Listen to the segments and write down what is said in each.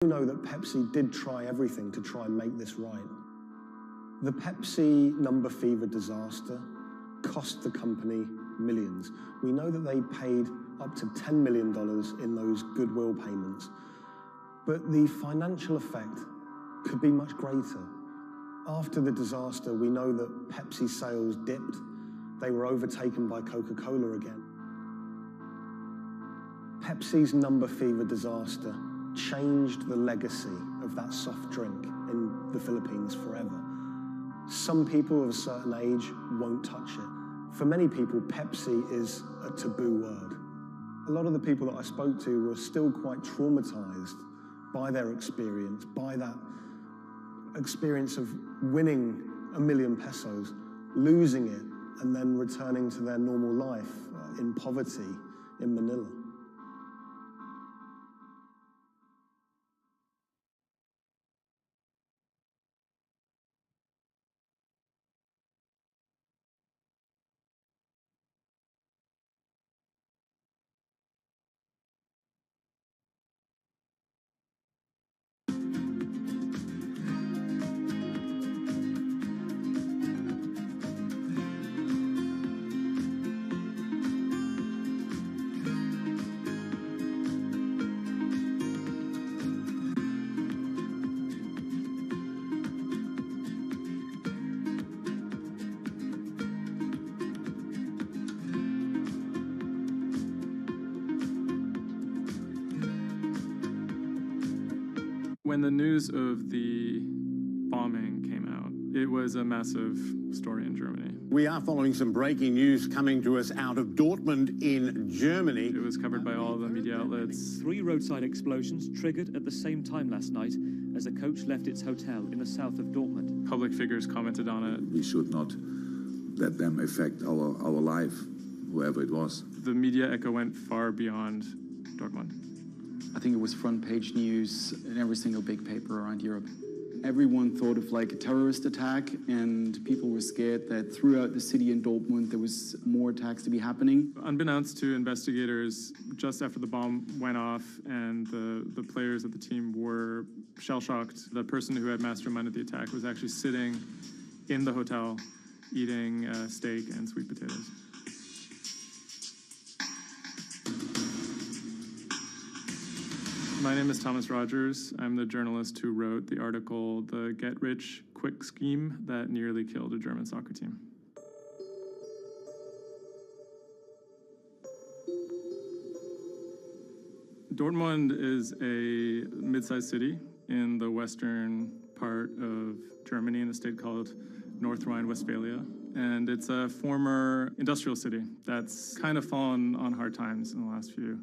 We know that Pepsi did try everything to try and make this right. The Pepsi number fever disaster cost the company millions. We know that they paid up to $10 million in those goodwill payments, but the financial effect could be much greater. After the disaster, we know that Pepsi sales dipped. They were overtaken by Coca-Cola again. Pepsi's number fever disaster changed the legacy of that soft drink in the Philippines forever. Some people of a certain age won't touch it. For many people, Pepsi is a taboo word. A lot of the people that I spoke to were still quite traumatized by their experience, by that experience of winning $1 million pesos, losing it, and then returning to their normal life in poverty in Manila. When the news of the bombing came out, it was a massive story in Germany. We are following some breaking news coming to us out of Dortmund in Germany. It was covered by all the media outlets. 3 roadside explosions triggered at the same time last night as the coach left its hotel in the south of Dortmund. Public figures commented on it. We should not let them affect our life, whoever it was. The media echo went far beyond Dortmund. I think it was front page news in every single big paper around Europe. Everyone thought of like a terrorist attack, and people were scared that throughout the city in Dortmund there was more attacks to be happening. Unbeknownst to investigators, just after the bomb went off and the players of the team were shell-shocked, the person who had masterminded the attack was actually sitting in the hotel eating steak and sweet potatoes. My name is Thomas Rogers. I'm the journalist who wrote the article, The Get-Rich-Quick Scheme That Nearly Killed a German Soccer Team. Dortmund is a mid-sized city in the western part of Germany in a state called North Rhine-Westphalia. And it's a former industrial city that's kind of fallen on hard times in the last few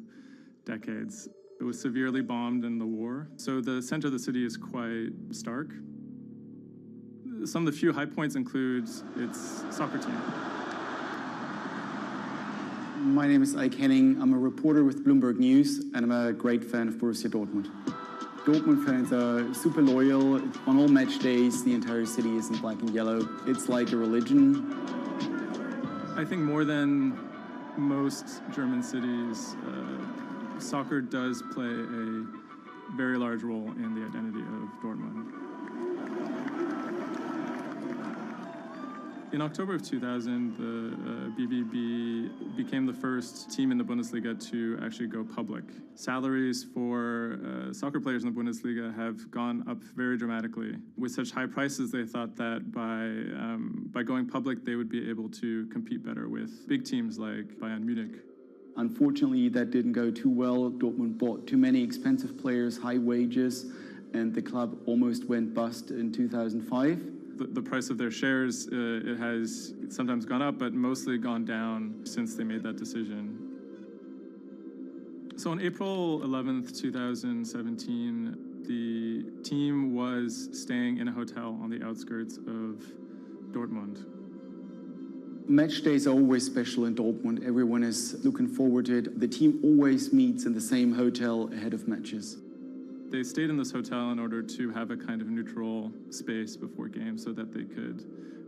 decades. It was severely bombed in the war, so the center of the city is quite stark. Some of the few high points include its soccer team. My name is Ike Henning. I'm a reporter with Bloomberg News, and I'm a great fan of Borussia Dortmund. Dortmund fans are super loyal. On all match days, the entire city is in black and yellow. It's like a religion. I think more than most German cities, soccer does play a very large role in the identity of Dortmund. In October of 2000, the BVB became the first team in the Bundesliga to actually go public. Salaries for soccer players in the Bundesliga have gone up very dramatically. With such high prices, they thought that by going public, they would be able to compete better with big teams like Bayern Munich. Unfortunately, that didn't go too well. Dortmund bought too many expensive players, high wages, and the club almost went bust in 2005. The price of their shares, it has sometimes gone up, but mostly gone down since they made that decision. So on April 11th, 2017, the team was staying in a hotel on the outskirts of Dortmund. Match days are always special in Dortmund. Everyone is looking forward to it. The team always meets in the same hotel ahead of matches. They stayed in this hotel in order to have a kind of neutral space before games so that they could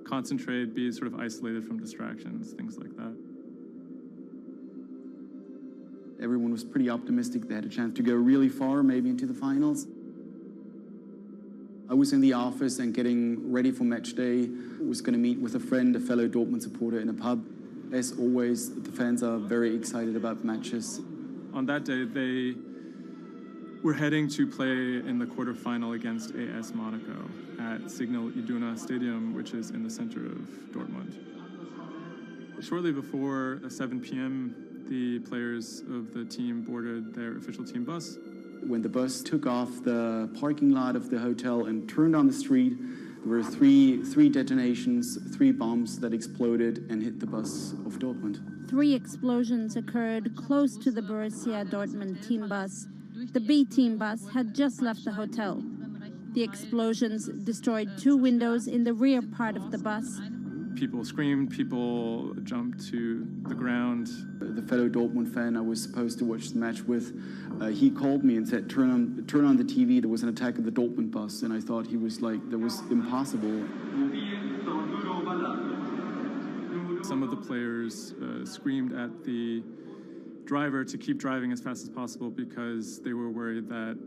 concentrate, be sort of isolated from distractions, things like that. Everyone was pretty optimistic they had a chance to go really far, maybe into the finals. I was in the office and getting ready for match day. I was going to meet with a friend, a fellow Dortmund supporter, in a pub. As always, the fans are very excited about matches. On that day, they were heading to play in the quarterfinal against AS Monaco at Signal Iduna Stadium, which is in the center of Dortmund. Shortly before 7 p.m., the players of the team boarded their official team bus. When the bus took off the parking lot of the hotel and turned on the street, there were three detonations, 3 bombs that exploded and hit the bus of Dortmund. 3 explosions occurred close to the Borussia Dortmund team bus. The B team bus had just left the hotel. The explosions destroyed 2 windows in the rear part of the bus. People screamed, people jumped to the ground. The fellow Dortmund fan I was supposed to watch the match with, he called me and said, turn on the TV, there was an attack at the Dortmund bus. And I thought he was like, that was impossible. Some of the players screamed at the driver to keep driving as fast as possible because they were worried that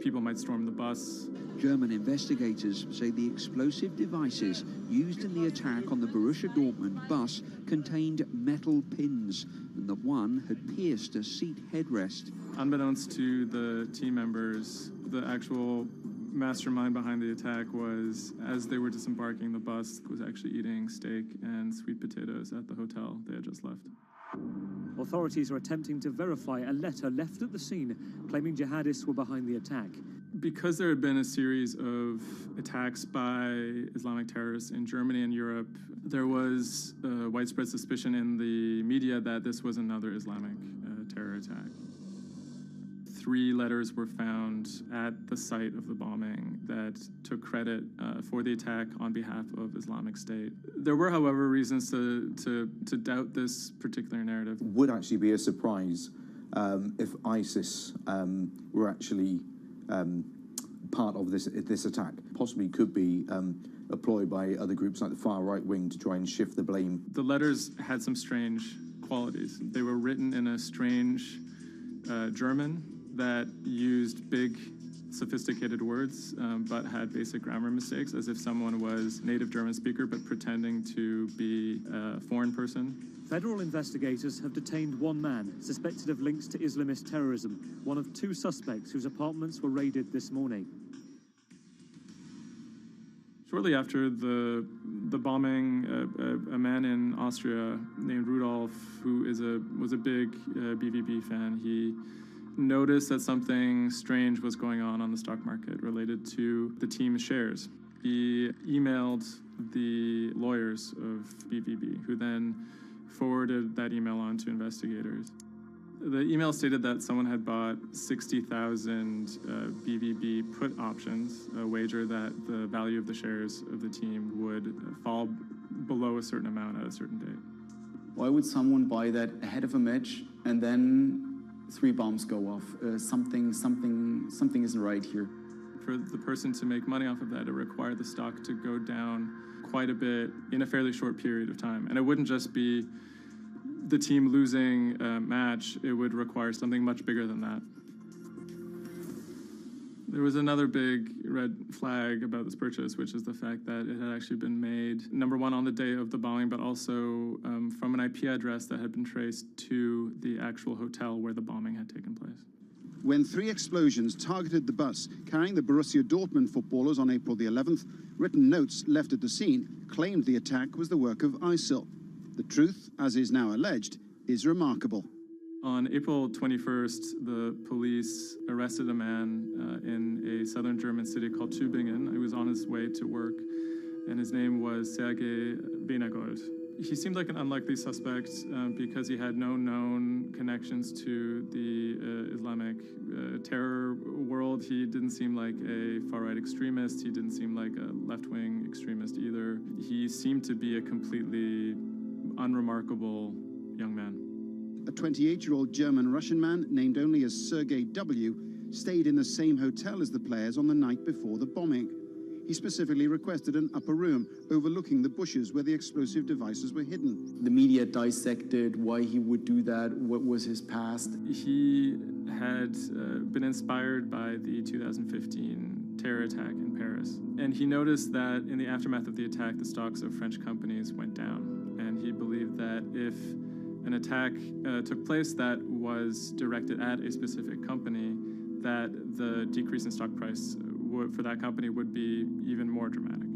people might storm the bus. German investigators say the explosive devices used in the attack on the Borussia Dortmund bus contained metal pins, and that one had pierced a seat headrest. Unbeknownst to the team members, the actual mastermind behind the attack was, as they were disembarking, the bus was actually eating steak and sweet potatoes at the hotel they had just left. Authorities are attempting to verify a letter left at the scene claiming jihadists were behind the attack. Because there had been a series of attacks by Islamic terrorists in Germany and Europe, there was widespread suspicion in the media that this was another Islamic terror attack. 3 letters were found at the site of the bombing that took credit for the attack on behalf of Islamic State. There were, however, reasons to doubt this particular narrative. Would actually be a surprise if ISIS were actually part of this attack. Possibly could be employed by other groups like the far right wing to try and shift the blame. The letters had some strange qualities. They were written in a strange German that used big, sophisticated words, but had basic grammar mistakes, as if someone was native German speaker but pretending to be a foreign person. Federal investigators have detained 1 man suspected of links to Islamist terrorism, one of 2 suspects whose apartments were raided this morning. Shortly after the bombing, a man in Austria named Rudolf, who was a big BVB fan, he noticed that something strange was going on the stock market related to the team's shares. He emailed the lawyers of BVB, who then forwarded that email on to investigators. The email stated that someone had bought 60,000 BVB put options, a wager that the value of the shares of the team would fall below a certain amount at a certain date. Why would someone buy that ahead of a match and then 3 bombs go off? Something isn't right here. For the person to make money off of that, it required the stock to go down quite a bit in a fairly short period of time. And it wouldn't just be the team losing a match, it would require something much bigger than that. There was another big red flag about this purchase, which is the fact that it had actually been made, number one, on the day of the bombing, but also from an IP address that had been traced to the actual hotel where the bombing had taken place. When 3 explosions targeted the bus carrying the Borussia Dortmund footballers on April the 11th, written notes left at the scene claimed the attack was the work of ISIL. The truth, as is now alleged, is remarkable. On April 21st, the police arrested a man in a southern German city called Tübingen. He was on his way to work, and his name was Sergei Benegold. He seemed like an unlikely suspect because he had no known connections to the Islamic terror world. He didn't seem like a far-right extremist. He didn't seem like a left-wing extremist either. He seemed to be a completely unremarkable young man. A 28-year-old German-Russian man, named only as Sergei W., stayed in the same hotel as the players on the night before the bombing. He specifically requested an upper room overlooking the bushes where the explosive devices were hidden. The media dissected why he would do that, what was his past. He had been inspired by the 2015 terror attack in Paris. And he noticed that in the aftermath of the attack, the stocks of French companies went down. And he believed that if an attack took place that was directed at a specific company, that the decrease in stock price for that company would be even more dramatic.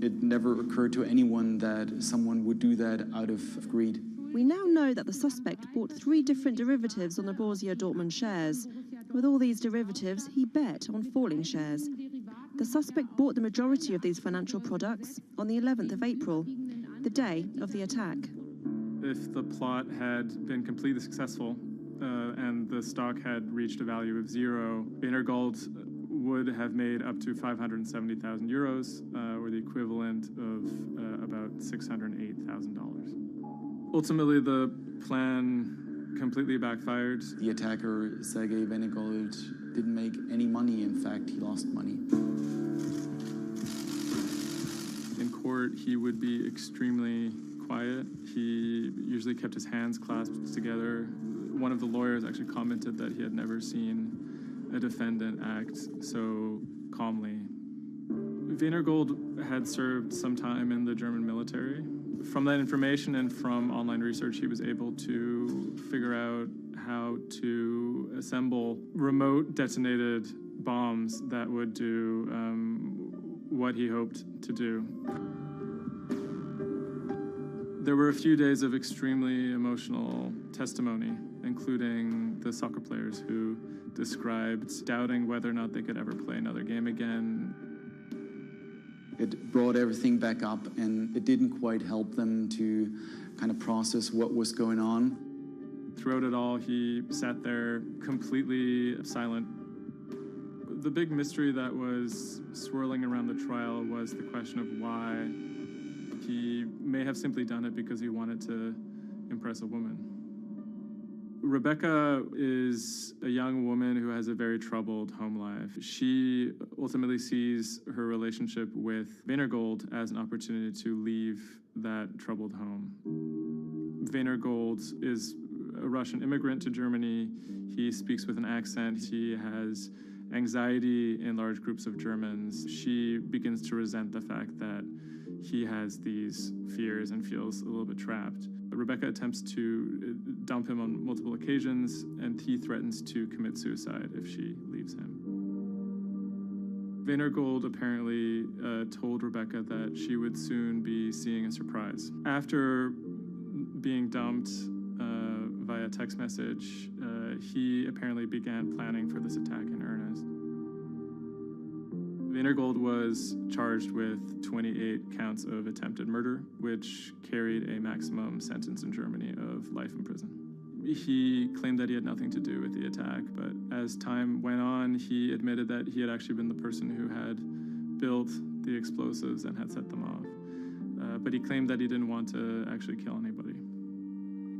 It never occurred to anyone that someone would do that out of greed. We now know that the suspect bought 3 different derivatives on the Borussia Dortmund shares. With all these derivatives, he bet on falling shares. The suspect bought the majority of these financial products on the 11th of April, the day of the attack. If the plot had been completely successful and the stock had reached a value of 0, Venergold would have made up to 570,000 euros, or the equivalent of about $608,000. Ultimately, the plan completely backfired. The attacker, Sergei Venergold, didn't make any money. In fact, he lost money. In court, he would be extremely quiet. He usually kept his hands clasped together. One of the lawyers actually commented that he had never seen a defendant act so calmly. Venergold had served some time in the German military. From that information and from online research, he was able to figure out how to assemble remote detonated bombs that would do what he hoped to do. There were a few days of extremely emotional testimony, including the soccer players who described doubting whether or not they could ever play another game again. It brought everything back up, and it didn't quite help them to kind of process what was going on. Throughout it all, he sat there completely silent. The big mystery that was swirling around the trial was the question of why. He may have simply done it because he wanted to impress a woman. Rebecca is a young woman who has a very troubled home life. She ultimately sees her relationship with Venergold as an opportunity to leave that troubled home. Venergold is a Russian immigrant to Germany. He speaks with an accent. He has anxiety in large groups of Germans. She begins to resent the fact that he has these fears and feels a little bit trapped. Rebecca attempts to dump him on multiple occasions, and he threatens to commit suicide if she leaves him. Venergold apparently told Rebecca that she would soon be seeing a surprise. After being dumped via text message, he apparently began planning for this attack in earnest. Venergold was charged with 28 counts of attempted murder, which carried a maximum sentence in Germany of life in prison. He claimed that he had nothing to do with the attack, but as time went on, he admitted that he had actually been the person who had built the explosives and had set them off. But he claimed that he didn't want to actually kill anybody.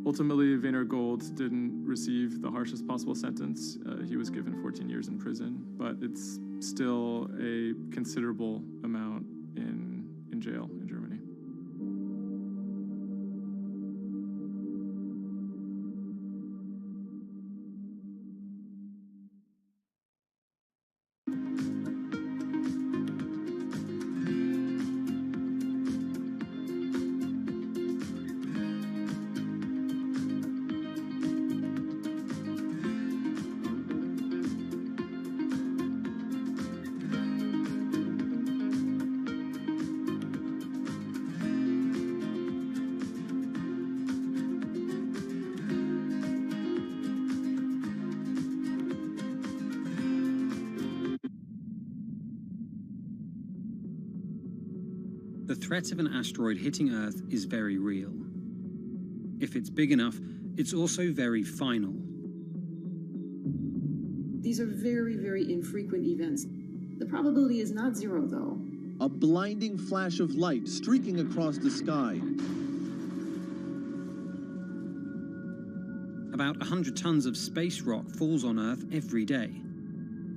Ultimately, Venergold didn't receive the harshest possible sentence. He was given 14 years in prison, but it's still a considerable amount in jail in Germany. The threat of an asteroid hitting Earth is very real. If it's big enough, it's also very final. These are very, very infrequent events. The probability is not 0, though. A blinding flash of light streaking across the sky. About 100 tons of space rock falls on Earth every day.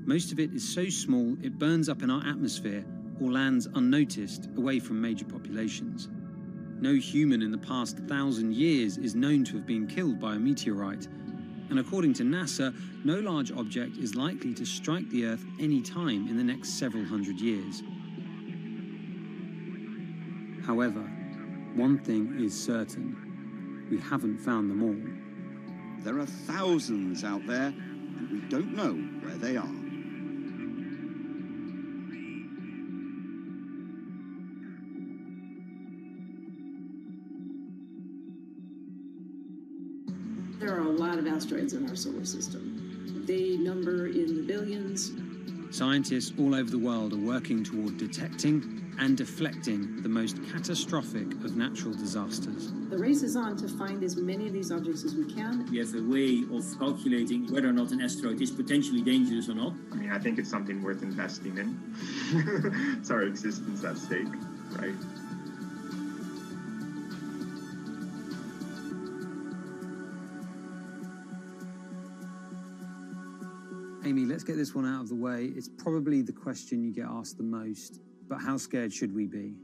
Most of it is so small it burns up in our atmosphere or lands unnoticed away from major populations. No human in the past 1,000 years is known to have been killed by a meteorite, And according to NASA, no large object is likely to strike the Earth any time in the next several hundred years. However, one thing is certain. We haven't found them all. There are thousands out there, and we don't know where they are. There are a lot of asteroids in our solar system. They number in the billions. Scientists all over the world are working toward detecting and deflecting the most catastrophic of natural disasters. The race is on to find as many of these objects as we can. We have a way of calculating whether or not an asteroid is potentially dangerous or not. I mean, I think it's something worth investing in. It's our existence at stake, right? Amy, let's get this one out of the way. It's probably the question you get asked the most, but how scared should we be?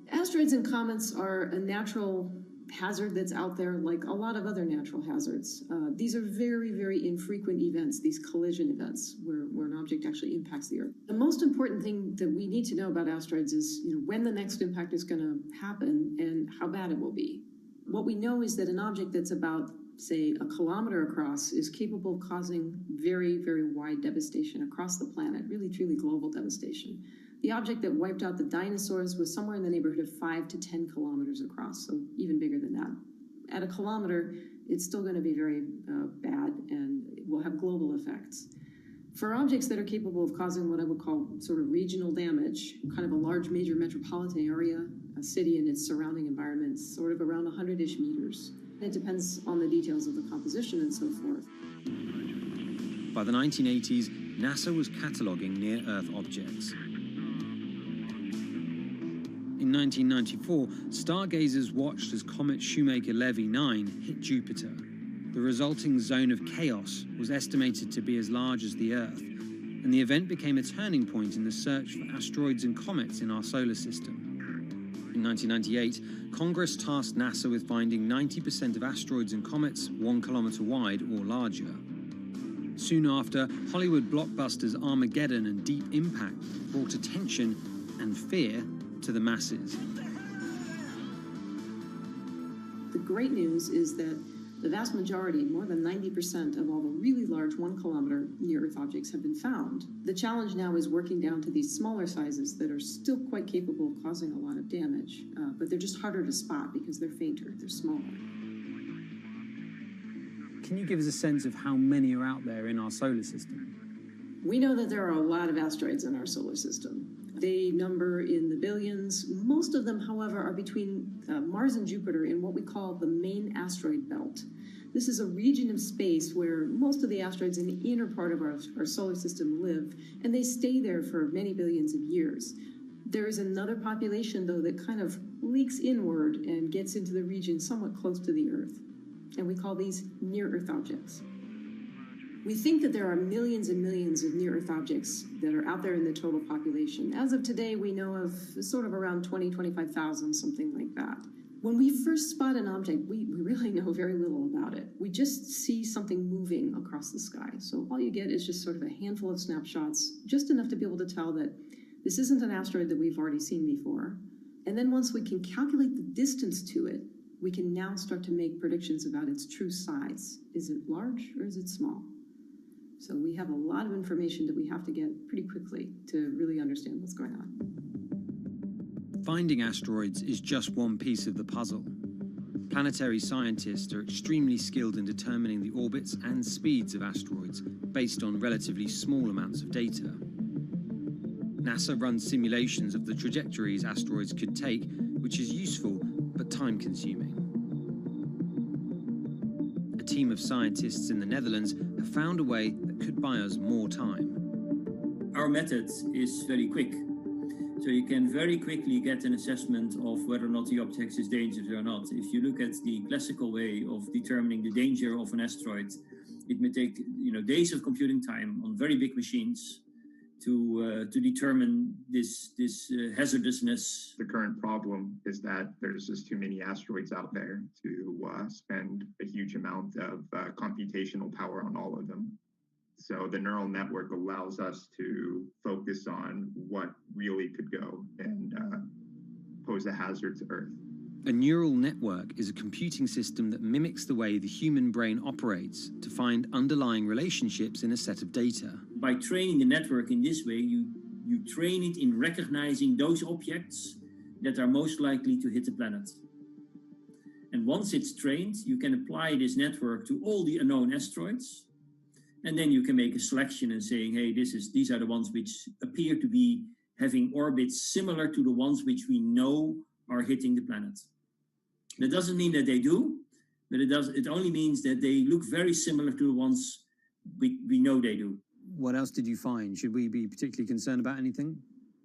Asteroids and comets are a natural hazard that's out there like a lot of other natural hazards. These are very, very infrequent events, these collision events, where an object actually impacts the Earth. The most important thing that we need to know about asteroids is when the next impact is going to happen and how bad it will be. What we know is that an object that's about, say, a kilometer across is capable of causing very, very wide devastation across the planet, really, truly global devastation. The object that wiped out the dinosaurs was somewhere in the neighborhood of 5 to 10 kilometers across, so even bigger than that. At a kilometer, it's still going to be very bad and it will have global effects. For objects that are capable of causing what I would call sort of regional damage, kind of a large major metropolitan area, a city and its surrounding environment, sort of around 100-ish meters. It depends on the details of the composition and so forth. By the 1980s, NASA was cataloguing near-Earth objects. In 1994, stargazers watched as comet Shoemaker-Levy 9 hit Jupiter. The resulting zone of chaos was estimated to be as large as the Earth, and the event became a turning point in the search for asteroids and comets in our solar system. In 1998, Congress tasked NASA with finding 90% of asteroids and comets 1 kilometer wide or larger. Soon after, Hollywood blockbusters Armageddon and Deep Impact brought attention and fear to the masses. The great news is that the vast majority, more than 90% of all the really large 1 kilometer near-Earth objects have been found. The challenge now is working down to these smaller sizes that are still quite capable of causing a lot of damage, but they're just harder to spot because they're fainter, they're smaller. Can you give us a sense of how many are out there in our solar system? We know that there are a lot of asteroids in our solar system. They number in the billions. Most of them, however, are between Mars and Jupiter in what we call the main asteroid belt. This is a region of space where most of the asteroids in the inner part of our solar system live, and they stay there for many billions of years. There is another population, though, that kind of leaks inward and gets into the region somewhat close to the Earth, and we call these near-Earth objects. We think that there are millions and millions of near-Earth objects that are out there in the total population. As of today, we know of sort of around 20, 25,000, something like that. When we first spot an object, we really know very little about it. We just see something moving across the sky. So all you get is just sort of a handful of snapshots, just enough to be able to tell that this isn't an asteroid that we've already seen before. And then once we can calculate the distance to it, we can now start to make predictions about its true size. Is it large or is it small? So we have a lot of information that we have to get pretty quickly to really understand what's going on. Finding asteroids is just one piece of the puzzle. Planetary scientists are extremely skilled in determining the orbits and speeds of asteroids based on relatively small amounts of data. NASA runs simulations of the trajectories asteroids could take, which is useful but time-consuming. A team of scientists in the Netherlands have found a way that could buy us more time. Our method is very quick. So you can very quickly get an assessment of whether or not the object is dangerous or not. If you look at the classical way of determining the danger of an asteroid, it may take days of computing time on very big machines to determine this hazardousness. The current problem is that there's just too many asteroids out there to spend a huge amount of computational power on all of them. So the neural network allows us to focus on what really could go and pose a hazard to Earth. A neural network is a computing system that mimics the way the human brain operates to find underlying relationships in a set of data. By training the network in this way, you train it in recognizing those objects that are most likely to hit the planet. And once it's trained, you can apply this network to all the unknown asteroids. And then you can make a selection and saying, hey, these are the ones which appear to be having orbits similar to the ones which we know are hitting the planet. That doesn't mean that they do, but it only means that they look very similar to the ones we know they do. What else did you find? Should we be particularly concerned about anything?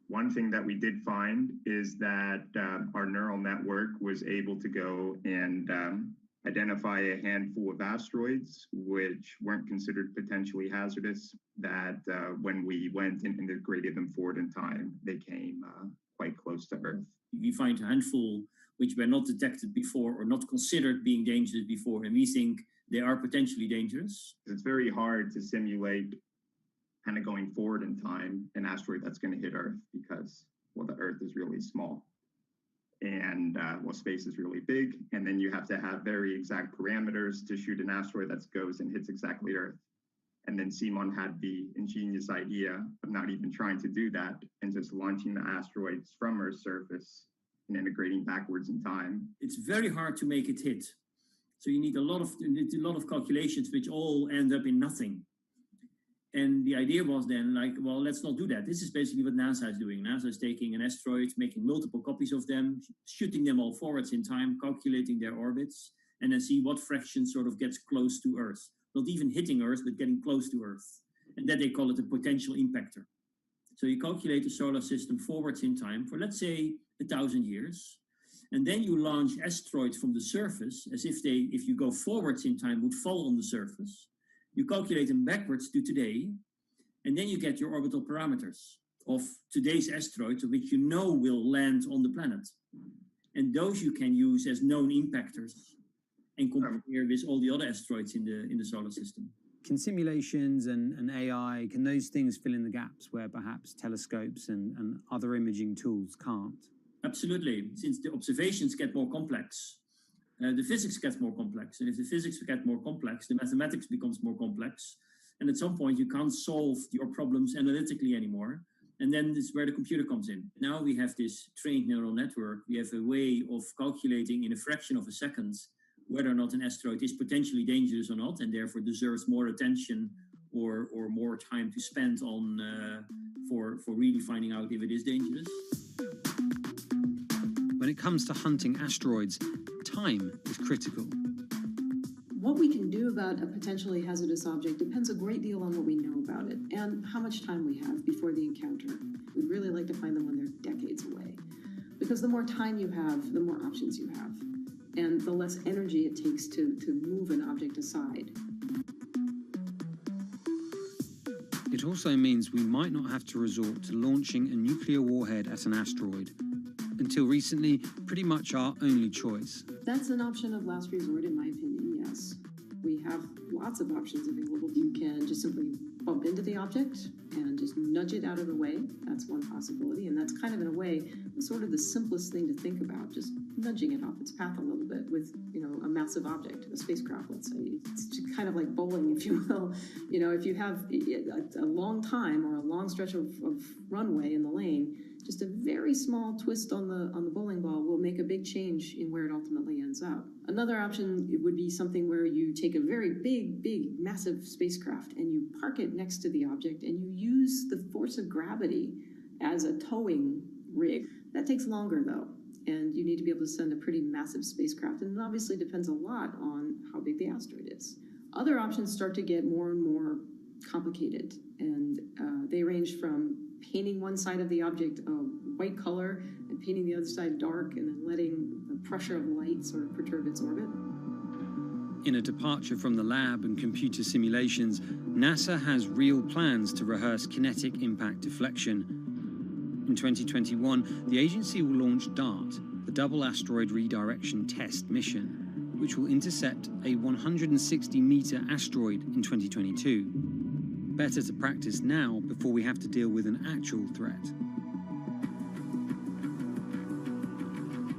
One thing that we did find is that our neural network was able to go and identify a handful of asteroids which weren't considered potentially hazardous, that when we went and integrated them forward in time, they came quite close to Earth. We find a handful which were not detected before or not considered being dangerous before, and we think they are potentially dangerous. It's very hard to simulate kind of going forward in time an asteroid that's going to hit Earth because, well, the Earth is really small. And space is really big, and then you have to have very exact parameters to shoot an asteroid that goes and hits exactly Earth. And then Simon had the ingenious idea of not even trying to do that and just launching the asteroids from Earth's surface and integrating backwards in time. It's very hard to make it hit. So you need a lot of calculations which all end up in nothing. And the idea was then like, well, let's not do that. This is basically what NASA is doing. NASA is taking an asteroid, making multiple copies of them, shooting them all forwards in time, calculating their orbits, and then see what fraction sort of gets close to Earth. Not even hitting Earth, but getting close to Earth. And that they call it a potential impactor. So you calculate the solar system forwards in time for, let's say, 1,000 years. And then you launch asteroids from the surface as if you go forwards in time, would fall on the surface. You calculate them backwards to today, and then you get your orbital parameters of today's asteroids, which you know will land on the planet. And those you can use as known impactors and compare with all the other asteroids in the solar system. Can simulations and AI, can those things fill in the gaps where perhaps telescopes and other imaging tools can't? Absolutely. Since the observations get more complex, the physics gets more complex. And if the physics get more complex, the mathematics becomes more complex. And at some point, you can't solve your problems analytically anymore. And then this is where the computer comes in. Now we have this trained neural network. We have a way of calculating in a fraction of a second whether or not an asteroid is potentially dangerous or not, and therefore deserves more attention or more time to spend on for really finding out if it is dangerous. When it comes to hunting asteroids, time is critical. What we can do about a potentially hazardous object depends a great deal on what we know about it and how much time we have before the encounter. We'd really like to find them when they're decades away, because the more time you have, the more options you have, and the less energy it takes to move an object aside. It also means we might not have to resort to launching a nuclear warhead at an asteroid. Until recently, pretty much our only choice. That's an option of last resort, in my opinion, yes. We have lots of options available. You can just simply bump into the object and just nudge it out of the way. That's one possibility, and that's kind of, in a way, sort of the simplest thing to think about, just nudging it off its path a little bit with, a massive object, a spacecraft, let's say. It's just kind of like bowling, if you will. If you have a long time or a long stretch of runway in the lane, just a very small twist on the bowling ball will make a big change in where it ultimately ends up. Another option would be something where you take a very big, massive spacecraft and you park it next to the object and you use the force of gravity as a towing rig. That takes longer, though, and you need to be able to send a pretty massive spacecraft, and it obviously depends a lot on how big the asteroid is. Other options start to get more and more complicated, and they range from painting one side of the object a white color and painting the other side dark and then letting the pressure of light sort of perturb its orbit. In a departure from the lab and computer simulations, NASA has real plans to rehearse kinetic impact deflection. In 2021, the agency will launch DART, the Double Asteroid Redirection Test mission, which will intercept a 160-meter asteroid in 2022. Better to practice now before we have to deal with an actual threat.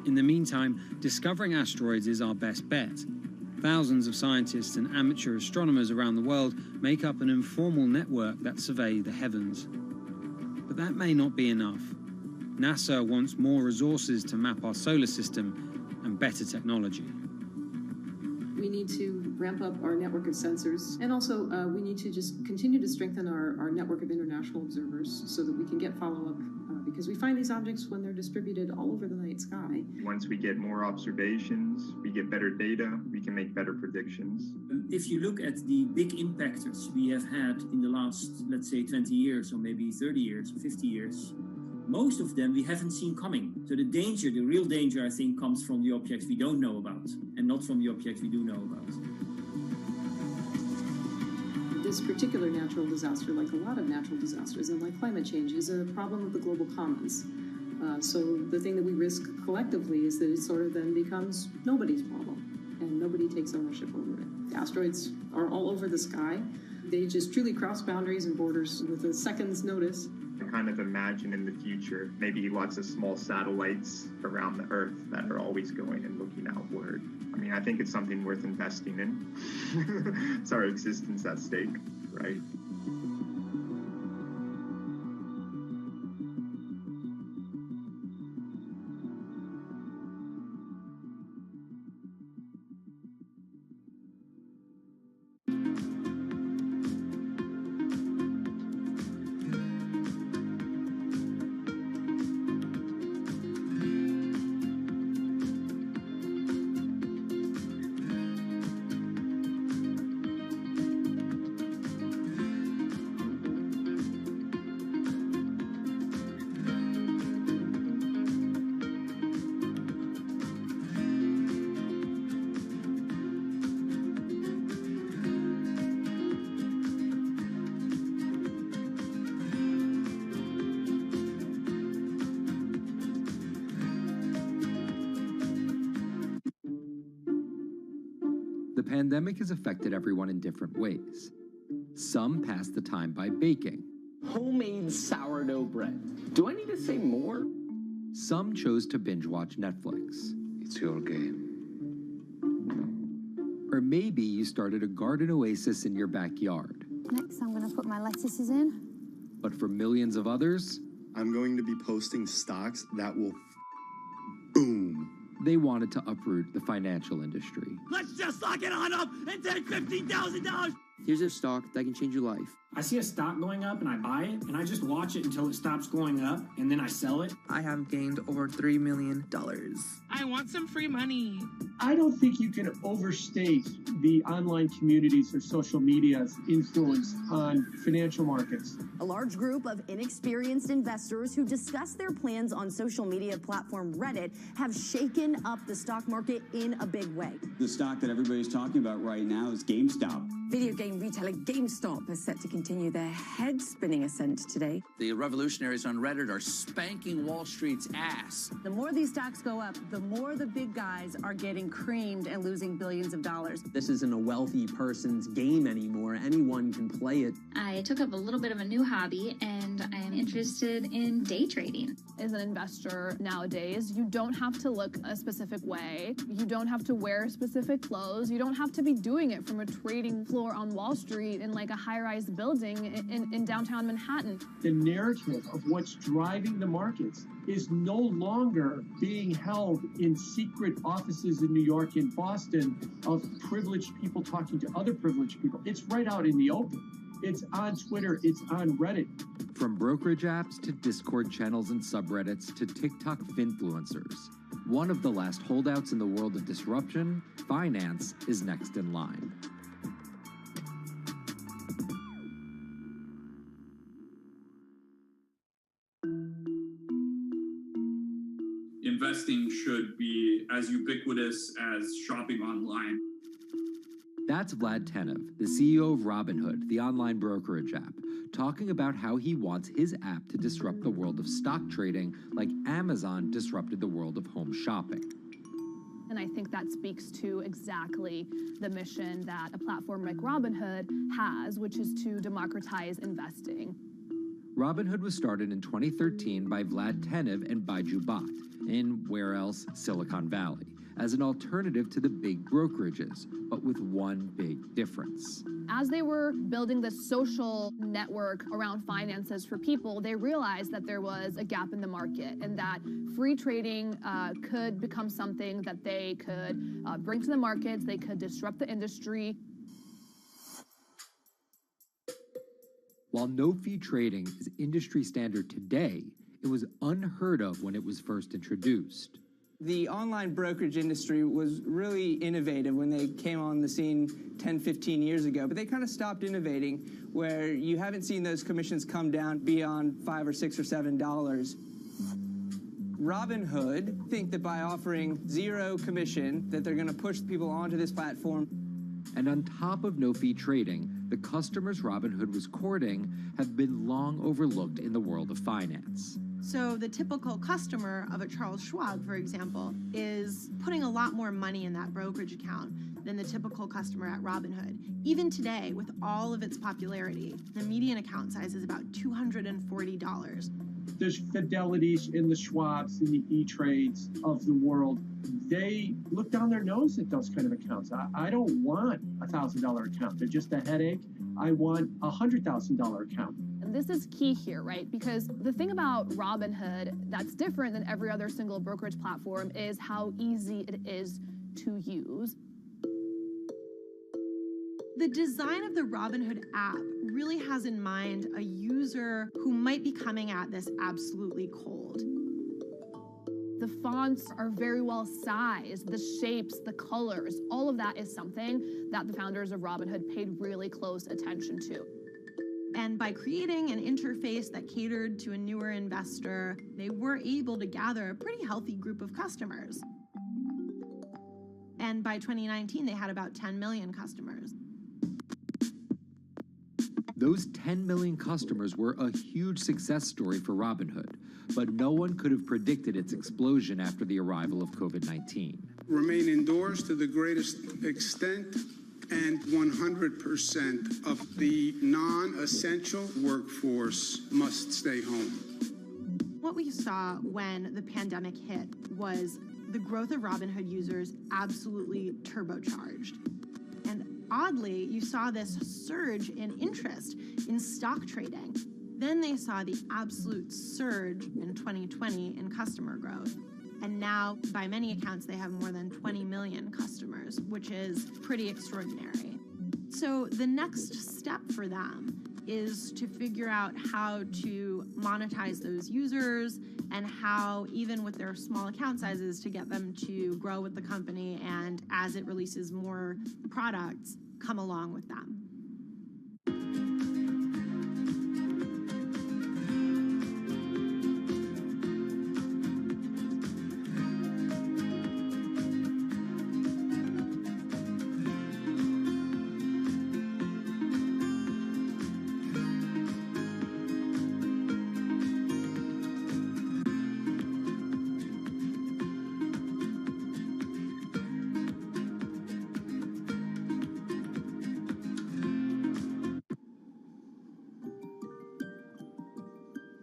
In the meantime, discovering asteroids is our best bet. Thousands of scientists and amateur astronomers around the world make up an informal network that survey the heavens. But that may not be enough. NASA wants more resources to map our solar system and better technology. We need to ramp up our network of sensors, and also we need to just continue to strengthen our network of international observers so that we can get follow-up, because we find these objects when they're distributed all over the night sky. Once we get more observations, we get better data, we can make better predictions. If you look at the big impactors we have had in the last, let's say, 20 years, or maybe 30 years, 50 years, most of them we haven't seen coming. So the danger, the real danger, I think, comes from the objects we don't know about, and not from the objects we do know about. This particular natural disaster, like a lot of natural disasters and like climate change, is a problem of the global commons. So the thing that we risk collectively is that it sort of then becomes nobody's problem, and nobody takes ownership over it. The asteroids are all over the sky. They just truly cross boundaries and borders with a second's notice. I kind of imagine in the future, maybe lots of small satellites around the Earth that are always going and looking outward. I mean, I think it's something worth investing in. It's our existence at stake, right? The pandemic has affected everyone in different ways. Some pass the time by baking. Homemade sourdough bread. Do I need to say more? Some chose to binge watch Netflix. It's your game. Or maybe you started a garden oasis in your backyard. Next, I'm going to put my lettuces in. But for millions of others, I'm going to be posting stocks that will boom. They wanted to uproot the financial industry. Let's just lock it on up and take $15,000. Here's a stock that can change your life. I see a stock going up and I buy it, and I just watch it until it stops going up, and then I sell it. I have gained over $3 million. I want some free money. I don't think you can overstate the online communities or social media's influence on financial markets. A large group of inexperienced investors who discuss their plans on social media platform Reddit have shaken up the stock market in a big way. The stock that everybody's talking about right now is GameStop. Video game retailer GameStop is set to continue their head-spinning ascent today. The revolutionaries on Reddit are spanking Wall Street's ass. The more these stocks go up, the more the big guys are getting creamed and losing billions of dollars. This isn't a wealthy person's game anymore. Anyone can play it. I took up a little bit of a new hobby, and I am interested in day trading. As an investor nowadays, you don't have to look a specific way. You don't have to wear specific clothes. You don't have to be doing it from a trading floor on Wall Street in like a high-rise building in downtown Manhattan. The narrative of what's driving the markets is no longer being held in secret offices in New York and Boston of privileged people talking to other privileged people. It's right out in the open. It's on Twitter, it's on Reddit. From brokerage apps to Discord channels and subreddits to TikTok finfluencers, one of the last holdouts in the world of disruption, finance is next in line. Investing should be as ubiquitous as shopping online. That's Vlad Tenev, the CEO of Robinhood, the online brokerage app, talking about how he wants his app to disrupt the world of stock trading like Amazon disrupted the world of home shopping. And I think that speaks to exactly the mission that a platform like Robinhood has, which is to democratize investing. Robinhood was started in 2013 by Vlad Tenev and Baiju Bhatt in, where else, Silicon Valley, as an alternative to the big brokerages, but with one big difference. As they were building the social network around finances for people, they realized that there was a gap in the market and that free trading could become something that they could bring to the markets, they could disrupt the industry. While no-fee trading is industry standard today, it was unheard of when it was first introduced. The online brokerage industry was really innovative when they came on the scene 10, 15 years ago, but they kind of stopped innovating where you haven't seen those commissions come down beyond $5 or $6 or $7. Robinhood think that by offering zero commission that they're going to push people onto this platform. And on top of no-fee trading, the customers Robinhood was courting have been long overlooked in the world of finance. So the typical customer of a Charles Schwab, for example, is putting a lot more money in that brokerage account than the typical customer at Robinhood. Even today, with all of its popularity, the median account size is about $240. There's Fidelities in the Schwabs and the E-Trades of the world. They look down their nose at those kind of accounts. I don't want a $1,000 account. They're just a headache. I want a $100,000 account. And this is key here, right? Because the thing about Robinhood that's different than every other single brokerage platform is how easy it is to use. The design of the Robinhood app really has in mind a user who might be coming at this absolutely cold. The fonts are very well sized, the shapes, the colors, all of that is something that the founders of Robinhood paid really close attention to. And by creating an interface that catered to a newer investor, they were able to gather a pretty healthy group of customers. And by 2019, they had about 10 million customers. Those 10 million customers were a huge success story for Robinhood, but no one could have predicted its explosion after the arrival of COVID-19. Remain indoors to the greatest extent, and 100% of the non-essential workforce must stay home. What we saw when the pandemic hit was the growth of Robinhood users absolutely turbocharged. And oddly, you saw this surge in interest in stock trading. Then they saw the absolute surge in 2020 in customer growth. And now, by many accounts, they have more than 20 million customers, which is pretty extraordinary. So the next step for them is to figure out how to monetize those users and how, even with their small account sizes, to get them to grow with the company and, as it releases more products, come along with them.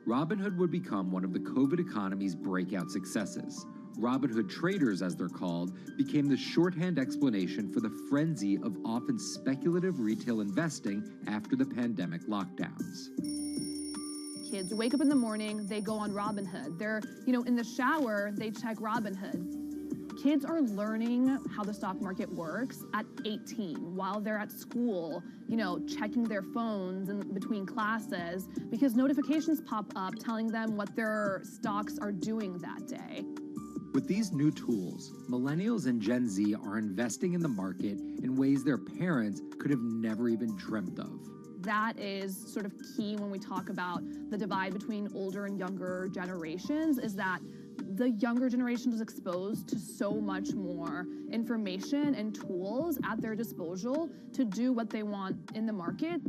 Robinhood would become one of the COVID economy's breakout successes. Robinhood traders, as they're called, became the shorthand explanation for the frenzy of often speculative retail investing after the pandemic lockdowns. Kids wake up in the morning, they go on Robinhood. They're, in the shower, they check Robinhood. Kids are learning how the stock market works at 18 while they're at school, checking their phones in between classes because notifications pop up telling them what their stocks are doing that day. With these new tools, millennials and Gen Z are investing in the market in ways their parents could have never even dreamt of. that is sort of key when we talk about the divide between older and younger generations, is that the younger generation is exposed to so much more information and tools at their disposal to do what they want in the market.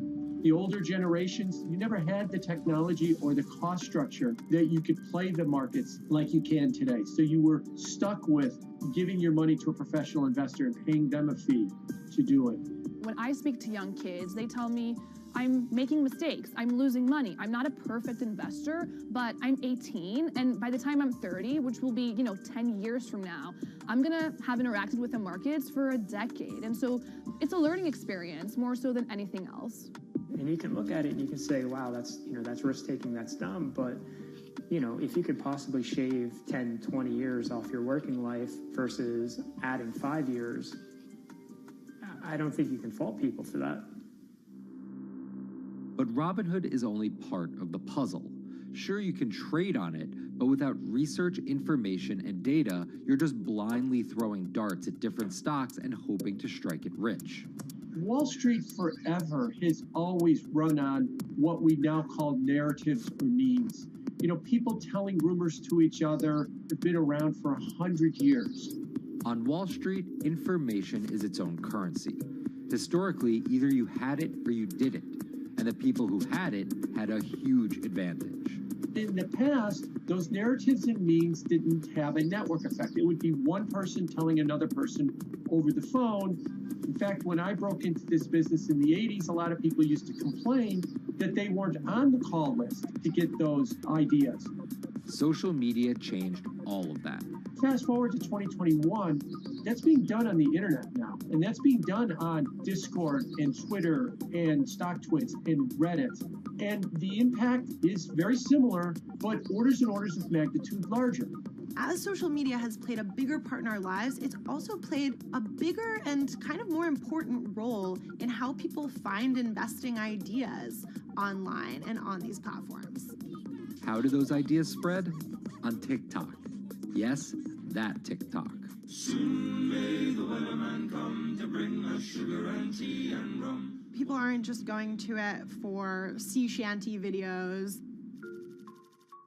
The older generations, you never had the technology or the cost structure that you could play the markets like you can today. So you were stuck with giving your money to a professional investor and paying them a fee to do it. When I speak to young kids, they tell me, I'm making mistakes, I'm losing money. I'm not a perfect investor, but I'm 18, and by the time I'm 30, which will be, 10 years from now, I'm gonna have interacted with the markets for a decade. And so it's a learning experience more so than anything else. And you can look at it and you can say, wow, that's risk-taking, that's dumb, but if you could possibly shave 10, 20 years off your working life versus adding 5 years, I don't think you can fault people for that. But Robinhood is only part of the puzzle. Sure, you can trade on it, but without research, information, and data, you're just blindly throwing darts at different stocks and hoping to strike it rich. Wall Street forever has always run on what we now call narratives or memes. People telling rumors to each other have been around for 100 years. On Wall Street, information is its own currency. Historically, either you had it or you didn't, and the people who had it had a huge advantage. In the past, those narratives and memes didn't have a network effect. It would be one person telling another person over the phone. In fact, when I broke into this business in the 80s, a lot of people used to complain that they weren't on the call list to get those ideas. Social media changed all of that. Fast forward to 2021, that's being done on the internet now. And that's being done on Discord and Twitter and StockTwits and Reddit. And the impact is very similar, but orders and orders of magnitude larger. As social media has played a bigger part in our lives, it's also played a bigger and kind of more important role in how people find investing ideas online and on these platforms. How do those ideas spread? On TikTok. Yes, that TikTok. Soon may the weatherman come to bring us sugar and tea and rum. People aren't just going to it for sea shanty videos.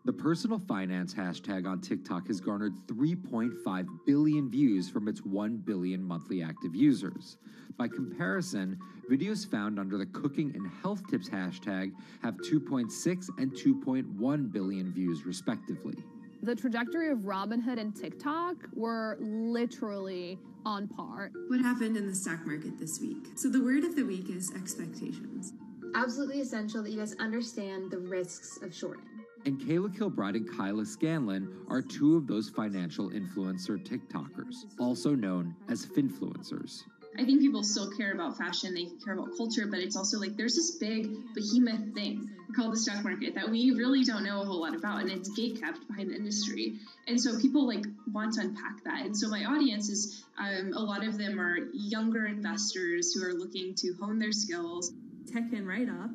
The personal finance hashtag on TikTok has garnered 3.5 billion views from its 1 billion monthly active users. By comparison, videos found under the cooking and health tips hashtag have 2.6 and 2.1 billion views respectively. The trajectory of Robinhood and TikTok were literally on par. What happened in the stock market this week? So the word of the week is expectations. Absolutely essential that you guys understand the risks of shorting. And Kayla Kilbride and Kyla Scanlon are two of those financial influencer TikTokers, also known as finfluencers. I think people still care about fashion, they care about culture, but it's also like there's this big behemoth thing called the stock market that we really don't know a whole lot about, and it's gatekept behind the industry. And so people want to unpack that. And so my audience is, a lot of them are younger investors who are looking to hone their skills. Tech and write-up.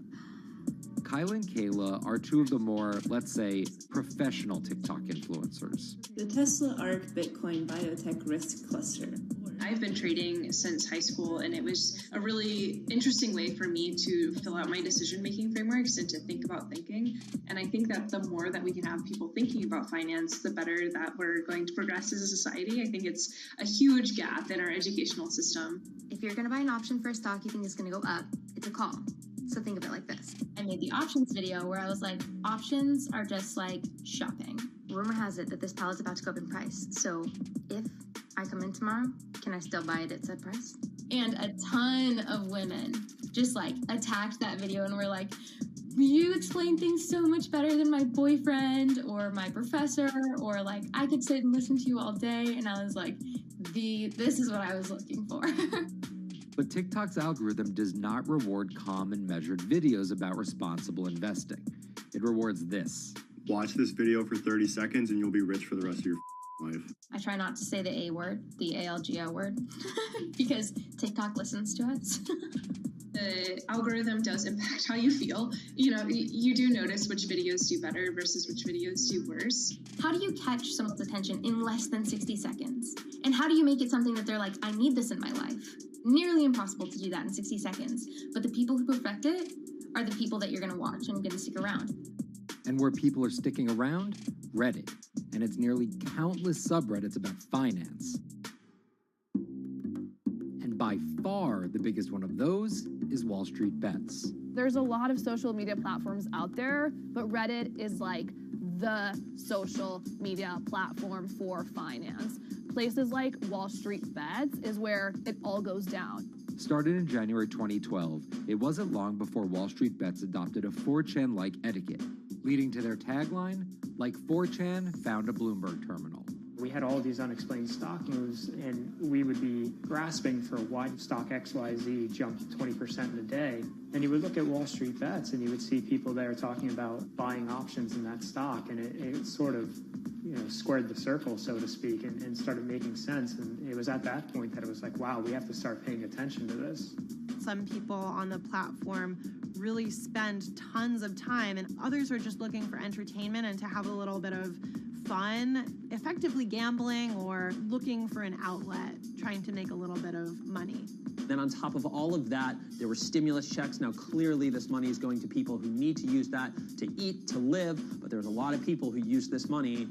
Kyla and Kayla are two of the more, let's say, professional TikTok influencers. The Tesla ARK Bitcoin Biotech Risk Cluster. I've been trading since high school, and it was a really interesting way for me to fill out my decision-making frameworks and to think about thinking. And I think that the more that we can have people thinking about finance, the better that we're going to progress as a society. I think it's a huge gap in our educational system. If you're going to buy an option for a stock you think is going to go up, it's a call. So think of it like this. I made the options video where I was like, options are just like shopping. Rumor has it that this pallet's about to go up in price. So if I come in tomorrow, can I still buy it at said price? And a ton of women just attacked that video and were like, you explain things so much better than my boyfriend or my professor, or I could sit and listen to you all day. And I was like, this is what I was looking for. But TikTok's algorithm does not reward calm and measured videos about responsible investing. It rewards this. Watch this video for 30 seconds and you'll be rich for the rest of your life. I try not to say the A word, the ALGO word, because TikTok listens to us. The algorithm does impact how you feel. You do notice which videos do better versus which videos do worse. How do you catch someone's attention in less than 60 seconds? And how do you make it something that they're like, I need this in my life? Nearly impossible to do that in 60 seconds. But the people who perfect it are the people that you're going to watch and going to stick around. And where people are sticking around? Reddit. And its nearly countless subreddits about finance. And by far the biggest one of those is Wall Street Bets. There's a lot of social media platforms out there, but Reddit is like the social media platform for finance. Places like Wall Street Bets is where it all goes down. Started in January 2012, it wasn't long before Wall Street Bets adopted a 4chan-like etiquette, leading to their tagline, like 4chan found a Bloomberg terminal. We had all of these unexplained stock moves, and we would be grasping for why stock XYZ jumped 20% in a day. And you would look at Wall Street Bets, and you would see people there talking about buying options in that stock, and it sort of squared the circle, so to speak, and started making sense. And it was at that point that it was like, wow, we have to start paying attention to this. Some people on the platform really spend tons of time, and others are just looking for entertainment and to have a little bit of fun, effectively gambling or looking for an outlet, trying to make a little bit of money. Then on top of all of that, there were stimulus checks. Now, clearly, this money is going to people who need to use that to eat, to live, but there's a lot of people who use this money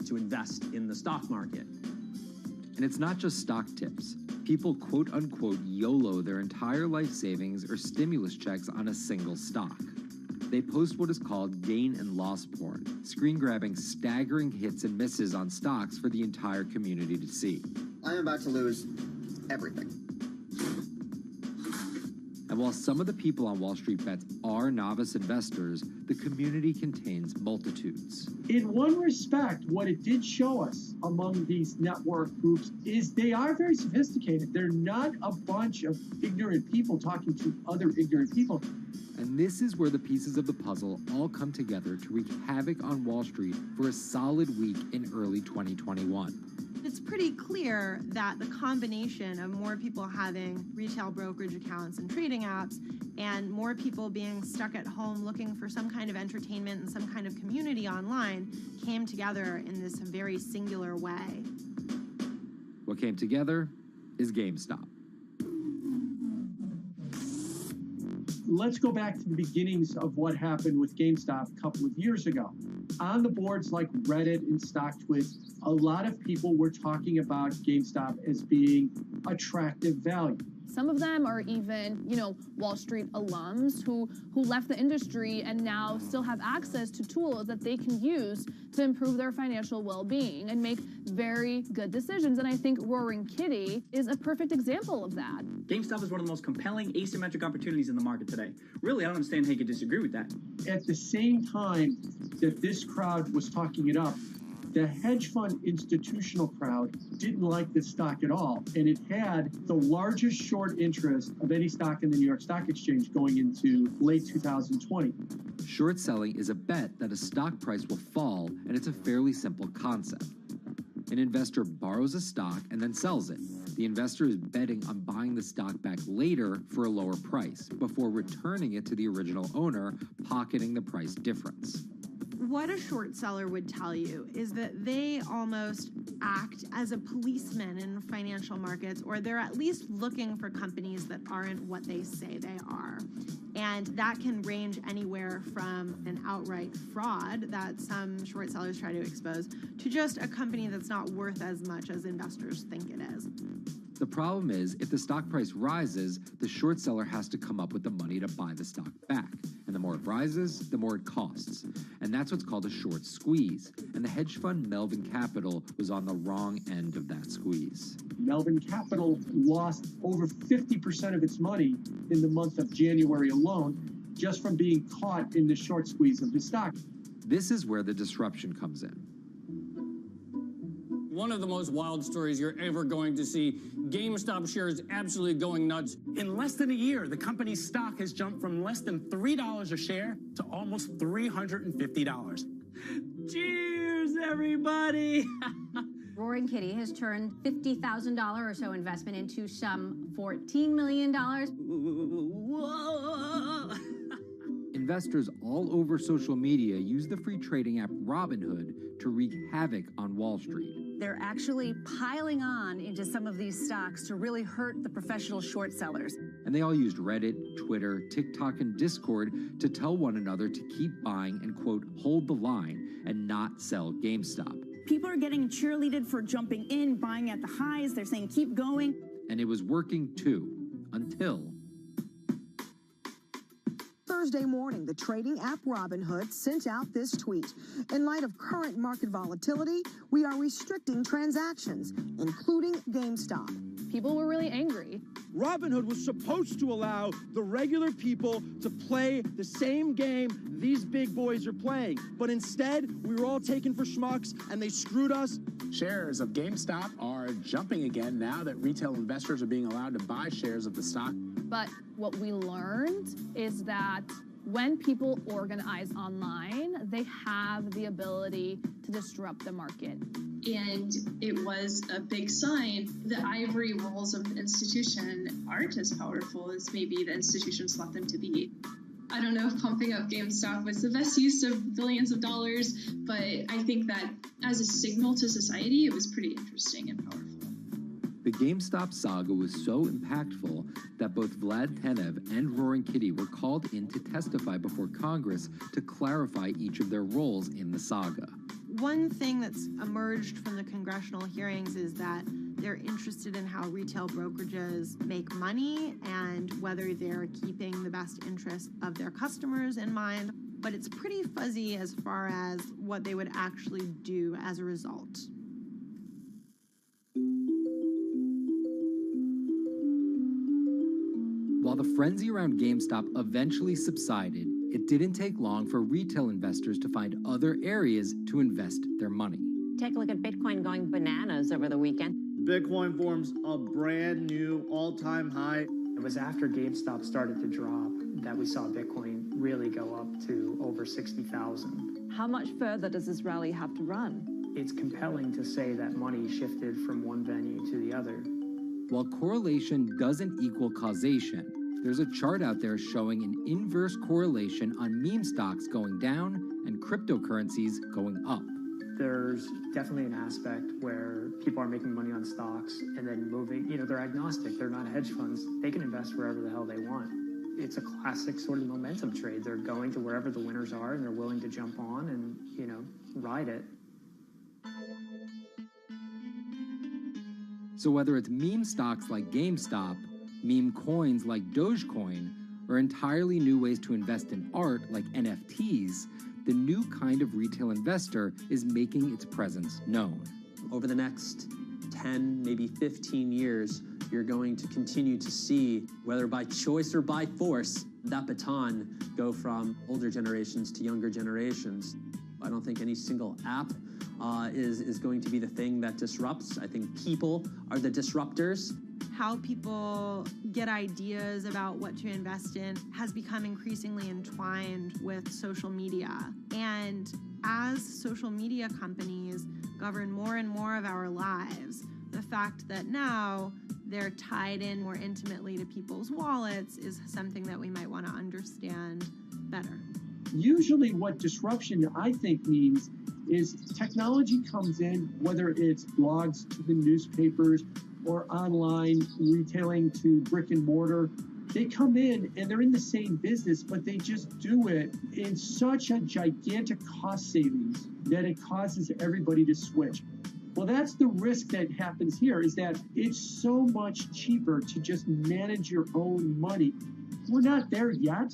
to invest in the stock market. And it's not just stock tips. People quote-unquote YOLO their entire life savings or stimulus checks on a single stock. They post what is called gain and loss porn, screen-grabbing staggering hits and misses on stocks for the entire community to see. I'm about to lose everything. And while some of the people on Wall Street Bets are novice investors, the community contains multitudes. In one respect, what it did show us among these network groups is they are very sophisticated. They're not a bunch of ignorant people talking to other ignorant people. And this is where the pieces of the puzzle all come together to wreak havoc on Wall Street for a solid week in early 2021. It's pretty clear that the combination of more people having retail brokerage accounts and trading apps and more people being stuck at home looking for some kind of entertainment and some kind of community online came together in this very singular way. What came together is GameStop. Let's go back to the beginnings of what happened with GameStop a couple of years ago. On the boards like Reddit and StockTwits, a lot of people were talking about GameStop as being attractive value. Some of them are even, Wall Street alums who left the industry and now still have access to tools that they can use to improve their financial well-being and make very good decisions. And I think Roaring Kitty is a perfect example of that. GameStop is one of the most compelling asymmetric opportunities in the market today. Really, I don't understand how you could disagree with that. At the same time that this crowd was talking it up, the hedge fund institutional crowd didn't like this stock at all, and it had the largest short interest of any stock in the New York Stock Exchange going into late 2020. Short selling is a bet that a stock price will fall, and it's a fairly simple concept. An investor borrows a stock and then sells it. The investor is betting on buying the stock back later for a lower price before returning it to the original owner, pocketing the price difference. What a short seller would tell you is that they almost act as a policeman in financial markets, or they're at least looking for companies that aren't what they say they are. And that can range anywhere from an outright fraud that some short sellers try to expose to just a company that's not worth as much as investors think it is. The problem is, if the stock price rises, the short seller has to come up with the money to buy the stock back. And the more it rises, the more it costs. And that's what's called a short squeeze. And the hedge fund Melvin Capital was on the wrong end of that squeeze. Melvin Capital lost over 50% of its money in the month of January alone, just from being caught in the short squeeze of the stock. This is where the disruption comes in. One of the most wild stories you're ever going to see. GameStop shares absolutely going nuts. In less than a year, the company's stock has jumped from less than $3 a share to almost $350. Cheers, everybody! Roaring Kitty has turned $50,000 or so investment into some $14 million. Whoa. Investors all over social media use the free trading app Robinhood to wreak havoc on Wall Street. They're actually piling on into some of these stocks to really hurt the professional short sellers. and they all used Reddit, Twitter, TikTok, and Discord to tell one another to keep buying and, quote, hold the line and not sell GameStop. People are getting cheerleaded for jumping in, buying at the highs. They're saying, keep going. And it was working too, until Thursday morning, the trading app Robinhood sent out this tweet. In light of current market volatility, we are restricting transactions, including GameStop. People were really angry. Robinhood was supposed to allow the regular people to play the same game these big boys are playing. But instead, we were all taken for schmucks, and they screwed us. Shares of GameStop are jumping again now that retail investors are being allowed to buy shares of the stock. But what we learned is that when people organize online, they have the ability to disrupt the market. And it was a big sign. The ivory walls of the institution aren't as powerful as maybe the institutions thought them to be. I don't know if pumping up GameStop was the best use of billions of dollars, but I think that as a signal to society, it was pretty interesting and powerful. the GameStop saga was so impactful that both Vlad Tenev and Roaring Kitty were called in to testify before Congress to clarify each of their roles in the saga. One thing that's emerged from the congressional hearings is that they're interested in how retail brokerages make money and whether they're keeping the best interests of their customers in mind, but it's pretty fuzzy as far as what they would actually do as a result. While the frenzy around GameStop eventually subsided, it didn't take long for retail investors to find other areas to invest their money. Take a look at Bitcoin going bananas over the weekend. Bitcoin forms a brand new all-time high. It was after GameStop started to drop that we saw Bitcoin really go up to over 60,000. How much further does this rally have to run? It's compelling to say that money shifted from one venue to the other. While correlation doesn't equal causation, there's a chart out there showing an inverse correlation on meme stocks going down and cryptocurrencies going up. There's definitely an aspect where people are making money on stocks and then moving, they're agnostic, they're not hedge funds. They can invest wherever the hell they want. It's a classic sort of momentum trade. They're going to wherever the winners are and they're willing to jump on and, ride it. So whether it's meme stocks like GameStop, meme coins like Dogecoin, or entirely new ways to invest in art like NFTs, the new kind of retail investor is making its presence known. Over the next 10, maybe 15 years, you're going to continue to see, whether by choice or by force, that baton go from older generations to younger generations. I don't think any single app is going to be the thing that disrupts. I think people are the disruptors. How people get ideas about what to invest in has become increasingly entwined with social media. And as social media companies govern more and more of our lives, the fact that now they're tied in more intimately to people's wallets is something that we might want to understand better. Usually what disruption, I think, means is technology comes in, whether it's blogs to the newspapers or online retailing to brick and mortar. They come in and they're in the same business, but they just do it in such a gigantic cost savings that it causes everybody to switch. Well, that's the risk that happens here, is that it's so much cheaper to just manage your own money. We're not there yet,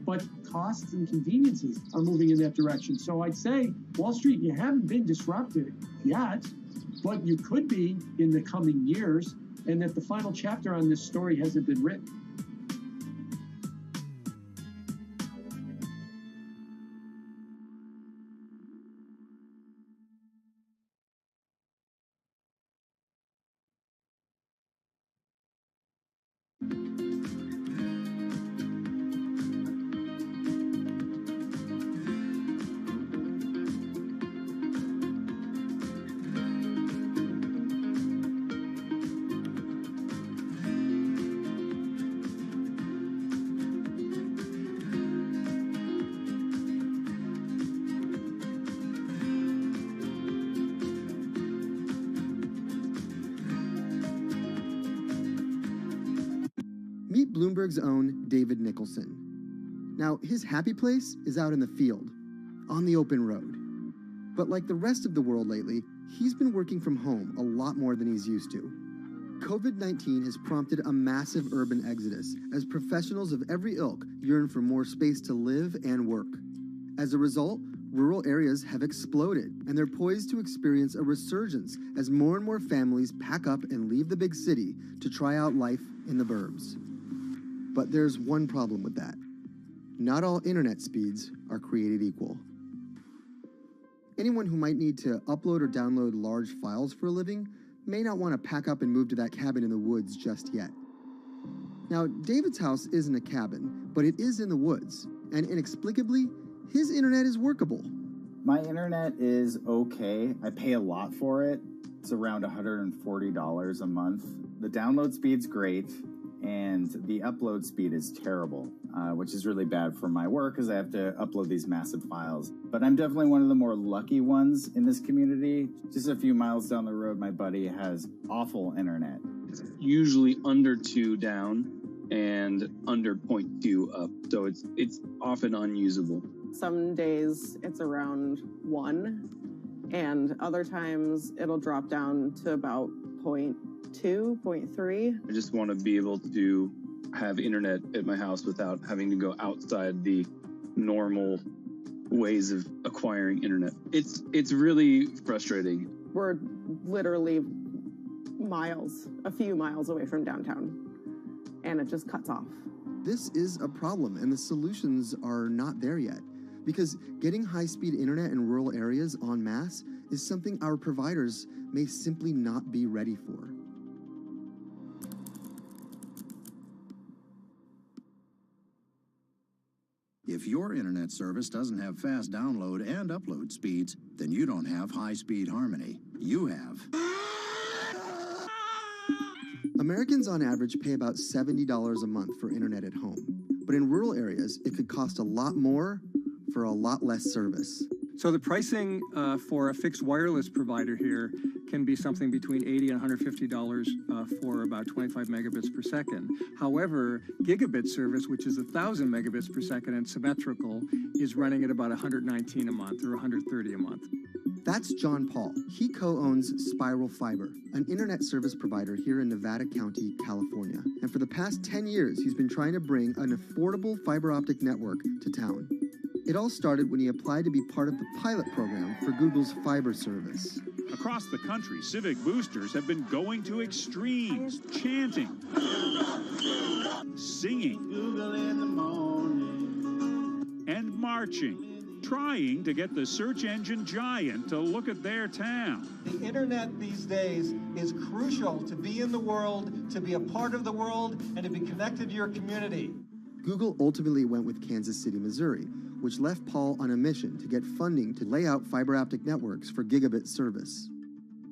but costs and conveniences are moving in that direction. So I'd say, Wall Street, you haven't been disrupted yet, but you could be in the coming years, and that the final chapter on this story hasn't been written. Meet Bloomberg's own David Nicholson. Now, his happy place is out in the field, on the open road. But like the rest of the world lately, he's been working from home a lot more than he's used to. COVID-19 has prompted a massive urban exodus as professionals of every ilk yearn for more space to live and work. As a result, rural areas have exploded, and they're poised to experience a resurgence as more and more families pack up and leave the big city to try out life in the burbs. But there's one problem with that. Not all internet speeds are created equal. Anyone who might need to upload or download large files for a living may not want to pack up and move to that cabin in the woods just yet. Now, David's house isn't a cabin, but it is in the woods, and inexplicably, his internet is workable. My internet is okay. I pay a lot for it. It's around $140 a month. The download speed's great, and the upload speed is terrible, which is really bad for my work because I have to upload these massive files. But I'm definitely one of the more lucky ones in this community. Just a few miles down the road, my buddy has awful internet. It's usually under 2 down and under 0.2 up, so it's often unusable. Some days it's around 1, and other times it'll drop down to about 0.2, 0.3. I just want to be able to have internet at my house without having to go outside the normal ways of acquiring internet. It's really frustrating. We're literally a few miles away from downtown, and it just cuts off. This is a problem, and the solutions are not there yet, because getting high-speed internet in rural areas en masse is something our providers may simply not be ready for. If your internet service doesn't have fast download and upload speeds, then you don't have high-speed harmony. You have. Americans on average pay about $70 a month for internet at home. But in rural areas, it could cost a lot more for a lot less service. So the pricing for a fixed wireless provider here can be something between $80 and $150 for about 25 megabits per second. However, gigabit service, which is 1,000 megabits per second and symmetrical, is running at about $119 a month or $130 a month. That's John Paul. He co-owns Spiral Fiber, an internet service provider here in Nevada County, California. And for the past 10 years, he's been trying to bring an affordable fiber optic network to town. It all started when he applied to be part of the pilot program for Google's fiber service. Across the country, civic boosters have been going to extremes, chanting, singing, and marching, trying to get the search engine giant to look at their town. The internet these days is crucial to be in the world, to be a part of the world, and to be connected to your community. Google ultimately went with Kansas City, Missouri, which left Paul on a mission to get funding to lay out fiber optic networks for gigabit service.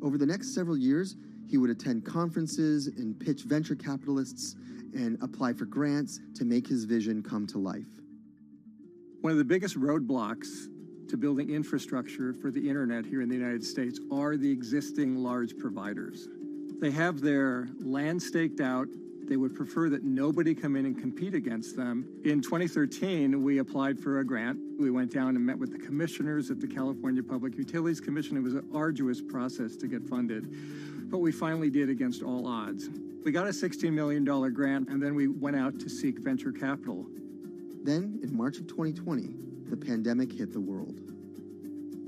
Over the next several years, he would attend conferences and pitch venture capitalists and apply for grants to make his vision come to life. One of the biggest roadblocks to building infrastructure for the internet here in the United States are the existing large providers. They have their land staked out. They would prefer that nobody come in and compete against them. In 2013, we applied for a grant. We went down and met with the commissioners at the California Public Utilities Commission. It was an arduous process to get funded, but we finally did against all odds. We got a $16 million grant, and then we went out to seek venture capital. Then, in March of 2020, the pandemic hit the world.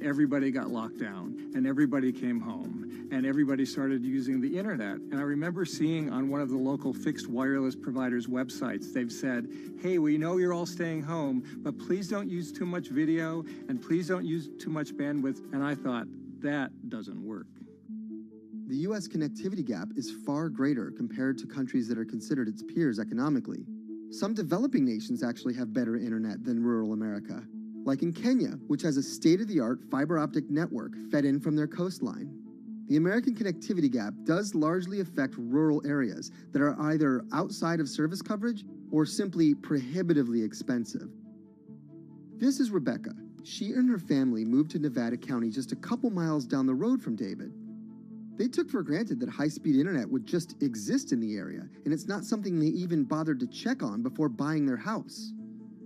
Everybody got locked down, and everybody came home, and everybody started using the internet. And I remember seeing on one of the local fixed wireless providers' websites, they've said, hey, we know you're all staying home, but please don't use too much video, and please don't use too much bandwidth. And I thought, that doesn't work. The U.S. connectivity gap is far greater compared to countries that are considered its peers economically. Some developing nations actually have better internet than rural America, like in Kenya, which has a state-of-the-art fiber optic network fed in from their coastline. The American connectivity gap does largely affect rural areas that are either outside of service coverage or simply prohibitively expensive. This is Rebecca. She and her family moved to Nevada County just a couple miles down the road from David. They took for granted that high-speed internet would just exist in the area, and it's not something they even bothered to check on before buying their house.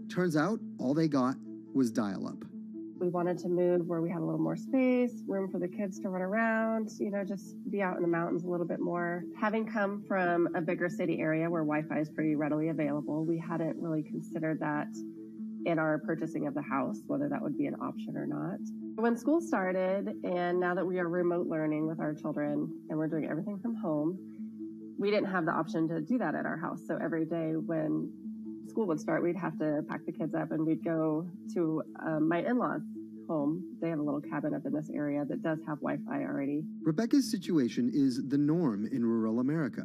Turns out, all they got was dial-up. We wanted to move where we had a little more space, room for the kids to run around, just be out in the mountains a little bit more. Having come from a bigger city area where Wi-Fi is pretty readily available, we hadn't really considered that in our purchasing of the house, whether that would be an option or not. When school started, and now that we are remote learning with our children and we're doing everything from home, we didn't have the option to do that at our house. So every day when school would start, we'd have to pack the kids up and we'd go to my in-laws' home. They have a little cabin up in this area that does have Wi-Fi already. Rebecca's situation is the norm in rural America.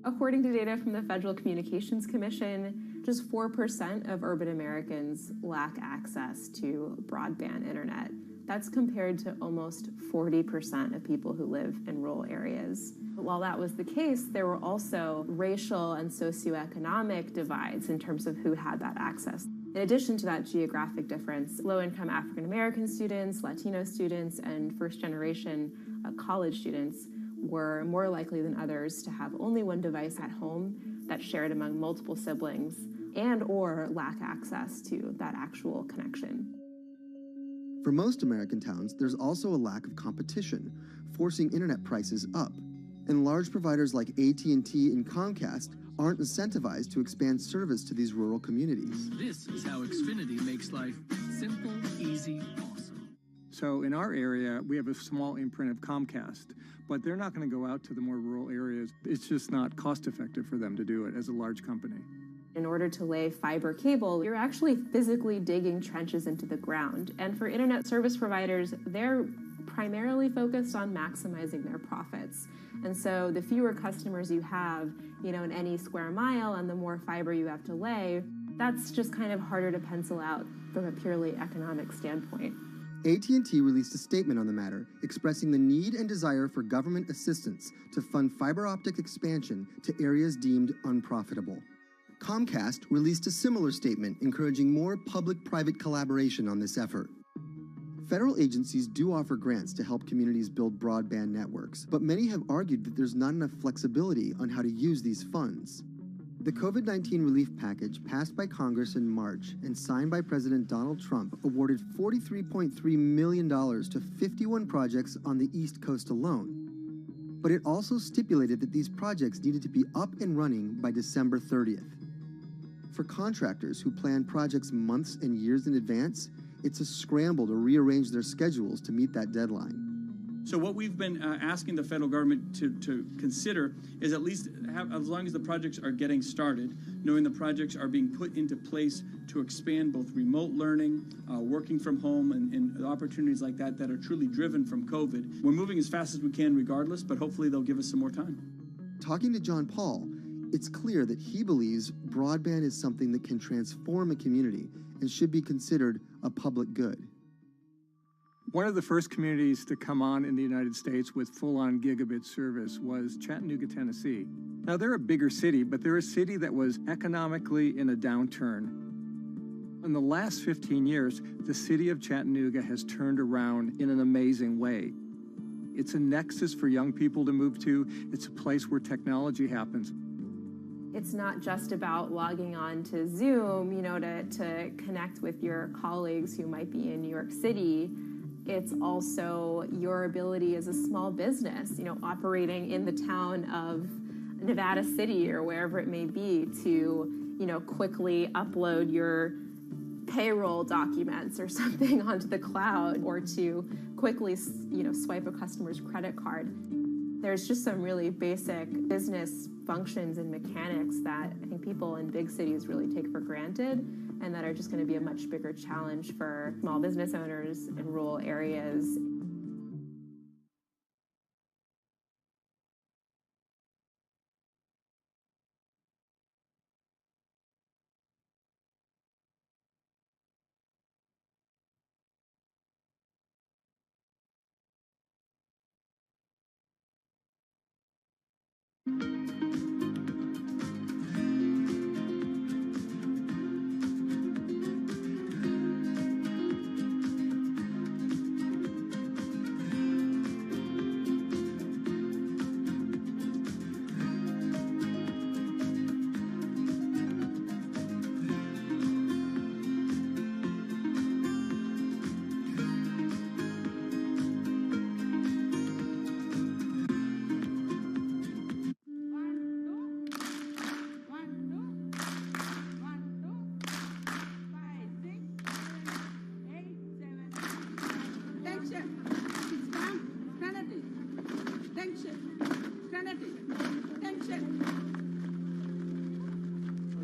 According to data from the Federal Communications Commission, just 4% of urban Americans lack access to broadband internet. That's compared to almost 40% of people who live in rural areas. While that was the case, there were also racial and socioeconomic divides in terms of who had that access. In addition to that geographic difference, low-income African American students, Latino students, and first-generation college students were more likely than others to have only one device at home that's shared among multiple siblings and or lack access to that actual connection. For most American towns, there's also a lack of competition, forcing internet prices up. And large providers like AT&T and Comcast aren't incentivized to expand service to these rural communities. This is how Xfinity makes life simple, easy, awesome. So in our area, we have a small imprint of Comcast, but they're not going to go out to the more rural areas. It's just not cost effective for them to do it as a large company. In order to lay fiber cable, you're actually physically digging trenches into the ground. And for internet service providers, they're primarily focused on maximizing their profits. And so the fewer customers you have, in any square mile and the more fiber you have to lay, that's just kind of harder to pencil out from a purely economic standpoint. AT&T released a statement on the matter, expressing the need and desire for government assistance to fund fiber optic expansion to areas deemed unprofitable. Comcast released a similar statement encouraging more public-private collaboration on this effort. Federal agencies do offer grants to help communities build broadband networks, but many have argued that there's not enough flexibility on how to use these funds. The COVID-19 relief package passed by Congress in March and signed by President Donald Trump awarded $43.3 million to 51 projects on the East Coast alone. But it also stipulated that these projects needed to be up and running by December 30th. For contractors who plan projects months and years in advance, it's a scramble to rearrange their schedules to meet that deadline. So what we've been asking the federal government to consider is at least have, as long as the projects are getting started, knowing the projects are being put into place to expand both remote learning, working from home, and opportunities like that that are truly driven from COVID. We're moving as fast as we can regardless, but hopefully they'll give us some more time. Talking to John Paul, it's clear that he believes broadband is something that can transform a community and should be considered a public good. One of the first communities to come on in the United States with full-on gigabit service was Chattanooga, Tennessee. Now, they're a bigger city, but they're a city that was economically in a downturn. In the last 15 years, the city of Chattanooga has turned around in an amazing way. It's a nexus for young people to move to. It's a place where technology happens. It's not just about logging on to Zoom, to connect with your colleagues who might be in New York City. It's also your ability as a small business, operating in the town of Nevada City or wherever it may be to, quickly upload your payroll documents or something onto the cloud, or to quickly, swipe a customer's credit card. There's just some really basic business functions and mechanics that I think people in big cities really take for granted, and that are just going to be a much bigger challenge for small business owners in rural areas.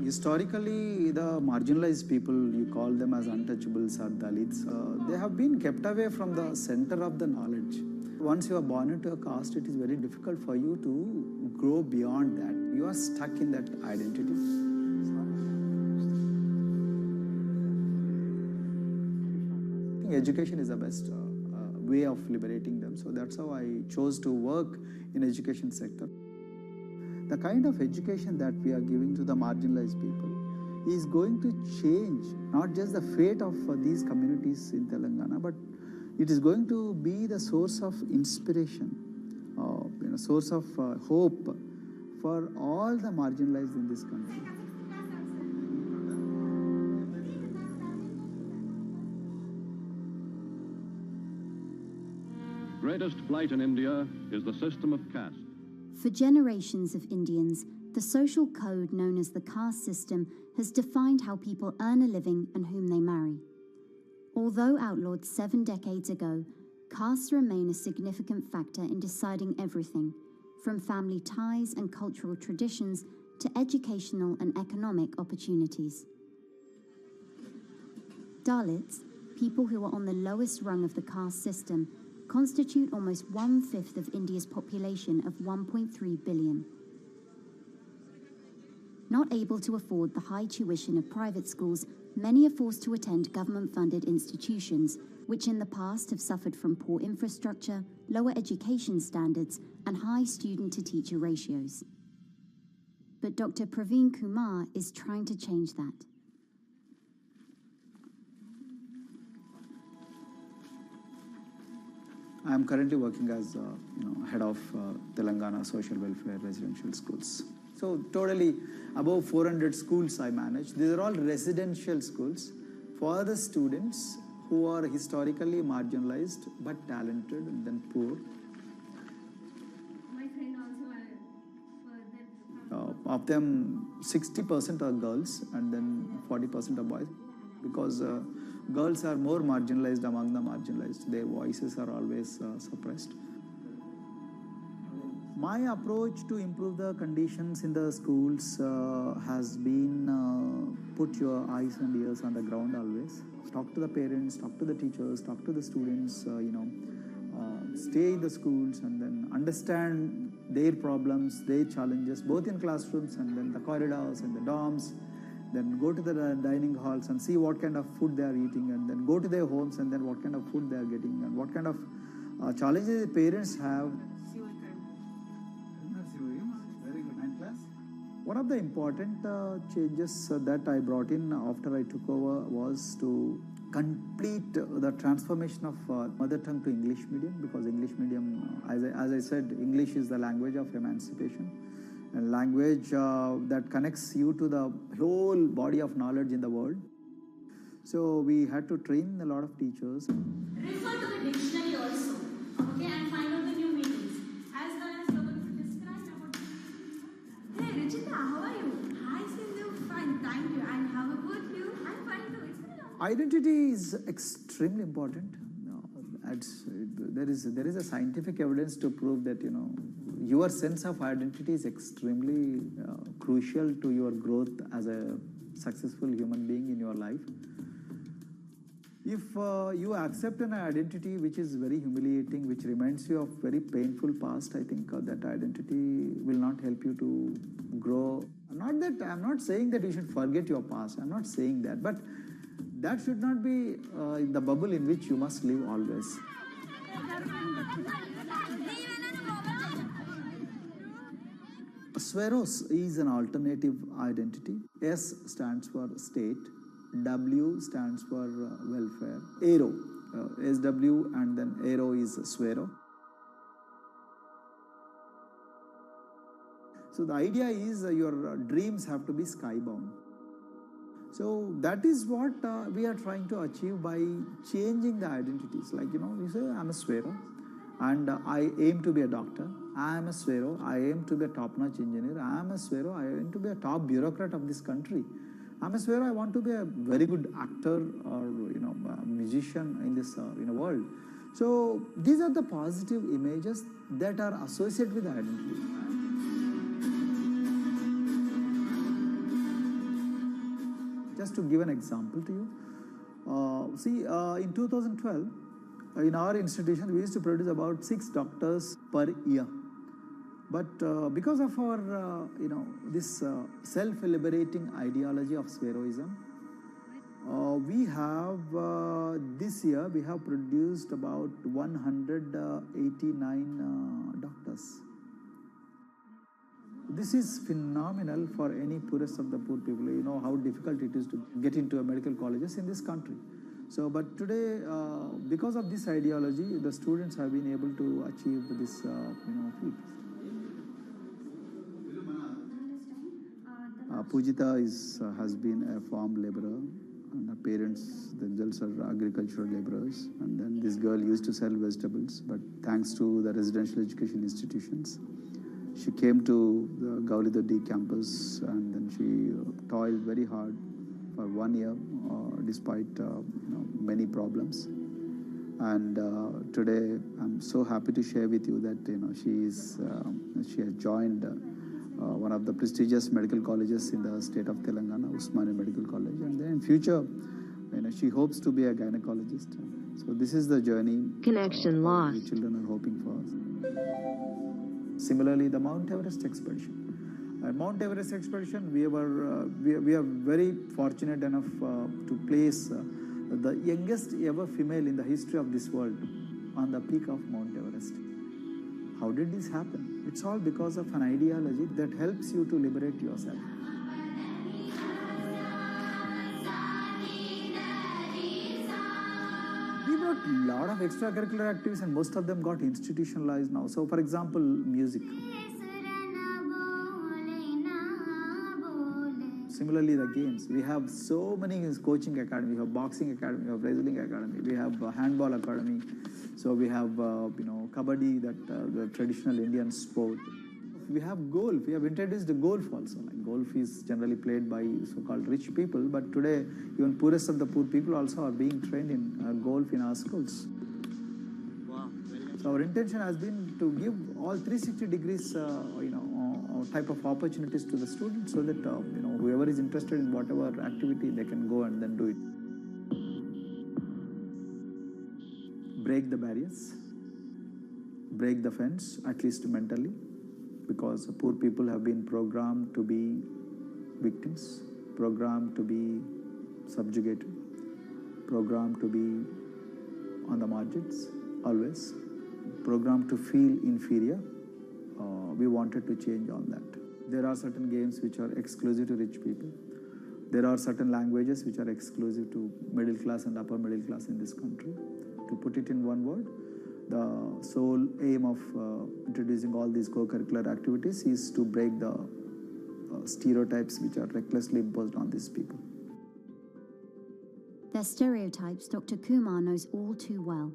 Historically, the marginalized people, you call them as untouchables or Dalits, they have been kept away from the center of the knowledge. Once you are born into a caste, it is very difficult for you to grow beyond that. You are stuck in that identity. I think education is the best way of liberating them. So that's how I chose to work in education sector. The kind of education that we are giving to the marginalized people is going to change not just the fate of these communities in Telangana, but it is going to be the source of inspiration, source of hope for all the marginalized in this country. Greatest flight in India is the system of caste. For generations of Indians, the social code known as the caste system has defined how people earn a living and whom they marry. Although outlawed 7 decades ago, castes remain a significant factor in deciding everything, from family ties and cultural traditions to educational and economic opportunities. Dalits, people who are on the lowest rung of the caste system, constitute almost 1/5 of India's population of 1.3 billion. Not able to afford the high tuition of private schools, many are forced to attend government-funded institutions, which in the past have suffered from poor infrastructure, lower education standards, and high student-to-teacher ratios. But Dr. Praveen Kumar is trying to change that. I am currently working as head of Telangana Social Welfare Residential Schools. So totally above 400 schools I manage. These are all residential schools for the students who are historically marginalized but talented and then poor. My friend also Of them, 60% are girls and then 40% are boys, because girls are more marginalized among the marginalized. Their voices are always suppressed. My approach to improve the conditions in the schools has been put your eyes and ears on the ground always. Talk to the parents, talk to the teachers, talk to the students, stay in the schools and then understand their problems, their challenges, both in classrooms and then the corridors and the dorms. Then go to the dining halls and see what kind of food they are eating, and then go to their homes and then what kind of food they are getting and what kind of challenges the parents have. One of the important changes that I brought in after I took over was to complete the transformation of mother tongue to English medium, because English medium, as I said, English is the language of emancipation. A language that connects you to the whole body of knowledge in the world. So we had to train a lot of teachers. Refer to the dictionary also, okay, and find out the new meanings. As well as you're going to describe about. Hey, Richita, how are you? Hi, Sindhu. Fine, thank you. And how about you? I'm fine too. It's been a long time. Identity is extremely important. There is a scientific evidence to prove that your sense of identity is extremely crucial to your growth as a successful human being in your life. If you accept an identity which is very humiliating, which reminds you of very painful past, I think that identity will not help you to grow. I'm not saying that you should forget your past. I'm not saying that. But that should not be the bubble in which you must live always. Sweros is an alternative identity. S stands for state, W stands for welfare, Aero, SW and then Aero is Swero. So the idea is your dreams have to be skybound. So that is what we are trying to achieve by changing the identities. Like, you say, I'm a Swero and I aim to be a doctor. I am a Swero. I aim to be a top-notch engineer. I am a Swero. I aim to be a top bureaucrat of this country. I'm a Swero. I want to be a very good actor or, a musician in this world. So these are the positive images that are associated with identity. Just to give an example to you, in 2012, in our institution, we used to produce about 6 doctors per year. But because of our, this self-liberating ideology of Sveroism, we have, this year, we have produced about 189 doctors. This is phenomenal for any poorest of the poor people. You know how difficult it is to get into a medical colleges in this country. So, but today, because of this ideology, the students have been able to achieve this, feat. Pujita has been a farm laborer, and her parents themselves are agricultural laborers. And then this girl used to sell vegetables, but thanks to the residential education institutions, she came to the Gaulidoddi campus, and then she toiled very hard for 1 year, despite many problems. And today, I'm so happy to share with you that she has joined one of the prestigious medical colleges in the state of Telangana, Usmania Medical College, and then in future, she hopes to be a gynecologist. So this is the journey Connection lost. The children are hoping for. Similarly, the Mount Everest expedition. Mount Everest expedition, we are very fortunate enough to place the youngest ever female in the history of this world on the peak of Mount Everest. How did this happen? It's all because of an ideology that helps you to liberate yourself. We brought a lot of extracurricular activities, and most of them got institutionalized now. So, for example, music. Similarly, the games. We have so many coaching academy. We have boxing academy, we have wrestling academy, we have handball academy. So we have, kabaddi, the traditional Indian sport. We have golf. We have introduced the golf also. Like golf is generally played by so-called rich people, but today even poorest of the poor people also are being trained in golf in our schools. Wow. So our intention has been to give all 360 degrees, type of opportunities to the students, so that whoever is interested in whatever activity, they can go and then do it. Break the barriers, break the fence, at least mentally, because poor people have been programmed to be victims, programmed to be subjugated, programmed to be on the margins, always, programmed to feel inferior. We wanted to change all that. There are certain games which are exclusive to rich people. There are certain languages which are exclusive to middle class and upper middle class in this country. To put it in one word, the sole aim of introducing all these co-curricular activities is to break the stereotypes which are recklessly imposed on these people. Their stereotypes Dr. Kumar knows all too well.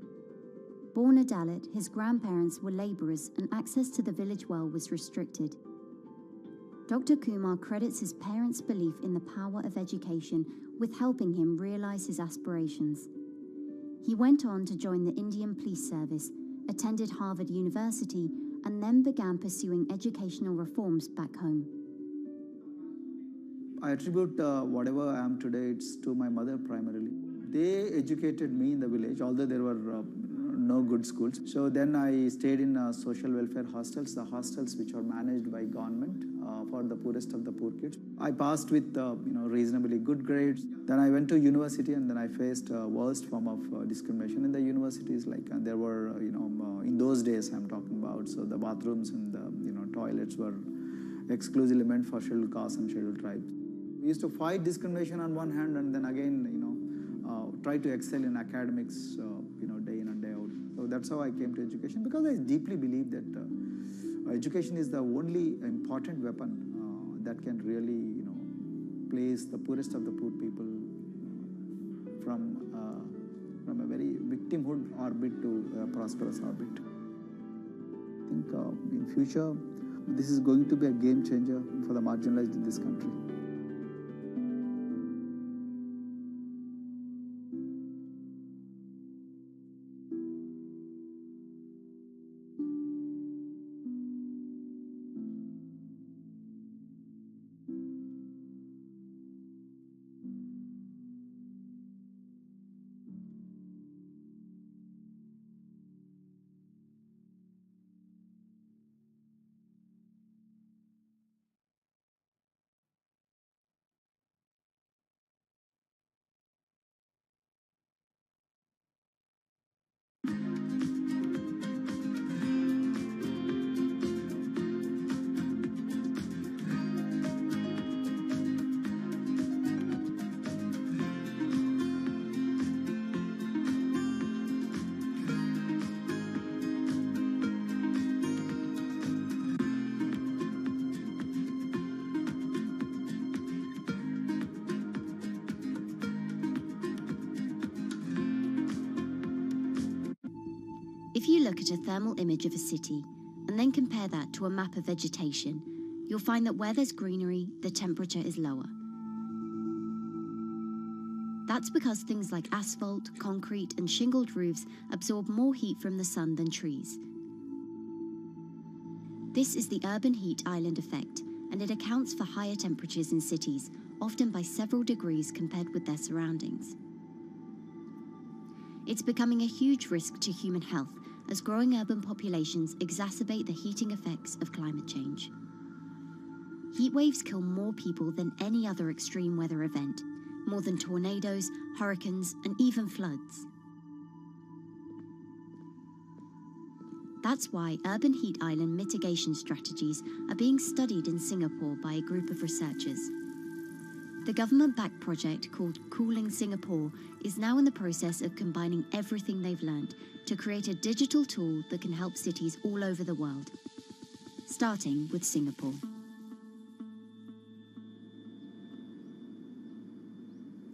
Born a Dalit, his grandparents were labourers and access to the village well was restricted. Dr. Kumar credits his parents' belief in the power of education with helping him realise his aspirations. He went on to join the Indian Police Service, attended Harvard University, and then began pursuing educational reforms back home. I attribute whatever I am today, it's to my mother primarily. They educated me in the village, although there were no good schools. So then I stayed in social welfare hostels, the hostels which are managed by government for the poorest of the poor kids. I passed with reasonably good grades. Then I went to university, and then I faced worst form of discrimination in the universities. And there were in those days I'm talking about. So the bathrooms and the toilets were exclusively meant for scheduled castes and scheduled tribes. We used to fight discrimination on one hand, and then again try to excel in academics day in and day out. So that's how I came to education, because I deeply believe that education is the only important weapon that can really place the poorest of the poor people from a very victimhood orbit to a prosperous orbit. I think in future this is going to be a game changer for the marginalized in this country. If you look at a thermal image of a city and then compare that to a map of vegetation, you'll find that where there's greenery, the temperature is lower. That's because things like asphalt, concrete, and shingled roofs absorb more heat from the sun than trees. This is the urban heat island effect, and it accounts for higher temperatures in cities, often by several degrees compared with their surroundings. It's becoming a huge risk to human health as growing urban populations exacerbate the heating effects of climate change. Heat waves kill more people than any other extreme weather event, more than tornadoes, hurricanes, and even floods. That's why urban heat island mitigation strategies are being studied in Singapore by a group of researchers. The government-backed project called Cooling Singapore is now in the process of combining everything they've learned to create a digital tool that can help cities all over the world, starting with Singapore.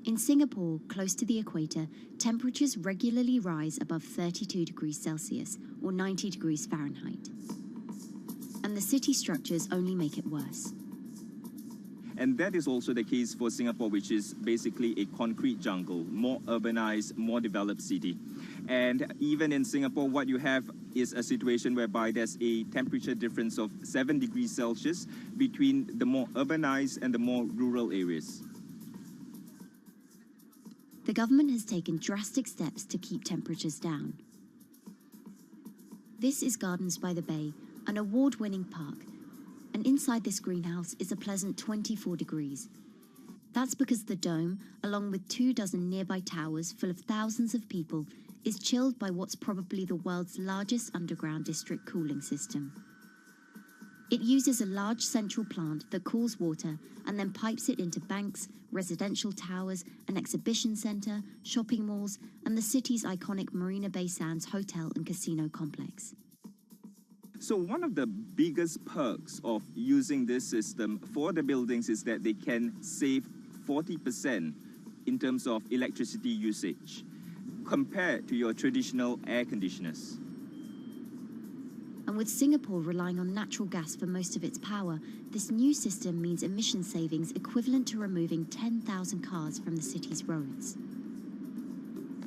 In Singapore, close to the equator, temperatures regularly rise above 32 degrees Celsius or 90 degrees Fahrenheit. And the city structures only make it worse. And that is also the case for Singapore, which is basically a concrete jungle, more urbanized, more developed city. And even in Singapore, what you have is a situation whereby there's a temperature difference of 7 degrees Celsius between the more urbanized and the more rural areas. The government has taken drastic steps to keep temperatures down. This is Gardens by the Bay, an award-winning park, and inside this greenhouse is a pleasant 24 degrees. That's because the dome, along with 24 nearby towers full of thousands of people, is chilled by what's probably the world's largest underground district cooling system. It uses a large central plant that cools water and then pipes it into banks, residential towers, an exhibition centre, shopping malls, and the city's iconic Marina Bay Sands hotel and casino complex. So one of the biggest perks of using this system for the buildings is that they can save 40% in terms of electricity usage compared to your traditional air conditioners. And with Singapore relying on natural gas for most of its power, this new system means emission savings equivalent to removing 10,000 cars from the city's roads.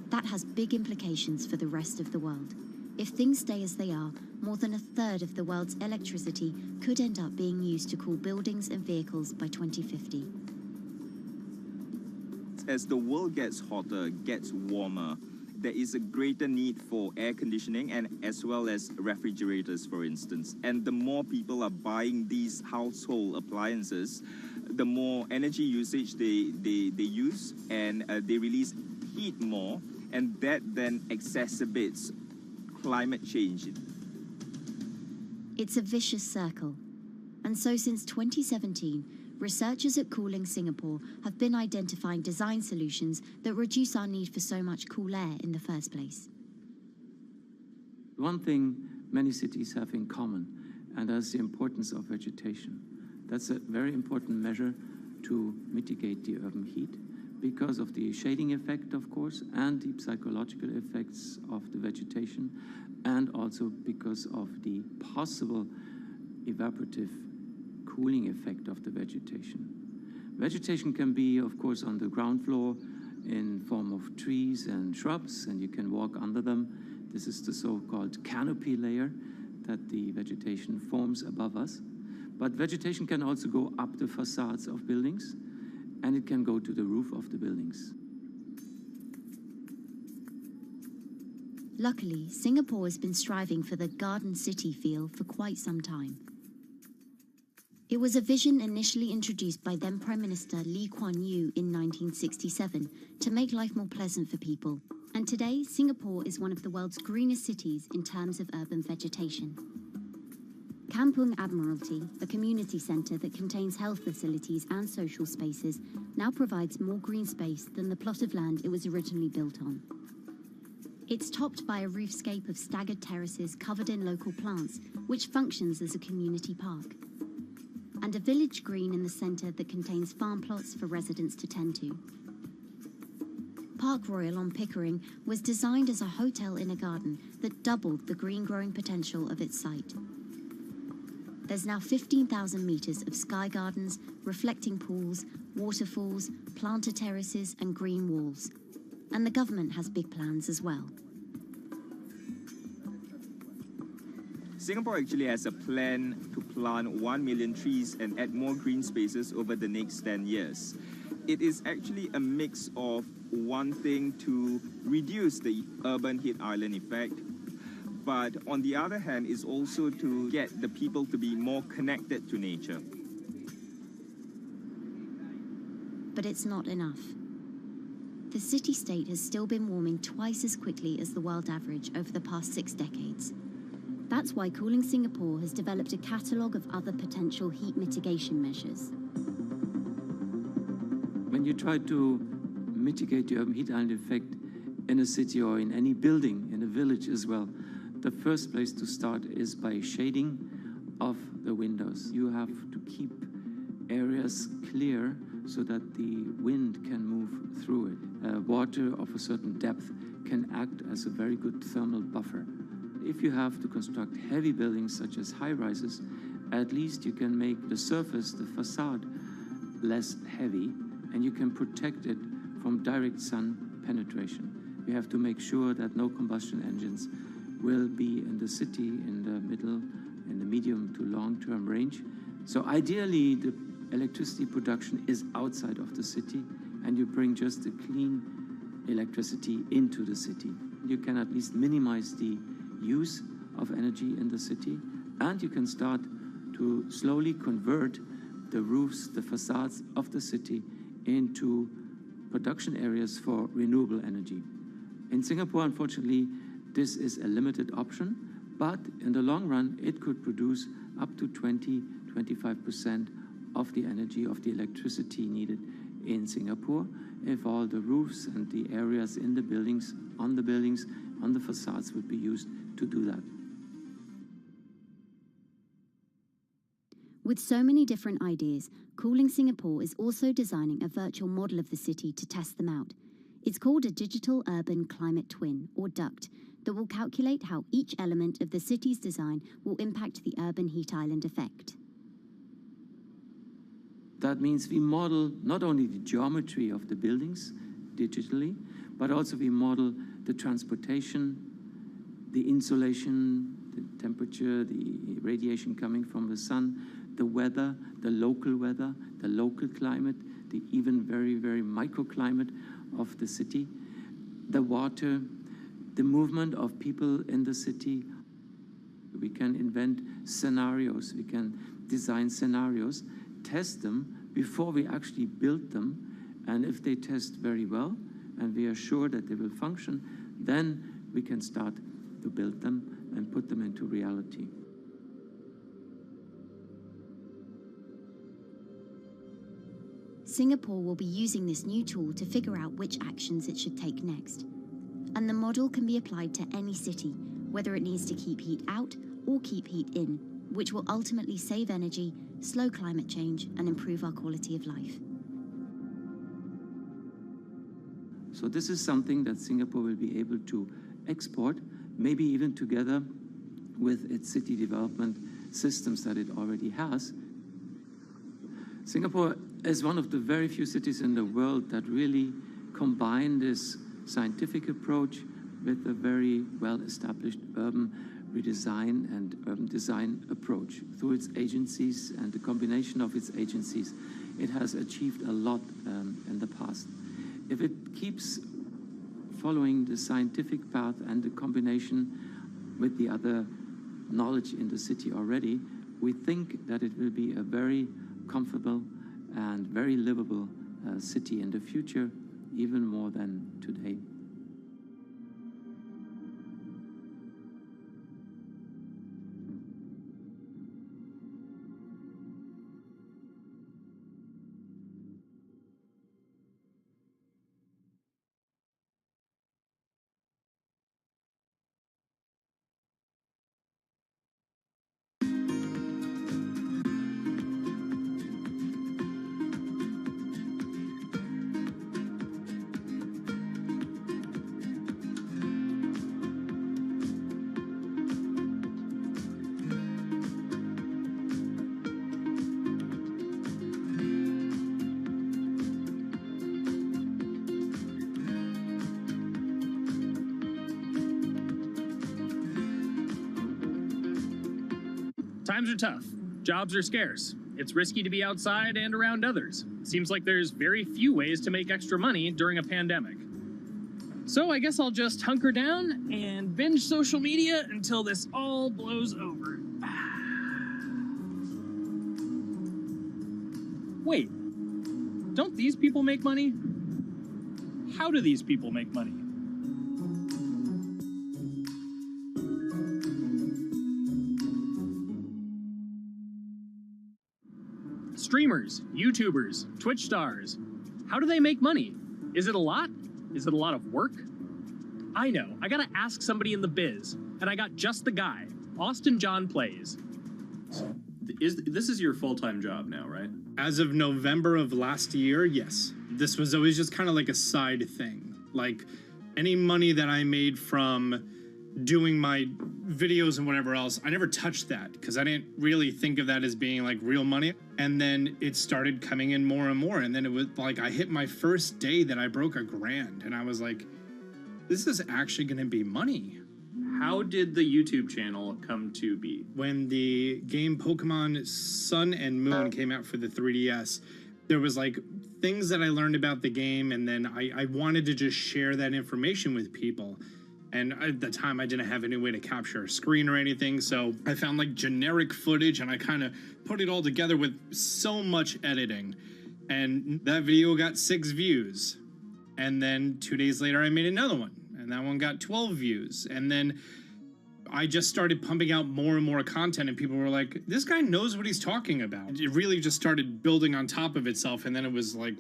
That has big implications for the rest of the world. If things stay as they are, more than a third of the world's electricity could end up being used to cool buildings and vehicles by 2050. As the world gets hotter, gets warmer, there is a greater need for air conditioning and as well as refrigerators, for instance. And the more people are buying these household appliances, the more energy usage they use, and they release heat more, and that then exacerbates climate change. It's a vicious circle. And so since 2017, researchers at Cooling Singapore have been identifying design solutions that reduce our need for so much cool air in the first place. One thing many cities have in common, and that's the importance of vegetation. That's a very important measure to mitigate the urban heat because of the shading effect, of course, and the psychological effects of the vegetation, and also because of the possible evaporative cooling effect of the vegetation. Vegetation can be, of course, on the ground floor in form of trees and shrubs, and you can walk under them. This is the so-called canopy layer that the vegetation forms above us. But vegetation can also go up the facades of buildings, and it can go to the roof of the buildings. Luckily, Singapore has been striving for the garden city feel for quite some time. It was a vision initially introduced by then Prime Minister Lee Kuan Yew in 1967 to make life more pleasant for people. And today, Singapore is one of the world's greenest cities in terms of urban vegetation. Kampung Admiralty, a community centre that contains health facilities and social spaces, now provides more green space than the plot of land it was originally built on. It's topped by a roofscape of staggered terraces covered in local plants, which functions as a community park, and a village green in the centre that contains farm plots for residents to tend to. Park Royal on Pickering was designed as a hotel in a garden that doubled the green growing potential of its site. There's now 15,000 metres of sky gardens, reflecting pools, waterfalls, planter terraces and green walls. And the government has big plans as well. Singapore actually has a plan to plant 1 million trees and add more green spaces over the next 10 years. It is actually a mix of wanting to reduce the urban heat island effect, but on the other hand is also to get the people to be more connected to nature. But it's not enough. The city-state has still been warming twice as quickly as the world average over the past 6 decades. That's why Cooling Singapore has developed a catalogue of other potential heat mitigation measures. When you try to mitigate the urban heat island effect in a city or in any building, in a village as well, the first place to start is by shading of the windows. You have to keep areas clear so that the wind can move through it. Water of a certain depth can act as a very good thermal buffer. If you have to construct heavy buildings such as high-rises, at least you can make the surface, the facade, less heavy, and you can protect it from direct sun penetration. You have to make sure that no combustion engines will be in the city in the middle, in the medium to long-term range. So ideally, the electricity production is outside of the city, and you bring just the clean electricity into the city. You can at least minimize the use of energy in the city, and you can start to slowly convert the roofs, the facades of the city into production areas for renewable energy. In Singapore, unfortunately, this is a limited option, but in the long run, it could produce up to 20-25% of the energy, of the electricity needed in Singapore, if all the roofs and the areas in the buildings, on the facades would be used to do that. With so many different ideas, Cooling Singapore is also designing a virtual model of the city to test them out. It's called a Digital Urban Climate Twin, or DUCT, that will calculate how each element of the city's design will impact the urban heat island effect. That means we model not only the geometry of the buildings digitally, but also we model the transportation, the insulation, the temperature, the radiation coming from the sun, the weather, the local climate, the even very, very microclimate of the city, the water, the movement of people in the city. We can invent scenarios, we can design scenarios, test them before we actually build them, and if they test very well, and we are sure that they will function, then we can start to build them and put them into reality. Singapore will be using this new tool to figure out which actions it should take next. And the model can be applied to any city, whether it needs to keep heat out or keep heat in, which will ultimately save energy, slow climate change, and improve our quality of life. So this is something that Singapore will be able to export, maybe even together with its city development systems that it already has. Singapore is one of the very few cities in the world that really combine this scientific approach with a very well-established urban redesign and urban design approach. Through its agencies and the combination of its agencies, it has achieved a lot in the past. If it keeps following the scientific path and the combination with the other knowledge in the city already, we think that it will be a very comfortable and very livable city in the future, even more than today. Times are tough. Jobs are scarce. It's risky to be outside and around others. Seems like there's very few ways to make extra money during a pandemic. So I guess I'll just hunker down and binge social media until this all blows over. Wait, don't these people make money? How do these people make money? Streamers, YouTubers, Twitch stars. How do they make money? Is it a lot? Is it a lot of work? I know, I gotta ask somebody in the biz, and I got just the guy. Austin John Plays. This is your full-time job now, right? As of November of last year, yes. This was always just kind of like a side thing. Like, any money that I made from doing my videos and whatever else, I never touched that because I didn't really think of that as being like real money. And then it started coming in more and more. And then it was like, I hit my first day that I broke $1,000 and I was like, this is actually going to be money. How did the YouTube channel come to be? When the game Pokemon Sun and Moon came out for the 3DS, there was like things that I learned about the game, and then I wanted to just share that information with people. And at the time, I didn't have any way to capture a screen or anything, so I found like generic footage, and I kind of put it all together with so much editing. And that video got 6 views. And then 2 days later, I made another one, and that one got 12 views. And then I just started pumping out more and more content, and people were like, this guy knows what he's talking about. It really just started building on top of itself, and then it was like,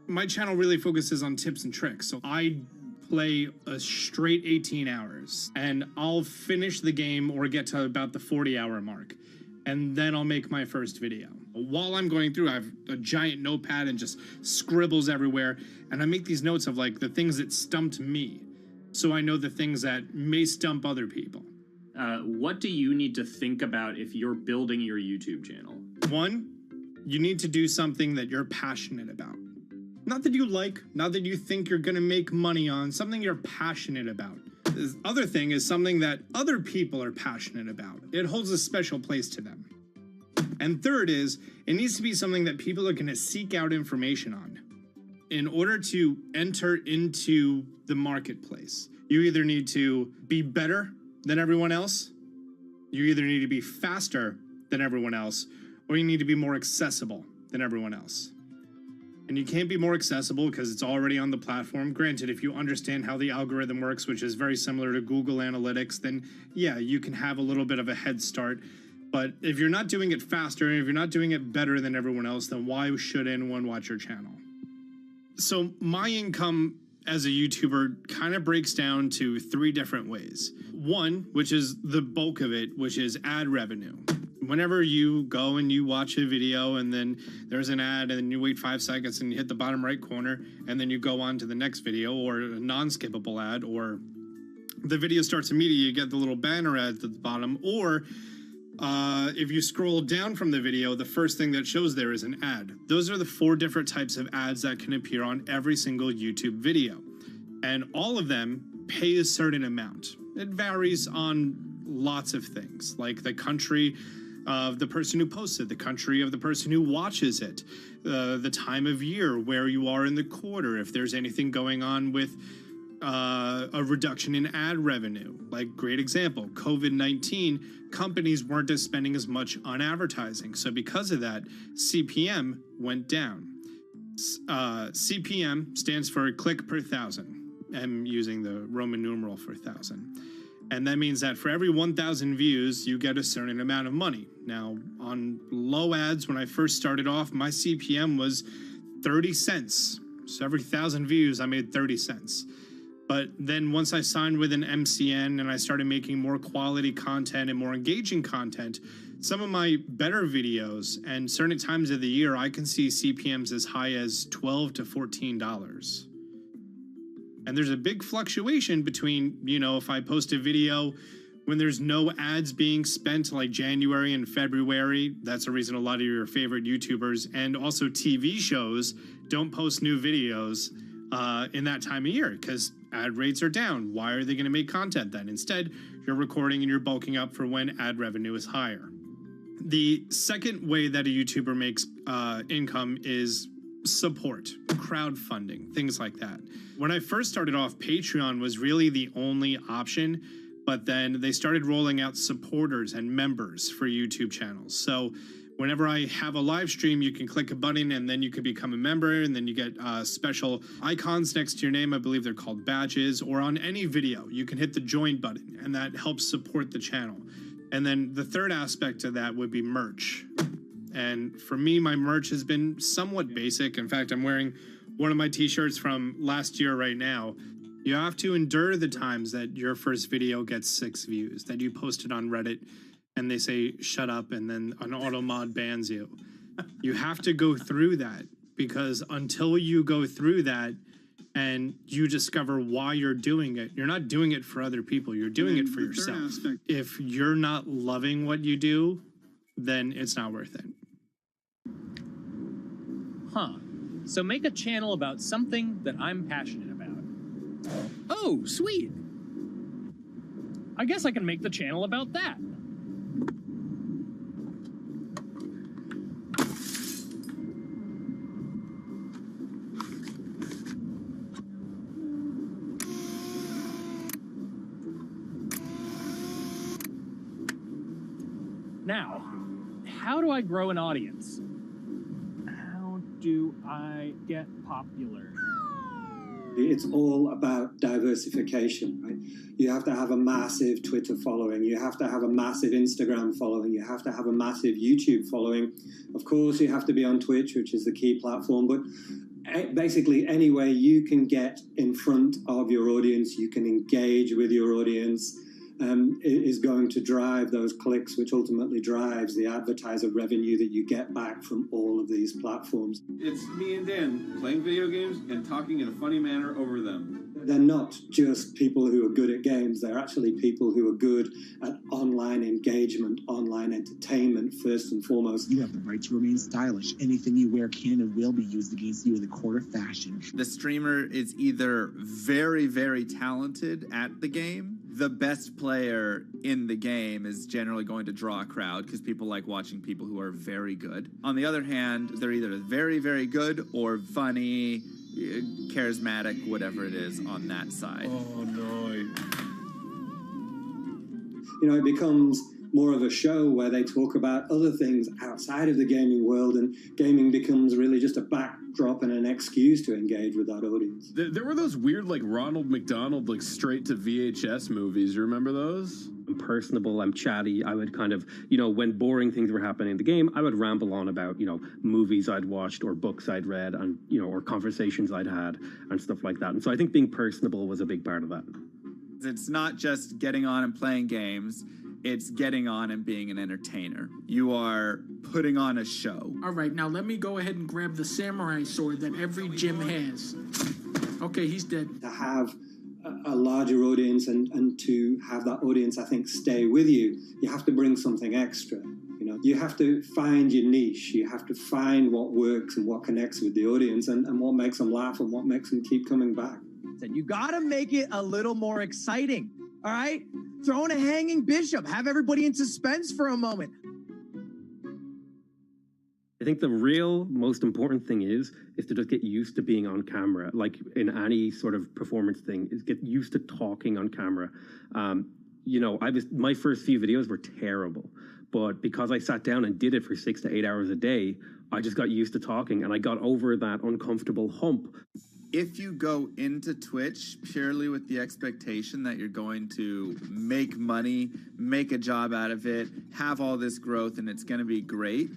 my channel really focuses on tips and tricks. So I play a straight 18 hours, and I'll finish the game or get to about the 40-hour mark, and then I'll make my first video. While I'm going through, I have a giant notepad and just scribbles everywhere, and I make these notes of like the things that stumped me, so I know the things that may stump other people. What do you need to think about if you're building your YouTube channel? 1, You need to do something that you're passionate about. Not that you like, not that you think you're gonna make money on, something you're passionate about. The other thing is something that other people are passionate about. It holds a special place to them. And third is, it needs to be something that people are gonna seek out information on. In order to enter into the marketplace, you either need to be better than everyone else, you either need to be faster than everyone else, or you need to be more accessible than everyone else. And you can't be more accessible because it's already on the platform. Granted, if you understand how the algorithm works, which is very similar to Google Analytics, then yeah, you can have a little bit of a head start. But if you're not doing it faster, and if you're not doing it better than everyone else, then why should anyone watch your channel? So my income as a YouTuber kind of breaks down to 3 different ways. One, which is the bulk of it, which is ad revenue. Whenever you go and you watch a video and then there's an ad and then you wait 5 seconds and you hit the bottom right corner and then you go on to the next video, or a non-skippable ad, or the video starts immediately, you get the little banner ad at the bottom, or if you scroll down from the video, the first thing that shows there is an ad. Those are the 4 different types of ads that can appear on every single YouTube video. And all of them pay a certain amount. It varies on lots of things, like the country of the person who posts it, the country of the person who watches it, the time of year, where you are in the quarter, if there's anything going on with a reduction in ad revenue. Like, great example, COVID-19, companies weren't spending as much on advertising. So because of that, CPM went down. CPM stands for click per thousand. I'm using the Roman numeral for 1,000. And that means that for every 1,000 views, you get a certain amount of money. Now, on low ads, when I first started off, my CPM was 30 cents. So every 1,000 views, I made 30 cents. But then once I signed with an MCN and I started making more quality content and more engaging content, some of my better videos and certain times of the year, I can see CPMs as high as $12 to $14. And there's a big fluctuation between, you know, if I post a video when there's no ads being spent, like January and February, that's the reason a lot of your favorite YouTubers and also TV shows don't post new videos in that time of year because ad rates are down. Why are they going to make content then? Instead, you're recording and you're bulking up for when ad revenue is higher. The second way that a YouTuber makes income is support, crowdfunding, things like that. When I first started off, Patreon was really the only option, but then they started rolling out supporters and members for YouTube channels. So whenever I have a live stream, you can click a button and then you can become a member, and then you get special icons next to your name. I believe they're called badges. Or on any video, you can hit the join button, and that helps support the channel. And then the third aspect of that would be merch. And for me, my merch has been somewhat basic. In fact, I'm wearing one of my t-shirts from last year right now. You have to endure the times that your first video gets 6 views, that you post it on Reddit and they say, shut up, and then an auto mod bans you. You have to go through that, because until you go through that and you discover why you're doing it, you're not doing it for other people, you're doing it for yourself. If you're not loving what you do, then it's not worth it. Huh. So make a channel about something that I'm passionate about. Oh, sweet. I guess I can make the channel about that. Now, how do I grow an audience? How do I get popular? It's all about diversification, right? You have to have a massive Twitter following. You have to have a massive Instagram following. You have to have a massive YouTube following. Of course, you have to be on Twitch, which is the key platform. But basically, any way you can get in front of your audience, you can engage with your audience, is going to drive those clicks, which ultimately drives the advertiser revenue that you get back from all of these platforms. It's me and Dan playing video games and talking in a funny manner over them. They're not just people who are good at games, they're actually people who are good at online engagement, online entertainment, first and foremost. You have the right to remain stylish. Anything you wear can and will be used against you in the court of fashion. The streamer is either very, very talented at the game. The best player in the game is generally going to draw a crowd because people like watching people who are very good. On the other hand, they're either very, very good or funny, charismatic, whatever it is on that side. Oh, no. You know, it becomes more of a show where they talk about other things outside of the gaming world, and gaming becomes really just a backdrop and an excuse to engage with that audience. There were those weird, like, Ronald McDonald, like, straight to VHS movies. You remember those? I'm personable, I'm chatty. I would kind of, you know, when boring things were happening in the game, I would ramble on about, you know, movies I'd watched or books I'd read and, you know, or conversations I'd had and stuff like that. And so I think being personable was a big part of that. It's not just getting on and playing games. It's getting on and being an entertainer. You are putting on a show. All right, now let me go ahead and grab the samurai sword that every gym has. Okay, he's dead. To have a larger audience and to have that audience, I think, stay with you, you have to bring something extra. You know, you have to find your niche. You have to find what works and what connects with the audience and what makes them laugh and what makes them keep coming back. You gotta make it a little more exciting, all right? Throw in a hanging bishop. Have everybody in suspense for a moment. I think the real most important thing is to just get used to being on camera. Like in any sort of performance thing, is get used to talking on camera. You know, my first few videos were terrible, but because I sat down and did it for 6 to 8 hours a day, I just got used to talking and I got over that uncomfortable hump. If you go into Twitch purely with the expectation that you're going to make money, make a job out of it, have all this growth, and it's going to be great,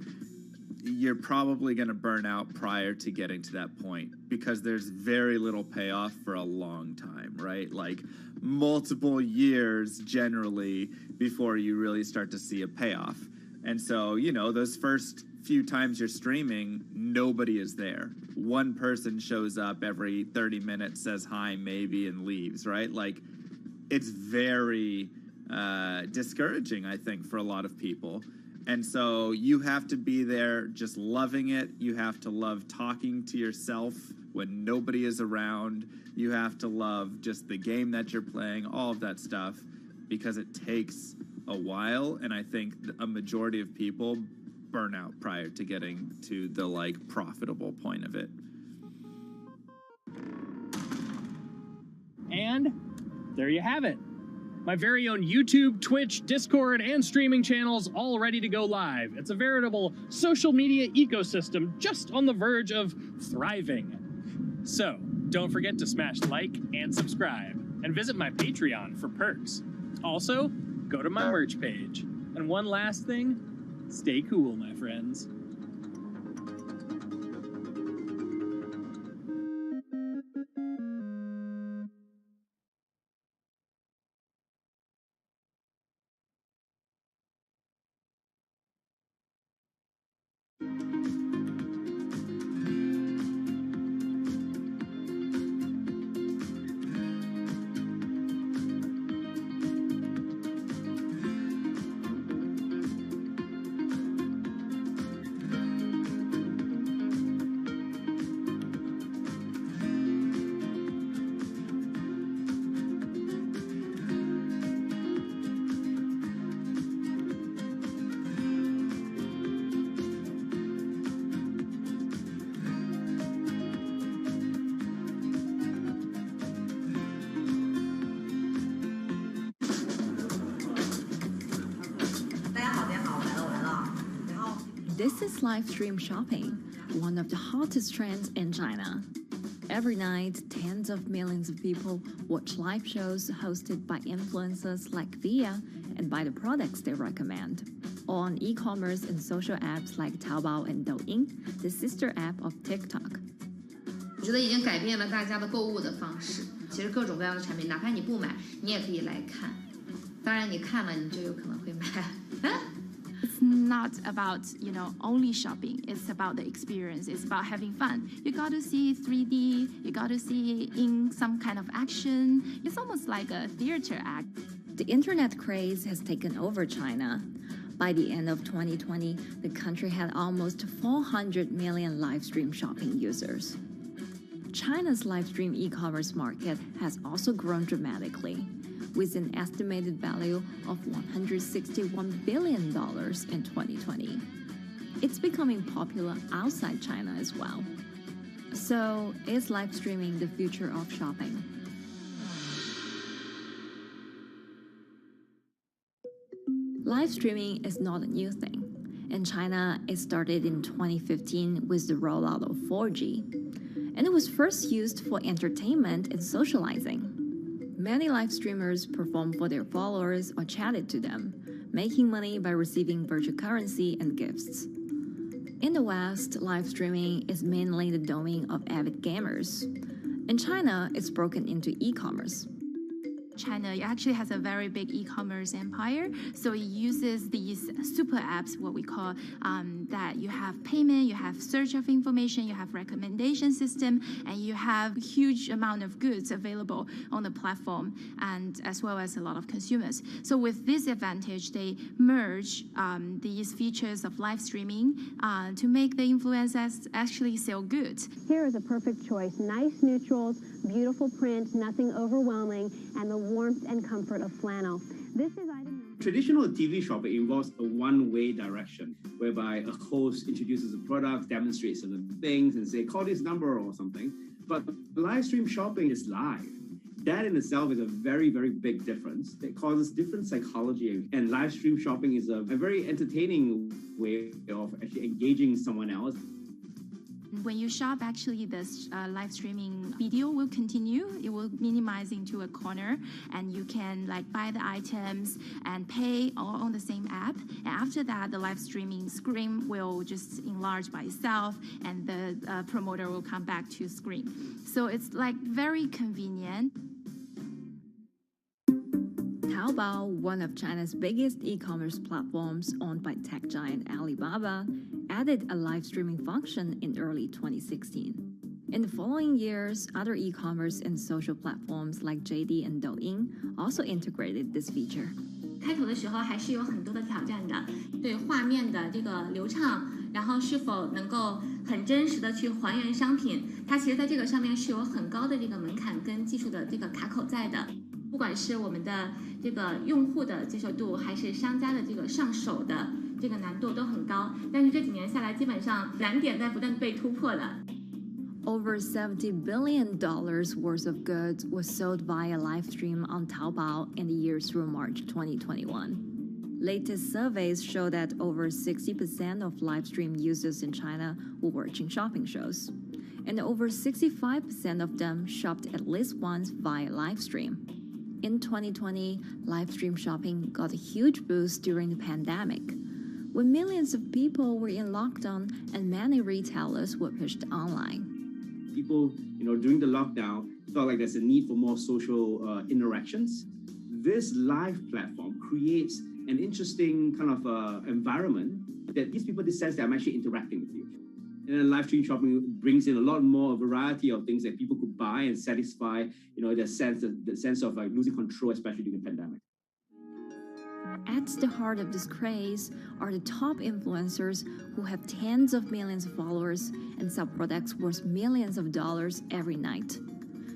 you're probably going to burn out prior to getting to that point because there's very little payoff for a long time, right? Like multiple years generally before you really start to see a payoff. And so, you know, those first few times you're streaming, nobody is there. One person shows up every 30 minutes, says hi, maybe, and leaves, right? Like, it's very discouraging, I think, for a lot of people. And so you have to be there just loving it. You have to love talking to yourself when nobody is around. You have to love just the game that you're playing, all of that stuff, because it takes a while, and I think a majority of people burn out prior to getting to the like profitable point of it. And there you have it. My very own YouTube, Twitch, Discord, and streaming channels all ready to go live. It's a veritable social media ecosystem just on the verge of thriving. So don't forget to smash like and subscribe, and visit my Patreon for perks. Also, go to my merch page. And one last thing, stay cool, my friends. This is live stream shopping, one of the hottest trends in China. Every night, tens of millions of people watch live shows hosted by influencers like Via and buy the products they recommend. On e-commerce and social apps like Taobao and Douyin, the sister app of TikTok. 我觉得已经改变了大家的购物的方式。其实各种各样的产品，哪怕你不买，你也可以来看。当然，你看了，你就有可能会买。It's not about, only shopping. It's about the experience. It's about having fun. You got to see 3D. You got to see in some kind of action. It's almost like a theater act. The internet craze has taken over China. By the end of 2020, the country had almost 400 million live stream shopping users. China's live stream e-commerce market has also grown dramatically, with an estimated value of $161 billion in 2020. It's becoming popular outside China as well. So, is live streaming the future of shopping? Live streaming is not a new thing. In China, it started in 2015 with the rollout of 4G. And it was first used for entertainment and socializing. Many live streamers performed for their followers or chatted to them, making money by receiving virtual currency and gifts. In the West, live streaming is mainly the domain of avid gamers. In China, it's broken into e-commerce. China actually has a very big e-commerce empire, so it uses these super apps, what we call that you have payment, you have search of information, you have recommendation system, and you have huge amount of goods available on the platform, and as well as a lot of consumers. So with this advantage, they merge these features of live streaming to make the influencers actually sell goods. Here is a perfect choice. Nice neutrals, beautiful print, nothing overwhelming, and the warmth and comfort of flannel. This is item. Traditional TV shopping involves a one-way direction, whereby a host introduces a product, demonstrates certain things, and say, call this number or something. But live stream shopping is live. That in itself is a very, very big difference. It causes different psychology. And live stream shopping is a very entertaining way of actually engaging someone else. When you shop, actually, this live streaming video will continue. It will minimize into a corner, and you can buy the items and pay all on the same app. And after that, the live streaming screen will just enlarge by itself, and the promoter will come back to screen. So it's very convenient. Taobao, one of China's biggest e-commerce platforms owned by tech giant Alibaba, added a live streaming function in early 2016. In the following years, other e-commerce and social platforms like JD and Douyin also integrated this feature. 开头的时候还是有很多的挑战的，对画面的这个流畅，然后是否能够很真实的去还原商品，它其实在这个上面是有很高的这个门槛跟技术的这个卡口在的。不管是我们的这个用户的接受度，还是商家的这个上手的这个难度都很高。但是这几年下来，基本上难点在不断被突破的。Over $70 billion worth of goods was sold via live stream on Taobao in the year through March 2021. Latest surveys show that over 60% of live stream users in China were watching shopping shows, and over 65% of them shopped at least once via live stream. In 2020, live stream shopping got a huge boost during the pandemic, when millions of people were in lockdown and many retailers were pushed online. People, during the lockdown, felt like there's a need for more social interactions. This live platform creates an interesting kind of environment that gives people the sense that I'm actually interacting with you. And then live stream shopping brings in a lot more variety of things that people could buy and satisfy, the sense of like losing control, especially during the pandemic. At the heart of this craze are the top influencers who have tens of millions of followers and sell products worth millions of dollars every night.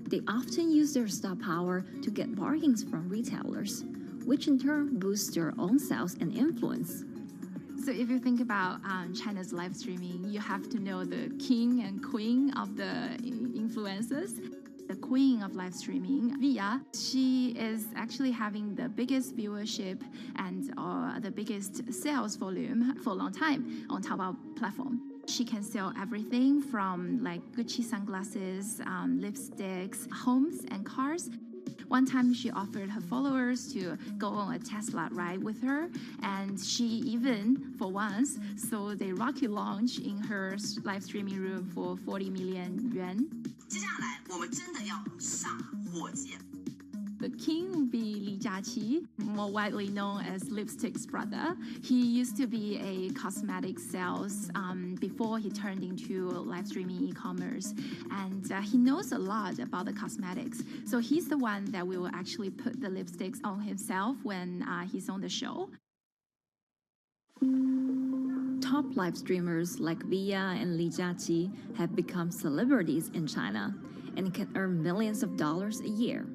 They often use their star power to get bargains from retailers, which in turn boosts their own sales and influence. So if you think about China's live streaming, you have to know the king and queen of the influencers. The queen of live streaming, Via, she is actually having the biggest viewership and the biggest sales volume for a long time on Taobao platform. She can sell everything from like Gucci sunglasses, lipsticks, homes, and cars. One time she offered her followers to go on a Tesla ride with her, and she even, for once, sold a rocket launch in her live streaming room for 40 million yuan. The king will be Li Jiaqi, more widely known as Lipstick's brother. He used to be a cosmetic sales before he turned into live streaming e-commerce, and he knows a lot about the cosmetics. So he's the one that will actually put the lipsticks on himself when he's on the show. Top live streamers like Via and Li Jiaqi have become celebrities in China and can earn millions of dollars a year.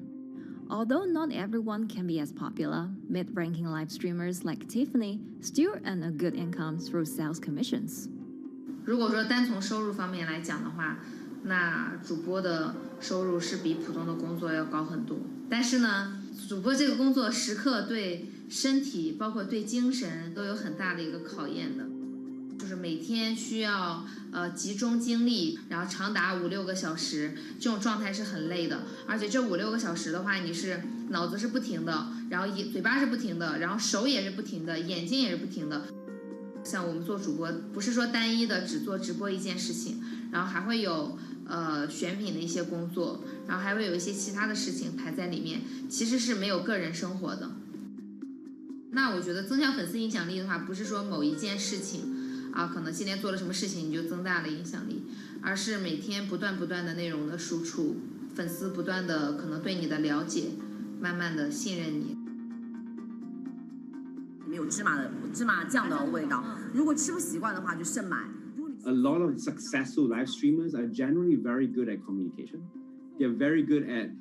Although not everyone can be as popular, mid-ranking live streamers like Tiffany still earn a good income through sales commissions. 如果说单从收入方面来讲的话，那主播的收入是比普通的工作要高很多。但是呢，主播这个工作时刻对身体，包括对精神都有很大的一个考验的。就是每天需要集中精力，然后长达5-6个小时，这种状态是很累的。而且这5-6个小时的话，你是脑子是不停的，然后嘴巴是不停的，然后手也是不停的，眼睛也是不停的。像我们做主播，不是说单一的只做直播一件事情，然后还会有选品的一些工作，然后还会有一些其他的事情排在里面，其实是没有个人生活的。那我觉得增强粉丝影响力的话，不是说某一件事情。可能今天做了什么事情你就增大了影响力，而是每天不断的内容的输出，粉丝不断的可能对你的了解，慢慢的信任你。里面有芝麻酱的味道，如果吃不习惯的话就慎买。A lot of successful live streamers are generally very good at communication. They're very good at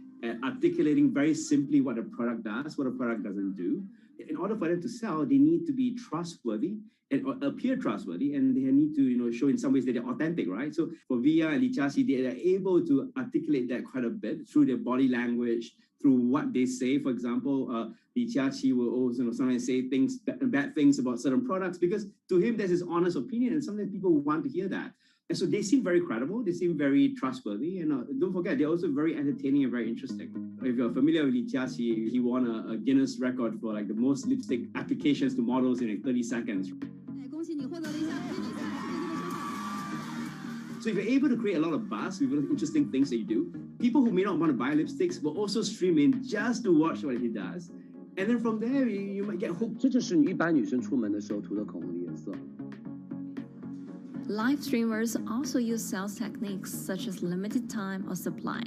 articulating very simply what a product does, what a product doesn't do. In order for them to sell, they need to be trustworthy and appear trustworthy, and they need to show in some ways that they're authentic, right? So for Via and Li Jiaqi, they are able to articulate that quite a bit through their body language, through what they say. For example, Li Jiaqi will also sometimes say bad things about certain products because to him that's his honest opinion, and sometimes people want to hear that. And so they seem very credible, they seem very trustworthy, and don't forget, they're also very entertaining and very interesting. If you're familiar with Li Jiaqi, he won a Guinness record for like the most lipstick applications to models in like 30 seconds. So if you're able to create a lot of buzz with interesting things that you do, people who may not want to buy lipsticks will also stream in just to watch what he does. And then from there, you might get hooked. 这就是一般女生出门的时候涂的口红的颜色。Live streamers also use sales techniques such as limited time or supply.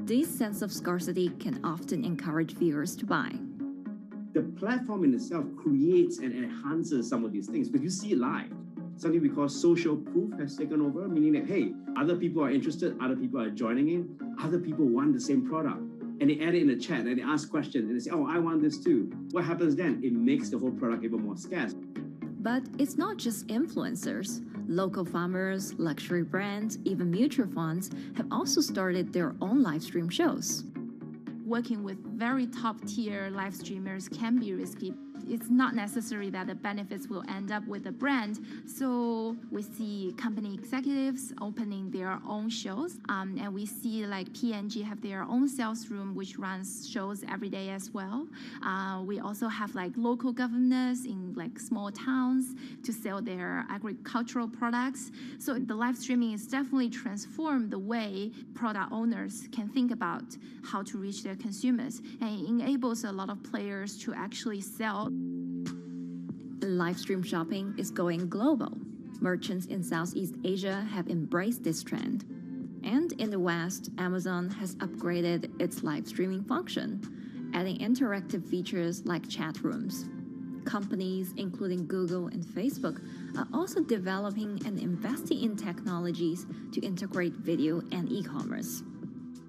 This sense of scarcity can often encourage viewers to buy. The platform in itself creates and enhances some of these things because you see it live. Something we call social proof has taken over, meaning that, hey, other people are interested, other people are joining in, other people want the same product. and they add it in the chat and they ask questions and they say, oh, I want this too. What happens then? It makes the whole product even more scarce. But it's not just influencers. Local farmers, luxury brands, even mutual funds have also started their own live stream shows. Working with very top-tier live streamers can be risky. It's not necessary that the benefits will end up with the brand. So we see company executives opening their own shows. And we see like P&G have their own sales room, which runs shows every day as well. We also have like local governors in like small towns to sell their agricultural products. So the live streaming is definitely transformed the way product owners can think about how to reach their consumers. And it enables a lot of players to actually sell. Live stream shopping is going global. Merchants in Southeast Asia have embraced this trend. And in the West, Amazon has upgraded its live streaming function, adding interactive features like chat rooms. Companies, including Google and Facebook, are also developing and investing in technologies to integrate video and e-commerce.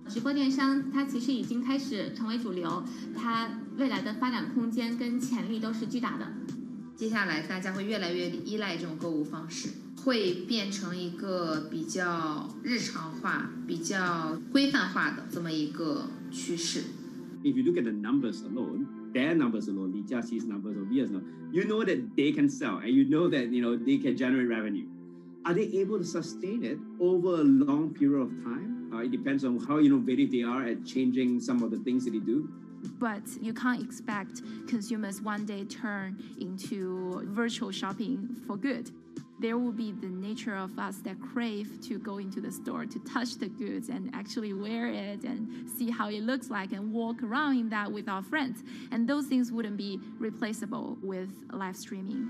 直播电商它其实已经开始成为主流，它未来的发展空间跟潜力都是巨大的。接下来大家会越来越依赖这种购物方式，会变成一个比较日常化、比较规范化的这么一个趋势。If you look at the numbers alone, their numbers alone, Li Jiaxi's numbers or Via's numbers, you know that they can sell and you know that they can generate revenue. Are they able to sustain it over a long period of time? It depends on how innovative they are at changing some of the things that they do. But you can't expect consumers one day turn into virtual shopping for good. There will be the nature of us that crave to go into the store, to touch the goods and actually wear it and see how it looks like and walk around in that with our friends. And those things wouldn't be replaceable with live streaming.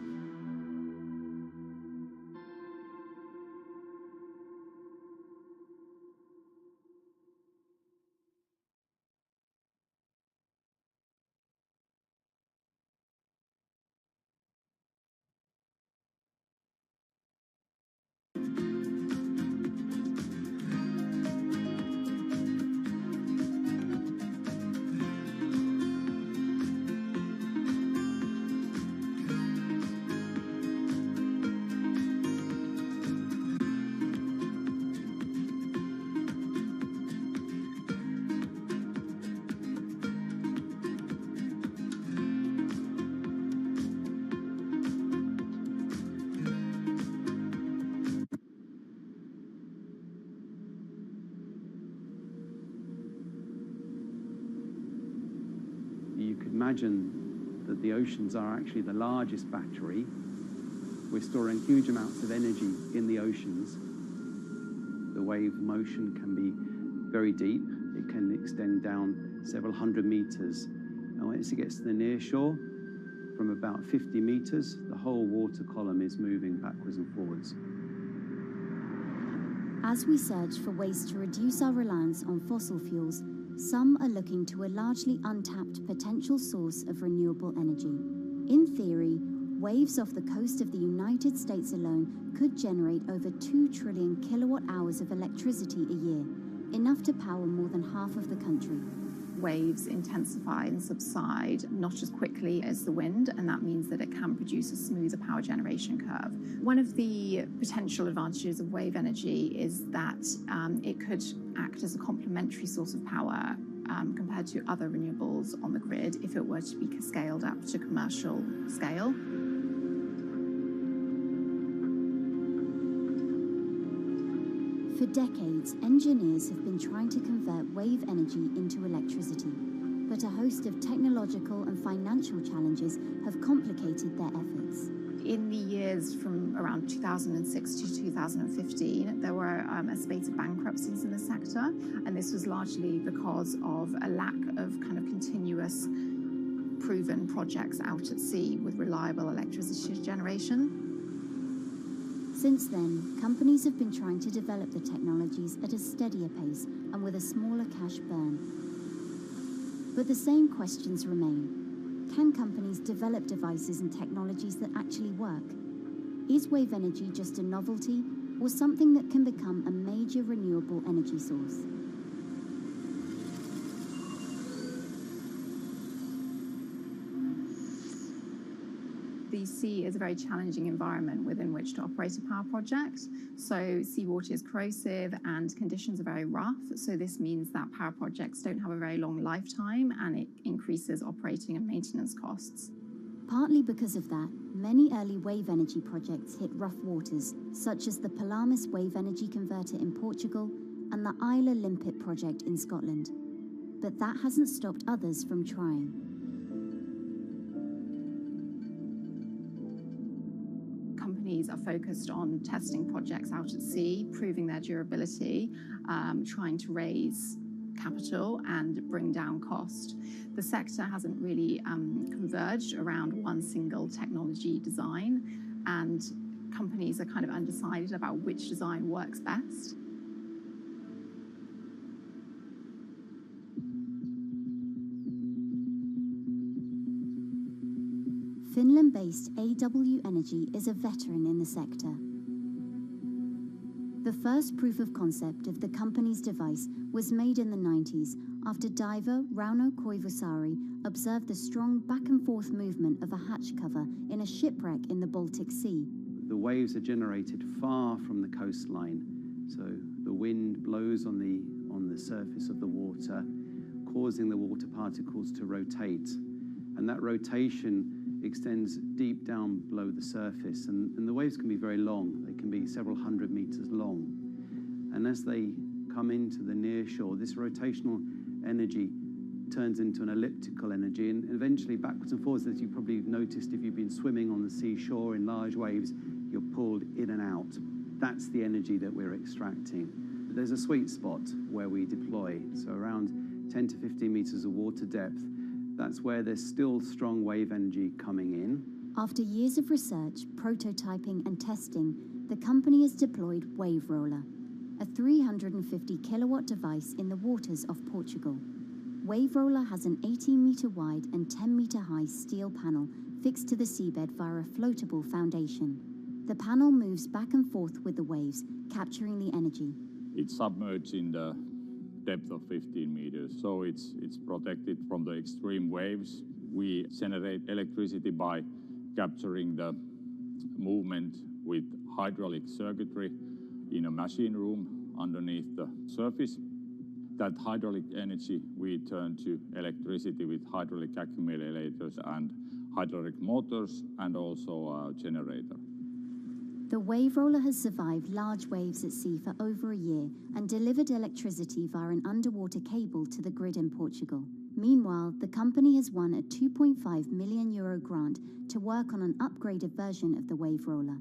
You could imagine that the oceans are actually the largest battery. We're storing huge amounts of energy in the oceans. The wave motion can be very deep. It can extend down several hundred meters. And once it gets to the near shore, from about 50 meters, the whole water column is moving backwards and forwards. As we search for ways to reduce our reliance on fossil fuels, some are looking to a largely untapped potential source of renewable energy. In theory, waves off the coast of the United States alone could generate over 2 trillion kilowatt hours of electricity a year, enough to power more than half of the country. Waves intensify and subside not as quickly as the wind, and that means that it can produce a smoother power generation curve. One of the potential advantages of wave energy is that it could act as a complementary source of power compared to other renewables on the grid if it were to be scaled up to commercial scale. For decades, engineers have been trying to convert wave energy into electricity, but a host of technological and financial challenges have complicated their efforts. In the years from around 2006 to 2015, there were a spate of bankruptcies in the sector, and this was largely because of a lack of kind of continuous proven projects out at sea with reliable electricity generation. Since then, companies have been trying to develop the technologies at a steadier pace and with a smaller cash burn. But the same questions remain. Can companies develop devices and technologies that actually work? Is wave energy just a novelty or something that can become a major renewable energy source? the sea is a very challenging environment within which to operate a power project. So seawater is corrosive and conditions are very rough. So this means that power projects don't have a very long lifetime, and it increases operating and maintenance costs. Partly because of that, many early wave energy projects hit rough waters, such as the Palamas Wave Energy Converter in Portugal and the Isla Limpet project in Scotland. But that hasn't stopped others from trying. Companies are focused on testing projects out at sea, proving their durability, trying to raise capital and bring down cost. The sector hasn't really converged around one single technology design, and companies are kind of undecided about which design works best. Finland-based AW Energy is a veteran in the sector. The first proof of concept of the company's device was made in the 90s after diver Rauno Koivusaari observed the strong back-and-forth movement of a hatch cover in a shipwreck in the Baltic Sea. The waves are generated far from the coastline, so the wind blows on the surface of the water, causing the water particles to rotate, and that rotation extends deep down below the surface, and the waves can be very long. They can be several hundred meters long. And as they come into the near shore, this rotational energy turns into an elliptical energy, and eventually backwards and forwards, as you probably noticed if you've been swimming on the seashore in large waves, you're pulled in and out. That's the energy that we're extracting. There's a sweet spot where we deploy, so around 10 to 15 meters of water depth. That's where there's still strong wave energy coming in. After years of research, prototyping and testing, the company has deployed Wave Roller, a 350 kilowatt device in the waters off Portugal. Wave Roller has an 18-meter wide and 10-meter high steel panel fixed to the seabed via a floatable foundation. The panel moves back and forth with the waves, capturing the energy. It's submerged in the depth of 15 meters, so it's protected from the extreme waves. We generate electricity by capturing the movement with hydraulic circuitry in a machine room underneath the surface. That hydraulic energy we turn to electricity with hydraulic accumulators and hydraulic motors, and also a generator. The Wave Roller has survived large waves at sea for over a year and delivered electricity via an underwater cable to the grid in Portugal. Meanwhile, the company has won a €2.5 million grant to work on an upgraded version of the Wave Roller,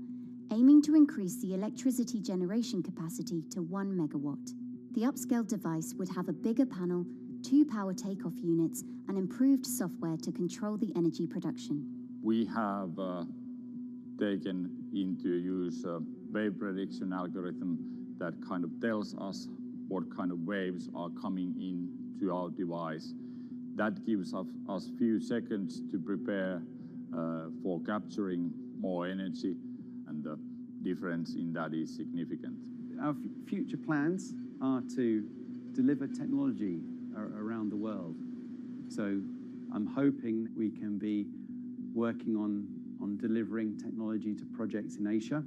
aiming to increase the electricity generation capacity to 1 megawatt. The upscaled device would have a bigger panel, 2 power takeoff units, and improved software to control the energy production. We have taken into use a wave prediction algorithm that kind of tells us what kind of waves are coming in to our device. That gives us few seconds to prepare for capturing more energy, and the difference in that is significant. Our future plans are to deliver technology around the world. So I'm hoping we can be working on delivering technology to projects in Asia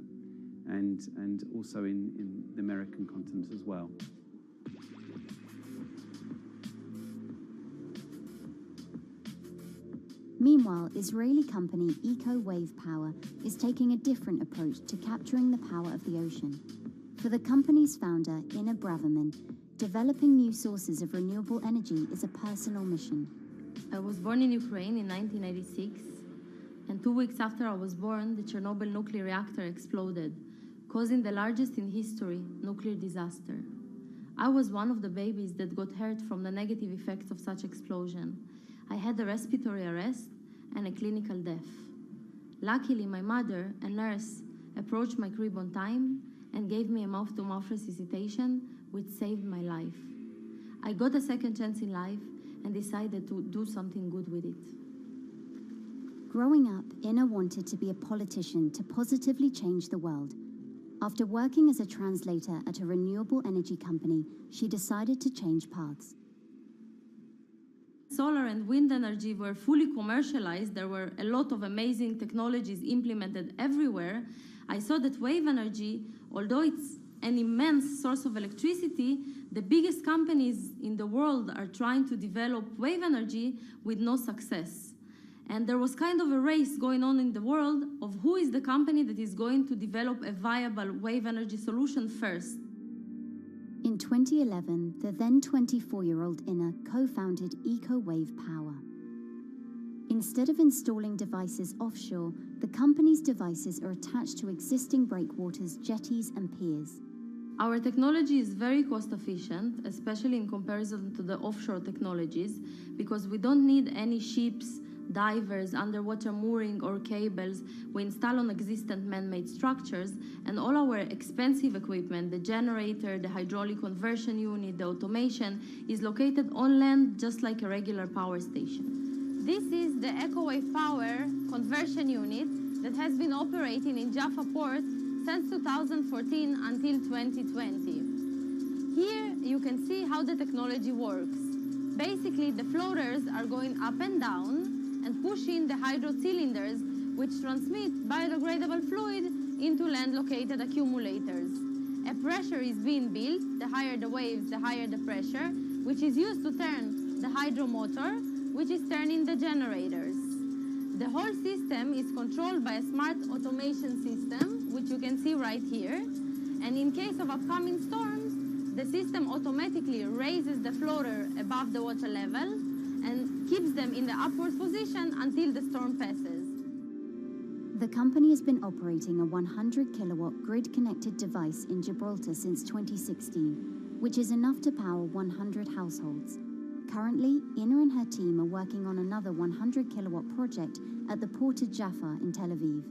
and also in the American continent as well. Meanwhile, Israeli company Eco Wave Power is taking a different approach to capturing the power of the ocean. For the company's founder, Ina Braverman, developing new sources of renewable energy is a personal mission. I was born in Ukraine in 1986, and 2 weeks after I was born, the Chernobyl nuclear reactor exploded, causing the largest in history nuclear disaster. I was one of the babies that got hurt from the negative effects of such explosion. I had a respiratory arrest and a clinical death. Luckily, my mother, a nurse, approached my crib on time and gave me a mouth-to-mouth resuscitation, which saved my life. I got a second chance in life and decided to do something good with it. Growing up, Ina wanted to be a politician to positively change the world. After working as a translator at a renewable energy company, she decided to change paths. solar and wind energy were fully commercialized, there were a lot of amazing technologies implemented everywhere, I saw that wave energy, although it's an immense source of electricity, the biggest companies in the world are trying to develop wave energy with no success. And there was kind of a race going on in the world of who is the company that is going to develop a viable wave energy solution first. In 2011, the then 24-year-old Inna co-founded EcoWave Power. Instead of installing devices offshore, the company's devices are attached to existing breakwaters, jetties, and piers. Our technology is very cost efficient, especially in comparison to the offshore technologies, because we don't need any ships, divers, underwater mooring or cables. We install on existing man-made structures, and all our expensive equipment, the generator, the hydraulic conversion unit, the automation, is located on land just like a regular power station. This is the EcoWave Power conversion unit that has been operating in Jaffa Port since 2014 until 2020. Here you can see how the technology works. Basically, the floaters are going up and down and pushing the hydro cylinders, which transmit biodegradable fluid into land-located accumulators. A pressure is being built. The higher the waves, the higher the pressure, which is used to turn the hydro motor, which is turning the generators. The whole system is controlled by a smart automation system, which you can see right here. And in case of upcoming storms, the system automatically raises the floater above the water level and keeps them in the upward position until the storm passes. The company has been operating a 100-kilowatt grid-connected device in Gibraltar since 2016, which is enough to power 100 households. Currently, Inna and her team are working on another 100-kilowatt project at the port of Jaffa in Tel Aviv.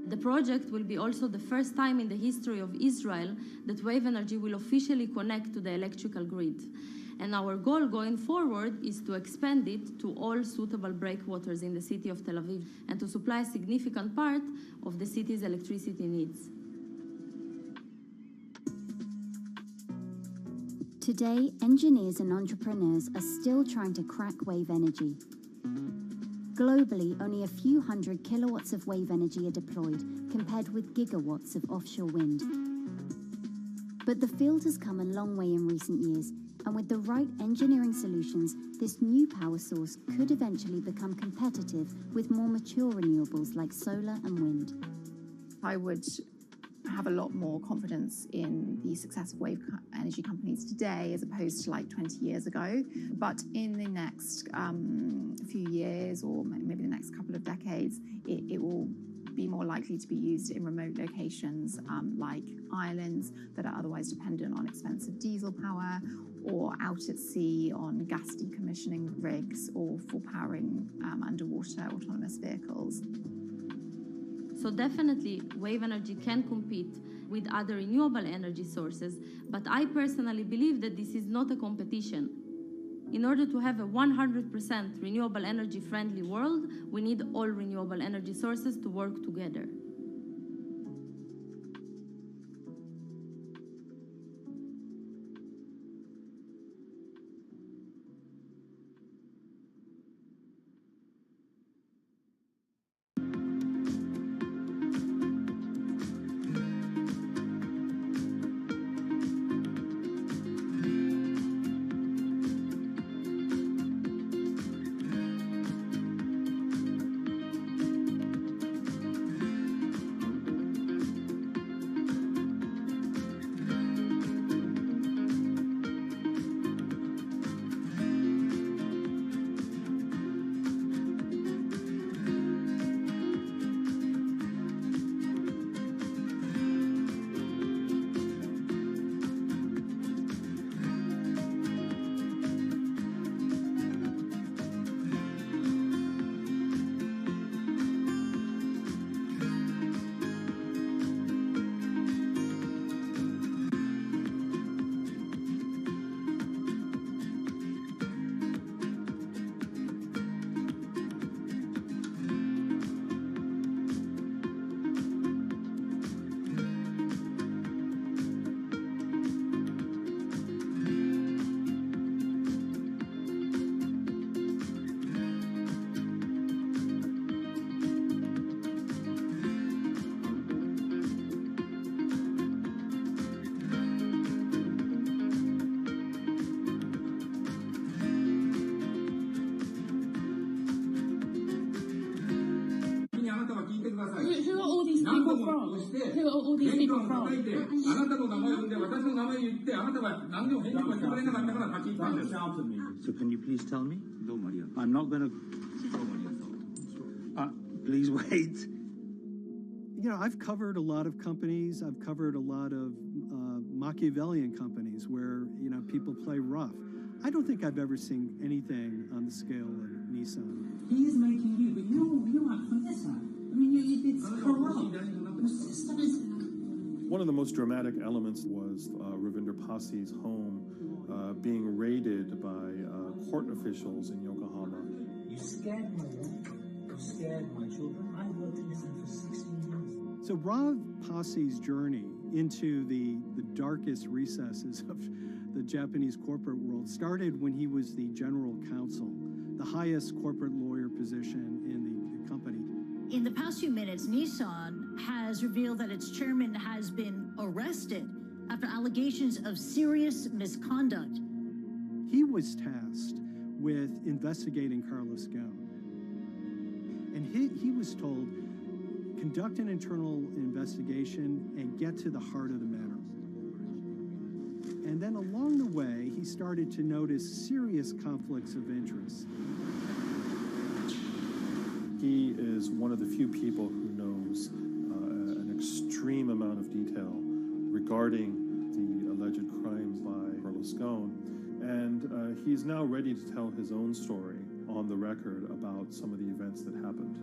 The project will be also the first time in the history of Israel that wave energy will officially connect to the electrical grid. And our goal going forward is to expand it to all suitable breakwaters in the city of Tel Aviv and to supply a significant part of the city's electricity needs. Today, engineers and entrepreneurs are still trying to crack wave energy. Globally, only a few hundred kilowatts of wave energy are deployed, compared with gigawatts of offshore wind. But the field has come a long way in recent years, and with the right engineering solutions, this new power source could eventually become competitive with more mature renewables like solar and wind. I would have a lot more confidence in the success of wave energy companies today as opposed to like 20 years ago. But in the next few years, or maybe the next couple of decades, it will be more likely to be used in remote locations like islands that are otherwise dependent on expensive diesel power, or out at sea on gas decommissioning rigs, or for powering underwater autonomous vehicles. So definitely, wave energy can compete with other renewable energy sources, but I personally believe that this is not a competition. In order to have a 100% renewable energy-friendly world, we need all renewable energy sources to work together. people from? Who are all these people from? So can you please tell me? I'm not going to... please wait. You know, I've covered a lot of companies. I've covered a lot of Machiavellian companies where, you know, people play rough. I don't think I've ever seen anything on the scale of Nissan. He is making you, but you aren't from Nissan. I mean, it's corrupt. One of the most dramatic elements was Ravinder Passi's home being raided by court officials in Yokohama. You scared my wife. You scared my children. I worked in Nissan for 16 years. So Rav Passi's journey into the darkest recesses of the Japanese corporate world started when he was the general counsel, the highest corporate lawyer position in the company. In the past few minutes, Nissan has revealed that its chairman has been arrested after allegations of serious misconduct. He was tasked with investigating Carlos Ghosn. And he was told, conduct an internal investigation and get to the heart of the matter. And then along the way, he started to notice serious conflicts of interest. He is one of the few people who knows an extreme amount of detail regarding the alleged crimes by Carlos Ghosn. And he's now ready to tell his own story on the record about some of the events that happened.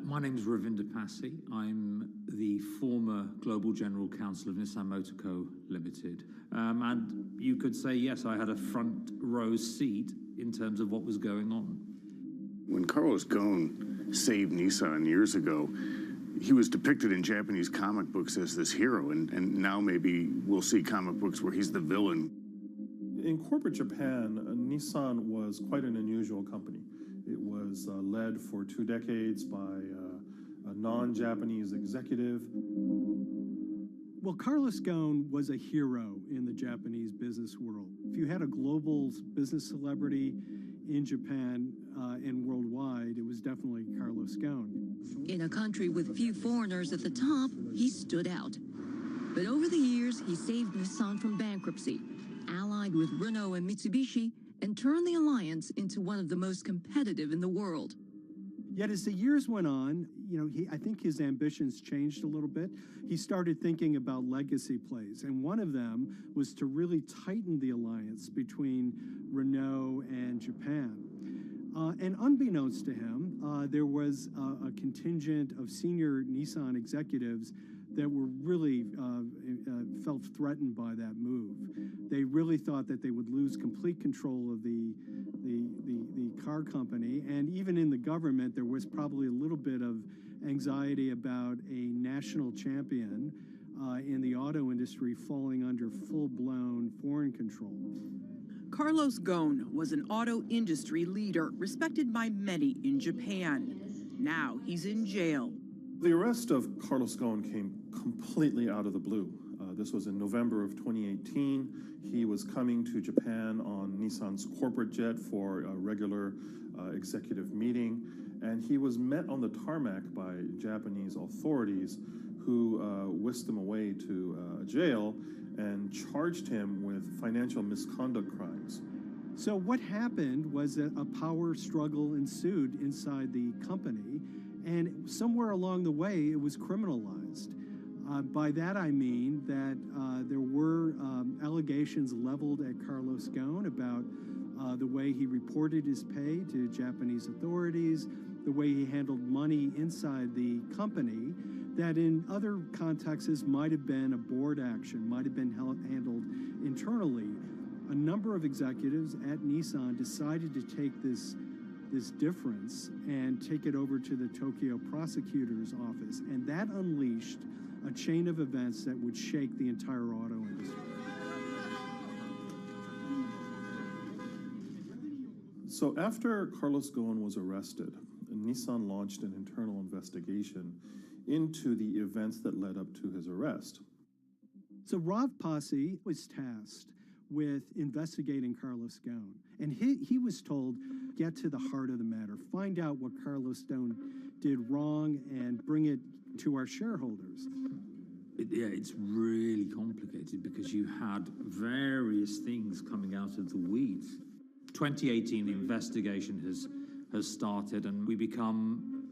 My name is Ravinder Passi. I'm the former Global General Counsel of Nissan Motor Co. Limited. And you could say, yes, I had a front row seat in terms of what was going on. When Carlos Ghosn saved Nissan years ago, he was depicted in Japanese comic books as this hero, and now maybe we'll see comic books where he's the villain. In corporate Japan, Nissan was quite an unusual company. It was led for 2 decades by a non-Japanese executive. Well, Carlos Ghosn was a hero in the Japanese business world. If you had a global business celebrity in Japan and worldwide, it was definitely Carlos Ghosn. In a country with few foreigners at the top, he stood out. But over the years, he saved Nissan from bankruptcy, allied with Renault and Mitsubishi, and turned the alliance into one of the most competitive in the world. Yet as the years went on, you know, I think his ambitions changed a little bit. He started thinking about legacy plays, and one of them was to really tighten the alliance between Renault and Japan. And unbeknownst to him, there was a contingent of senior Nissan executives that were really felt threatened by that move. They really thought that they would lose complete control of the car company, and even in the government, there was probably a little bit of anxiety about a national champion in the auto industry falling under full-blown foreign control. Carlos Ghosn was an auto industry leader, respected by many in Japan. Now he's in jail. The arrest of Carlos Ghosn came completely out of the blue. This was in November of 2018. He was coming to Japan on Nissan's corporate jet for a regular executive meeting, and he was met on the tarmac by Japanese authorities who whisked him away to jail and charged him with financial misconduct crimes. So what happened was that a power struggle ensued inside the company, and somewhere along the way, it was criminalized. By that I mean that there were allegations leveled at Carlos Ghosn about the way he reported his pay to Japanese authorities, the way he handled money inside the company, that in other contexts might have been a board action, might have been handled internally. A number of executives at Nissan decided to take this difference and take it over to the Tokyo prosecutor's office, and that unleashed a chain of events that would shake the entire auto industry. So after Carlos Ghosn was arrested, Nissan launched an internal investigation into the events that led up to his arrest. So Rav Pasi was tasked with investigating Carlos Ghosn, and he was told, get to the heart of the matter, find out what Carlos Ghosn did wrong and bring it to our shareholders. Yeah, it's really complicated because you had various things coming out of the weeds. 2018, the investigation has started, and we become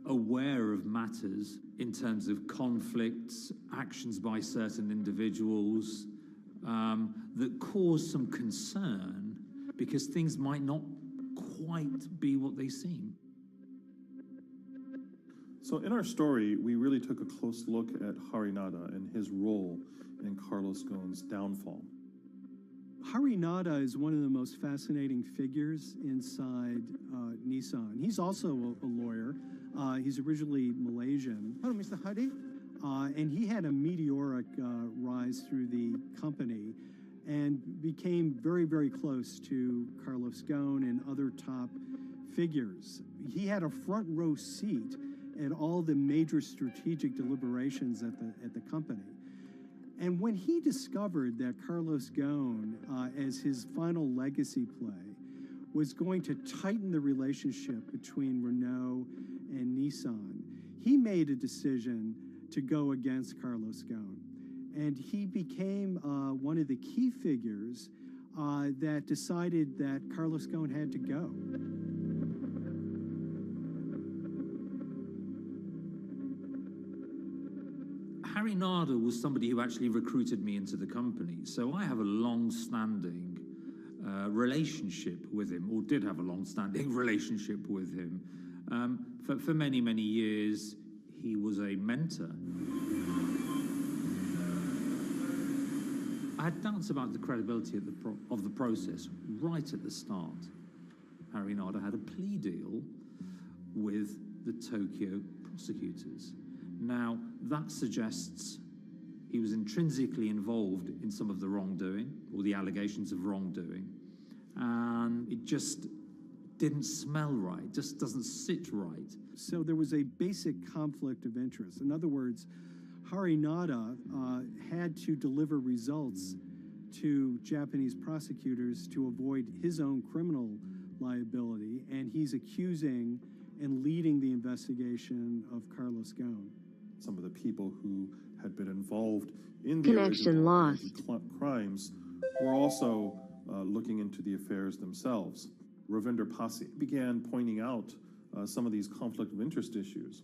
aware of matters in terms of conflicts, actions by certain individuals that cause some concern because things might not quite be what they seem. So in our story, we really took a close look at Harinada and his role in Carlos Ghosn's downfall. Harinada is one of the most fascinating figures inside Nissan. He's also a lawyer. He's originally Malaysian. Hello, Mr. Hadi. And he had a meteoric rise through the company and became very, very close to Carlos Ghosn and other top figures. He had a front row seat at all the major strategic deliberations at the company. And when he discovered that Carlos Ghosn, as his final legacy play, was going to tighten the relationship between Renault and Nissan, he made a decision to go against Carlos Ghosn. And he became one of the key figures that decided that Carlos Ghosn had to go. Harinada was somebody who actually recruited me into the company, so I have a long-standing relationship with him, or did have a long-standing relationship with him. For many, many years, he was a mentor. I had doubts about the credibility of the process right at the start. Harinada had a plea deal with the Tokyo prosecutors. Now, that suggests he was intrinsically involved in some of the wrongdoing, or the allegations of wrongdoing, and it just didn't smell right, just doesn't sit right. So there was a basic conflict of interest. In other words, Harinada had to deliver results to Japanese prosecutors to avoid his own criminal liability, and he's accusing and leading the investigation of Carlos Ghosn. Some of the people who had been involved in the Connection lost. crimes were also looking into the affairs themselves. Ravinder Pasi began pointing out some of these conflict of interest issues.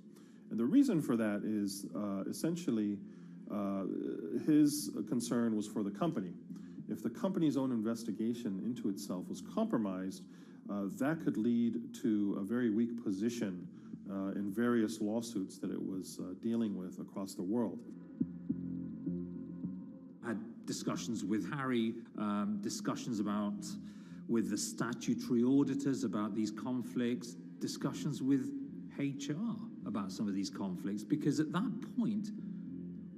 And the reason for that is essentially his concern was for the company. If the company's own investigation into itself was compromised, that could lead to a very weak position in various lawsuits that it was dealing with across the world. I had discussions with Harry, discussions with the statutory auditors about these conflicts, discussions with HR about some of these conflicts, because at that point,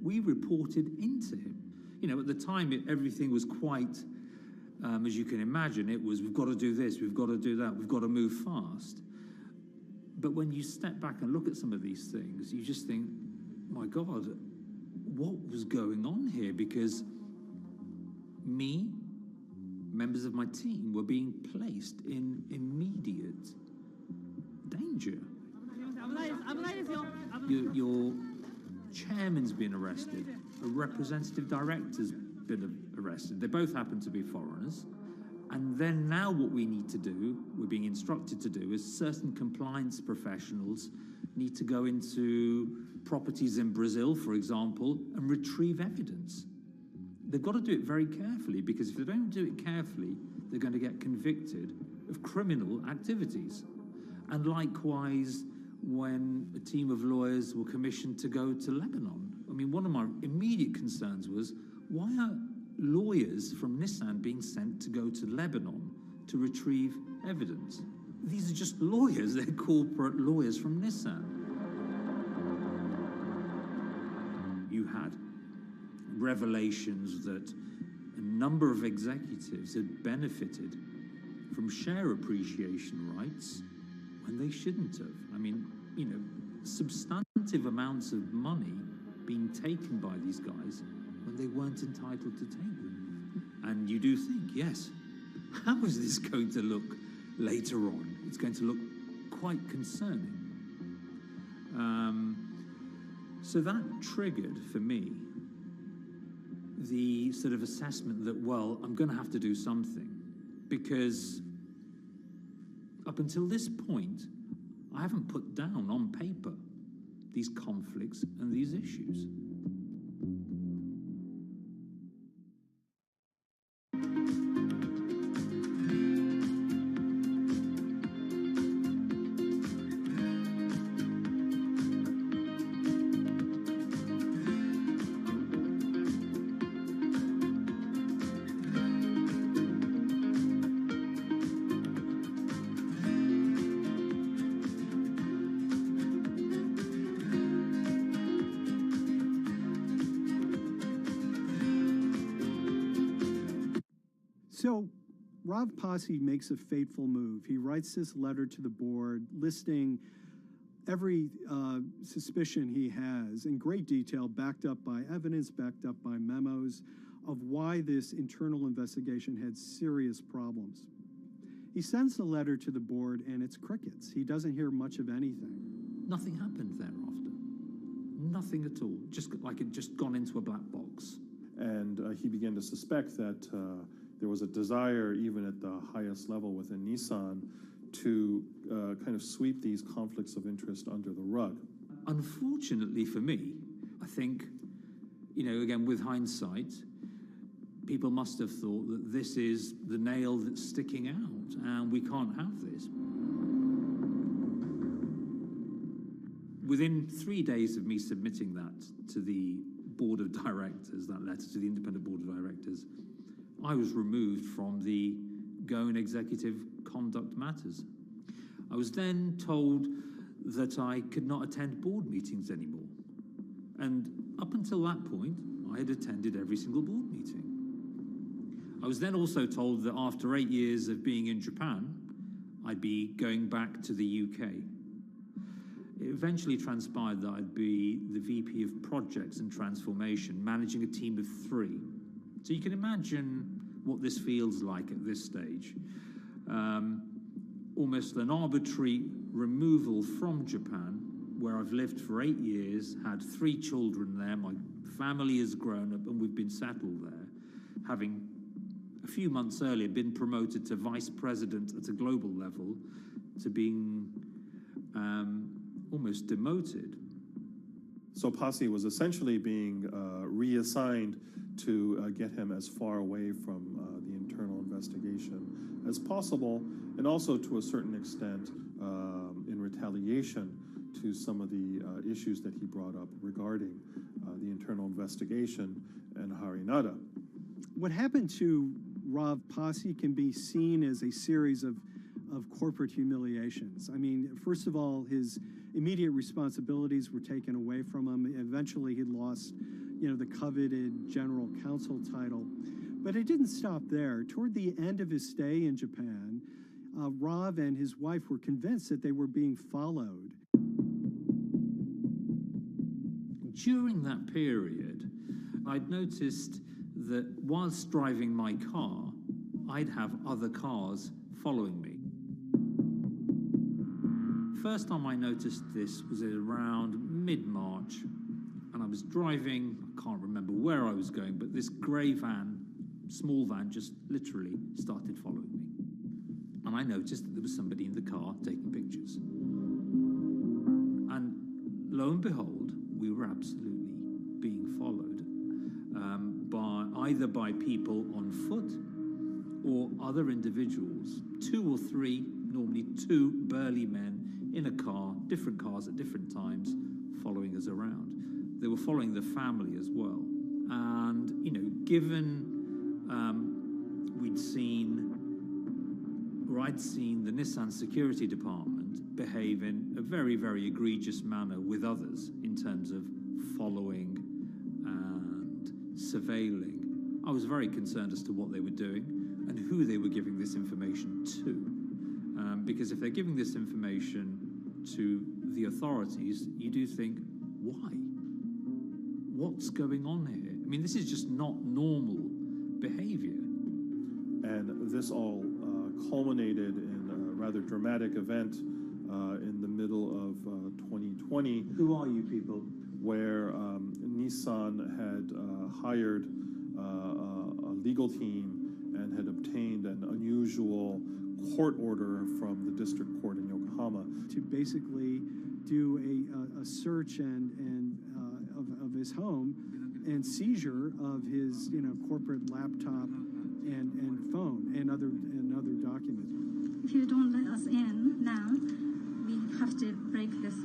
we reported into him. You know, at the time, everything was quite, as you can imagine, it was, we've got to do this, we've got to do that, we've got to move fast. But when you step back and look at some of these things, you just think, my God, what was going on here? Because me, members of my team, were being placed in immediate danger. Your chairman's been arrested, a representative director's been arrested. They both happen to be foreigners. And then now what we need to do, we're being instructed to do, is certain compliance professionals need to go into properties in Brazil, for example, and retrieve evidence. They've got to do it very carefully, because if they don't do it carefully, they're going to get convicted of criminal activities. And likewise, when a team of lawyers were commissioned to go to Lebanon, I mean, one of my immediate concerns was, why are lawyers from Nissan being sent to go to Lebanon to retrieve evidence? These are just lawyers, they're corporate lawyers from Nissan. You had revelations that a number of executives had benefited from share appreciation rights when they shouldn't have. I mean, you know, substantial massive amounts of money being taken by these guys when they weren't entitled to take them. And you do think, yes, how is this going to look later on? It's going to look quite concerning. So that triggered for me the sort of assessment that, well, I'm going to have to do something, because up until this point, I haven't put down on paper these conflicts and these issues. So Rav Pasi makes a fateful move. He writes this letter to the board listing every suspicion he has in great detail, backed up by evidence, backed up by memos, of why this internal investigation had serious problems. He sends the letter to the board, and it's crickets. He doesn't hear much of anything. Nothing happened thereafter. Nothing at all. Just like it just gone into a black box. And he began to suspect that there was a desire, even at the highest level within Nissan, to kind of sweep these conflicts of interest under the rug. Unfortunately for me, I think, again, with hindsight, people must have thought that this is the nail that's sticking out, and we can't have this. Within 3 days of me submitting that to the board of directors, that letter to the independent board of directors, I was removed from the Goan Executive Conduct Matters. I was then told that I could not attend board meetings anymore. And up until that point, I had attended every single board meeting. I was then also told that after 8 years of being in Japan, I'd be going back to the UK. It eventually transpired that I'd be the VP of Projects and Transformation, managing a team of 3. So you can imagine what this feels like at this stage. Almost an arbitrary removal from Japan, where I've lived for 8 years, had 3 children there, my family has grown up, and we've been settled there, having a few months earlier been promoted to vice president at a global level, to being almost demoted. So Pasi was essentially being reassigned to get him as far away from the internal investigation as possible, and also to a certain extent in retaliation to some of the issues that he brought up regarding the internal investigation and Harinada. What happened to Rav Pasi can be seen as a series of corporate humiliations. I mean, first of all, his immediate responsibilities were taken away from him. Eventually, he lost, the coveted general counsel title. But it didn't stop there. Toward the end of his stay in Japan, Rav and his wife were convinced that they were being followed. During that period, I'd noticed that whilst driving my car, I'd have other cars following me. First time I noticed this was around mid-March, and I was driving, I can't remember where I was going, but this grey van, small van, just literally started following me. And I noticed that there was somebody in the car taking pictures. And lo and behold, we were absolutely being followed either by people on foot or other individuals, 2 or 3, normally 2 burly men in a car, different cars at different times, following us around. They were following the family as well. And, given I'd seen the Nissan security department behave in a very, very egregious manner with others in terms of following and surveilling, I was very concerned as to what they were doing and who they were giving this information to. Because if they're giving this information to the authorities, you do think, why? What's going on here? I mean, this is just not normal behavior. And this all culminated in a rather dramatic event in the middle of 2020. Who are you people? Where Nissan had hired a legal team and had obtained an unusual court order from the district court in Yokohama to basically do a search of his home and seizure of his corporate laptop and phone and other documents. If you don't let us in now, we have to break this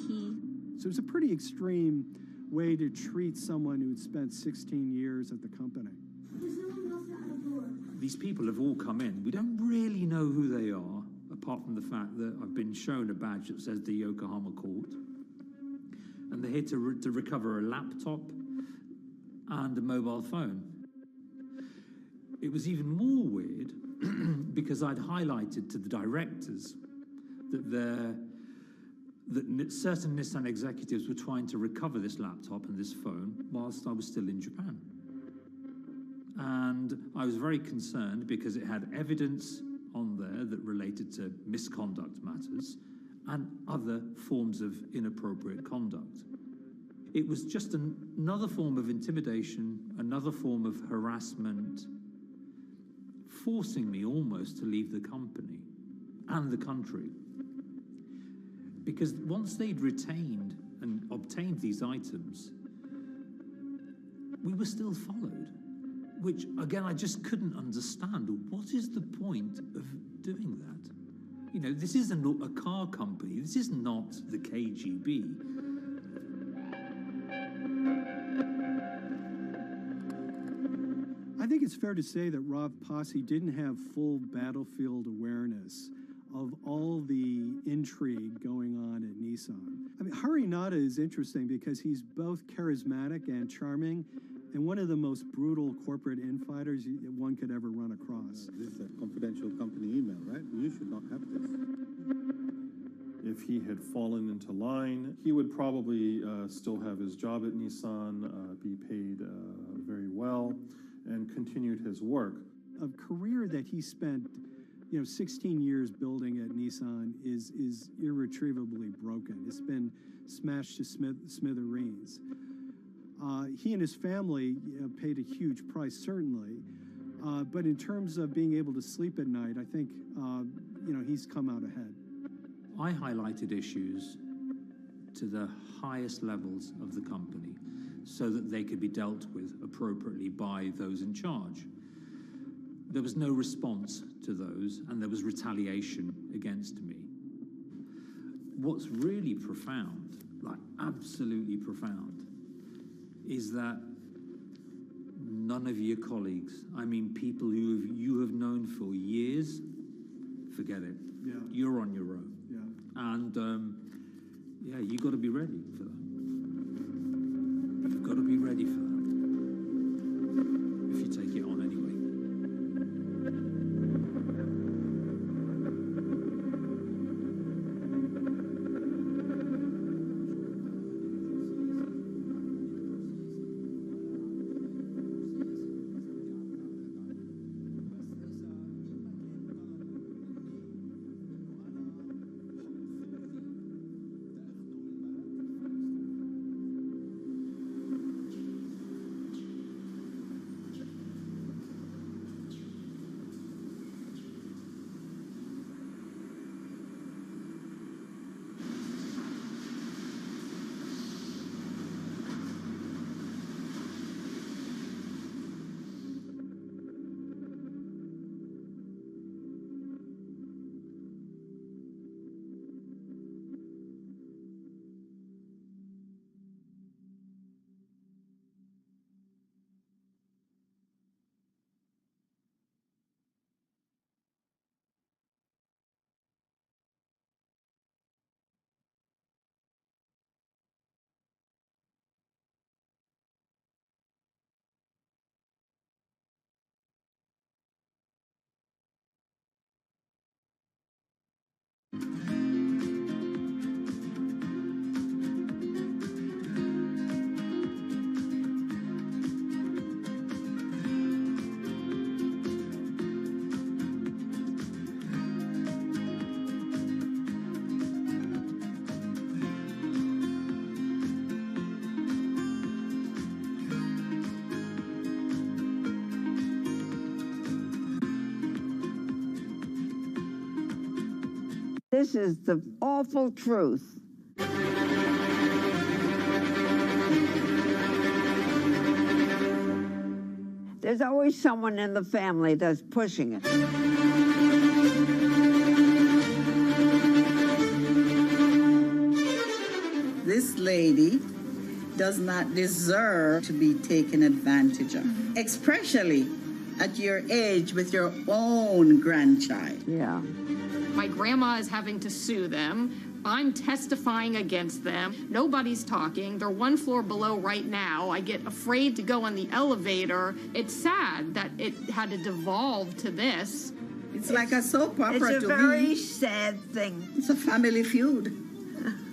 key. So it's a pretty extreme way to treat someone who'd spent 16 years at the company. These people have all come in. We don't really know who they are, apart from the fact that I've been shown a badge that says the Yokohama court. And they're here to recover a laptop and a mobile phone. It was even more weird because I'd highlighted to the directors that certain Nissan executives were trying to recover this laptop and this phone whilst I was still in Japan. And I was very concerned because it had evidence on there that related to misconduct matters and other forms of inappropriate conduct. It was just another form of intimidation, another form of harassment, forcing me almost to leave the company and the country. Because once they'd retained and obtained these items, we were still followed, which, again, I just couldn't understand. What is the point of doing that? You know, this isn't a car company. This is not the KGB. I think it's fair to say that Rav Pasi didn't have full battlefield awareness of all the intrigue going on at Nissan. I mean, Hari Nada is interesting because he's both charismatic and charming, and one of the most brutal corporate infighters one could ever run across. This is a confidential company email, right? You should not have this. If he had fallen into line, he would probably still have his job at Nissan, be paid very well, and continued his work. A career that he spent 16 years building at Nissan is irretrievably broken. It's been smashed to smithereens. He and his family paid a huge price, certainly. But in terms of being able to sleep at night, I think, he's come out ahead. I highlighted issues to the highest levels of the company so that they could be dealt with appropriately by those in charge. There was no response to those, and there was retaliation against me. What's really profound, like absolutely profound, is that none of your colleagues, I mean people who you have known for years, forget it. Yeah. You're on your own. Yeah. And you got to be ready for that. You've got to be ready for that. If you take it on anyway. This is the awful truth. There's always someone in the family that's pushing it. This lady does not deserve to be taken advantage of, especially at your age with your own grandchild. Yeah. My grandma is having to sue them. I'm testifying against them. Nobody's talking. They're one floor below right now. I get afraid to go on the elevator. It's sad that it had to devolve to this. It's like a soap opera to me. It's a very sad thing. It's a family feud.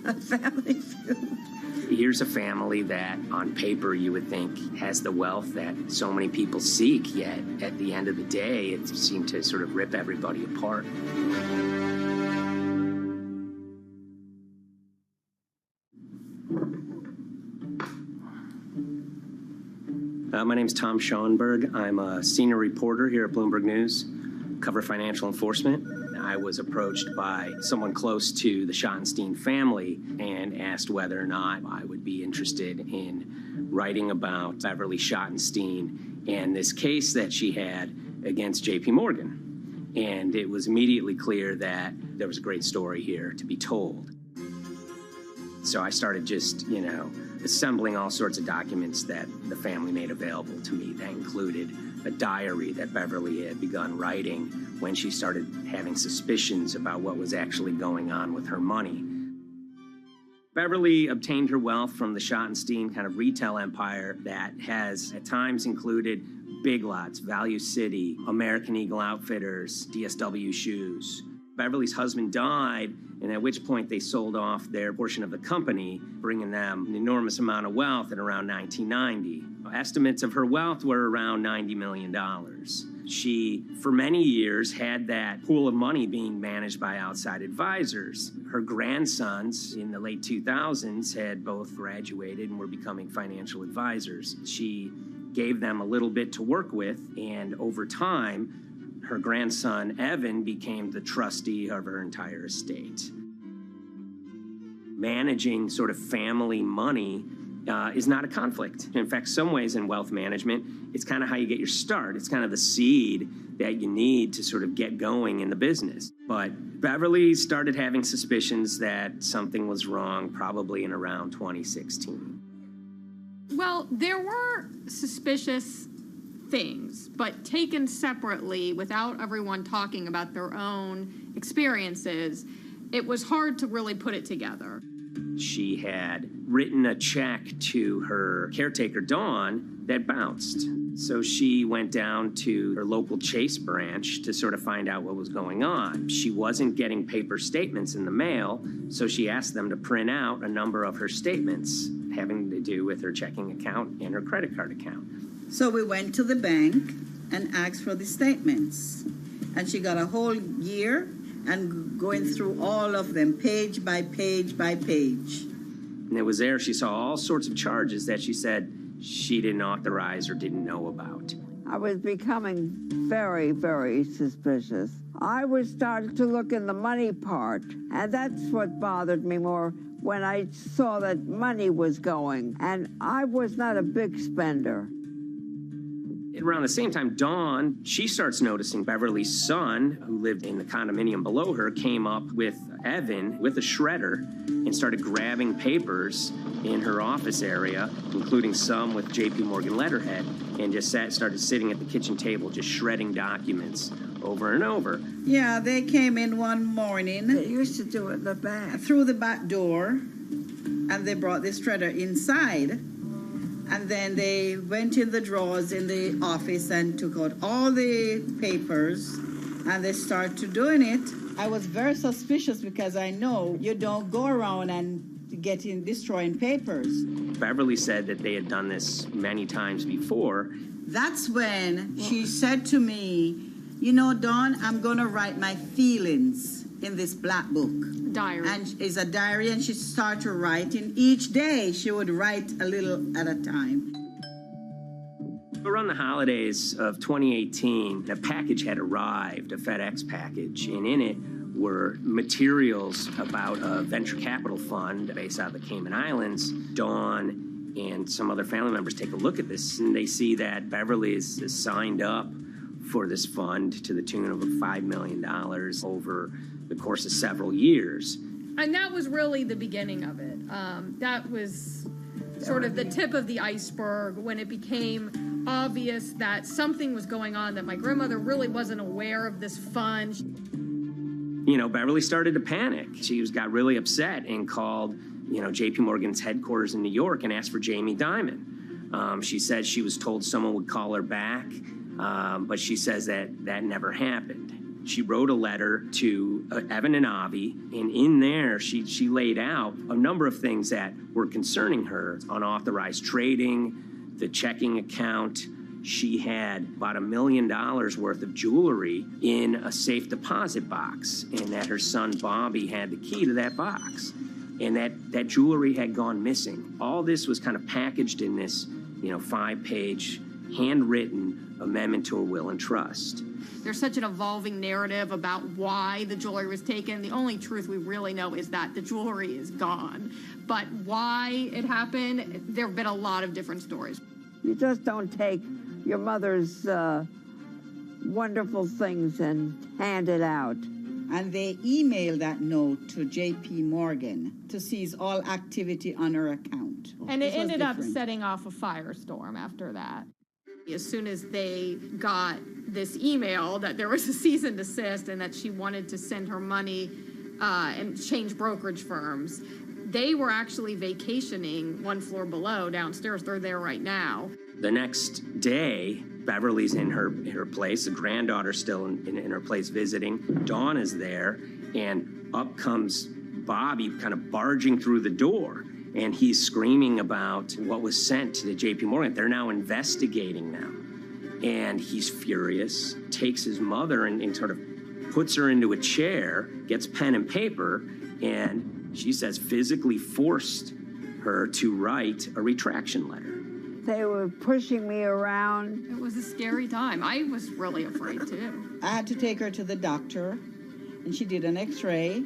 A family feud. Here's a family that, on paper, you would think has the wealth that so many people seek, yet at the end of the day, it seemed to sort of rip everybody apart. My name's Tom Schoenberg. I'm a senior reporter here at Bloomberg News, cover financial enforcement. I was approached by someone close to the Schottenstein family and asked whether or not I would be interested in writing about Beverly Schottenstein and this case that she had against J.P. Morgan. And it was immediately clear that there was a great story here to be told. So I started just, assembling all sorts of documents that the family made available to me. That included a diary that Beverly had begun writing when she started having suspicions about what was actually going on with her money. Beverly obtained her wealth from the Schottenstein kind of retail empire that has at times included Big Lots, Value City, American Eagle Outfitters, DSW Shoes. Beverly's husband died, and at which point they sold off their portion of the company, bringing them an enormous amount of wealth at around 1990. Estimates of her wealth were around $90 million. She, for many years, had that pool of money being managed by outside advisors. Her grandsons in the late 2000s had both graduated and were becoming financial advisors. She gave them a little bit to work with, and over time, her grandson, Evan, became the trustee of her entire estate. Managing sort of family money is not a conflict. In fact, some ways in wealth management, it's kind of how you get your start. It's kind of the seed that you need to sort of get going in the business. But Beverly started having suspicions that something was wrong probably in around 2016. Well, there were suspicious things, but taken separately without everyone talking about their own experiences, it was hard to really put it together. She had written a check to her caretaker, Dawn, that bounced. So she went down to her local Chase branch to sort of find out what was going on. She wasn't getting paper statements in the mail, so she asked them to print out a number of her statements having to do with her checking account and her credit card account. So we went to the bank and asked for the statements. And she got a whole year and going through all of them, page by page by page. And it was there she saw all sorts of charges that she said she didn't authorize or didn't know about. I was becoming very, very suspicious. I was starting to look in the money part, and that's what bothered me more when I saw that money was going, and I was not a big spender. Around the same time, Dawn, she starts noticing Beverly's son, who lived in the condominium below her, came up with Evan with a shredder and started grabbing papers in her office area, including some with J.P. Morgan letterhead, and just started sitting at the kitchen table just shredding documents over and over. Yeah, they came in one morning. They used to do it in the back. Through the back door, and they brought the shredder inside. And then they went in the drawers in the office and took out all the papers, and they started doing it. I was very suspicious because I know you don't go around and destroying papers. Beverly said that they had done this many times before. That's when she said to me, Dawn, I'm going to write my feelings in this black book. Diary. And it's a diary, and she started writing. Each day she would write a little at a time. Around the holidays of 2018, a package had arrived, a FedEx package, and in it were materials about a venture capital fund based out of the Cayman Islands. Dawn and some other family members take a look at this, and they see that Beverly is signed up for this fund to the tune of $5 million over the course of several years. And that was really the beginning of it. That was sort of the tip of the iceberg when it became obvious that something was going on, that my grandmother really wasn't aware of this fund. You know, Beverly started to panic. She got really upset and called, JP Morgan's headquarters in New York and asked for Jamie Dimon. She said she was told someone would call her back, but she says that never happened. She wrote a letter to Evan and Avi, and in there she laid out a number of things that were concerning her: unauthorized trading, the checking account. She had about $1 million worth of jewelry in a safe deposit box, and that her son Bobby had the key to that box, and that jewelry had gone missing. All this was kind of packaged in this, 5-page handwritten amendment to a will and trust. There's such an evolving narrative about why the jewelry was taken. The only truth we really know is that the jewelry is gone. But why it happened, there have been a lot of different stories. You just don't take your mother's wonderful things and hand it out. And they emailed that note to JP Morgan to seize all activity on her account. And it ended up setting off a firestorm after that. As soon as they got this email that there was a cease and desist and that she wanted to send her money and change brokerage firms, they were actually vacationing one floor below downstairs. They're there right now. The next day, Beverly's in her place. The granddaughter's still in her place visiting. Dawn is there, and up comes Bobby kind of barging through the door. And he's screaming about what was sent to the JP Morgan. They're now investigating them. And he's furious, takes his mother and sort of puts her into a chair, gets pen and paper, and she says physically forced her to write a retraction letter. They were pushing me around. It was a scary time. I was really afraid too. I had to take her to the doctor, and she did an x-ray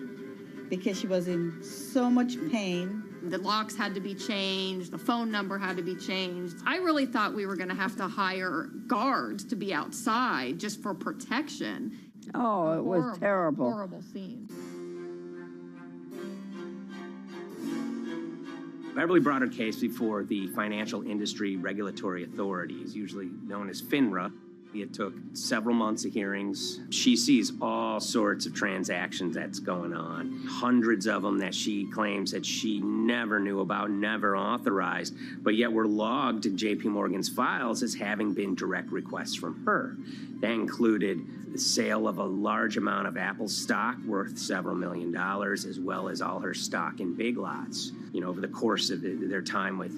because she was in so much pain. The locks had to be changed. The phone number had to be changed. I really thought we were going to have to hire guards to be outside just for protection. Oh, it was terrible. Horrible scene. Beverly brought her case before the Financial Industry Regulatory Authorities, usually known as FINRA. It took several months of hearings. She sees all sorts of transactions that's going on, hundreds of them that she claims that she never knew about, never authorized, but yet were logged in JP Morgan's files as having been direct requests from her. That included the sale of a large amount of Apple stock worth several $1 million, as well as all her stock in Big Lots. Over the course of their time with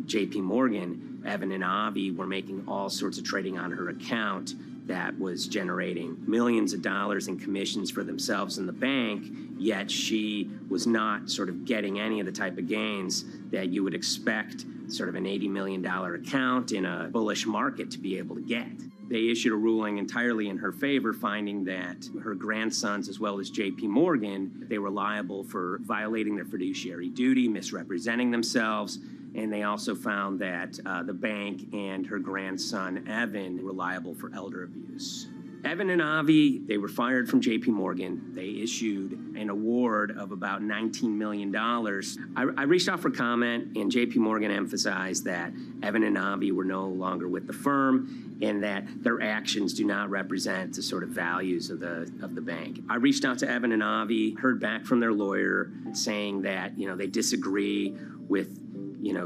JP Morgan, Evan and Avi were making all sorts of trading on her account that was generating millions of dollars in commissions for themselves and the bank, yet she was not sort of getting any of the type of gains that you would expect sort of an $80 million account in a bullish market to be able to get. They issued a ruling entirely in her favor, finding that her grandsons, as well as JP Morgan, they were liable for violating their fiduciary duty, misrepresenting themselves, and they also found that the bank and her grandson, Evan, were liable for elder abuse. Evan and Avi, they were fired from JP Morgan. They issued an award of about $19 million. I reached out for comment, and JP Morgan emphasized that Evan and Avi were no longer with the firm and that their actions do not represent the sort of values of the bank. I reached out to Evan and Avi, heard back from their lawyer saying that, they disagree with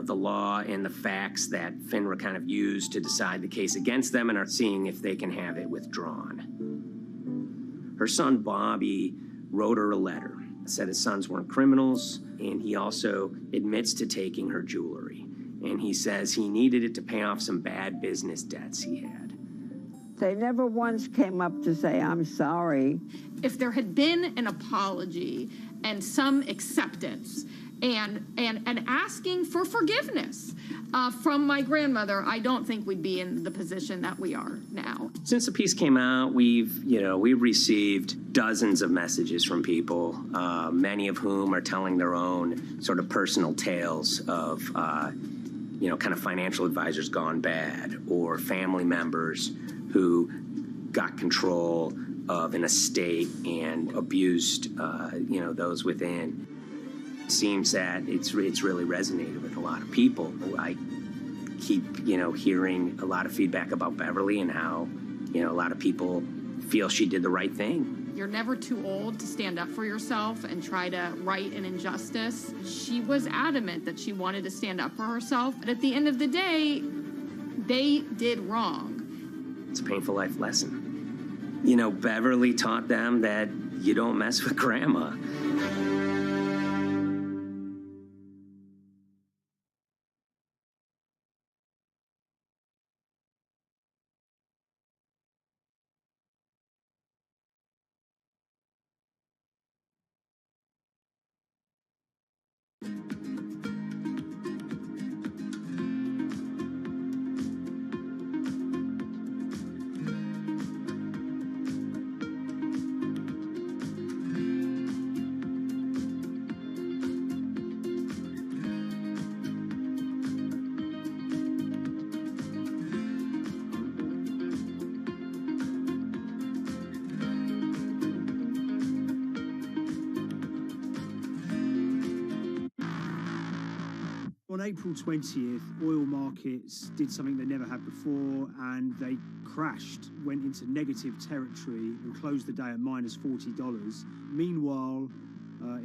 the law and the facts that FINRA kind of used to decide the case against them and are seeing if they can have it withdrawn. Her son, Bobby, wrote her a letter, said his sons weren't criminals, and he also admits to taking her jewelry. And he says he needed it to pay off some bad business debts he had. They never once came up to say, I'm sorry. If there had been an apology and some acceptance, and asking for forgiveness from my grandmother, I don't think we'd be in the position that we are now. Since the piece came out, we've received dozens of messages from people, many of whom are telling their own sort of personal tales of, kind of financial advisors gone bad, or family members who got control of an estate and abused, those within. It seems that it's really resonated with a lot of people. I keep, hearing a lot of feedback about Beverly and how, a lot of people feel she did the right thing. You're never too old to stand up for yourself and try to right an injustice. She was adamant that she wanted to stand up for herself, but at the end of the day, they did wrong. It's a painful life lesson. Beverly taught them that you don't mess with grandma. On April 20th, oil markets did something they never had before, and they crashed, went into negative territory and closed the day at minus $40. Meanwhile,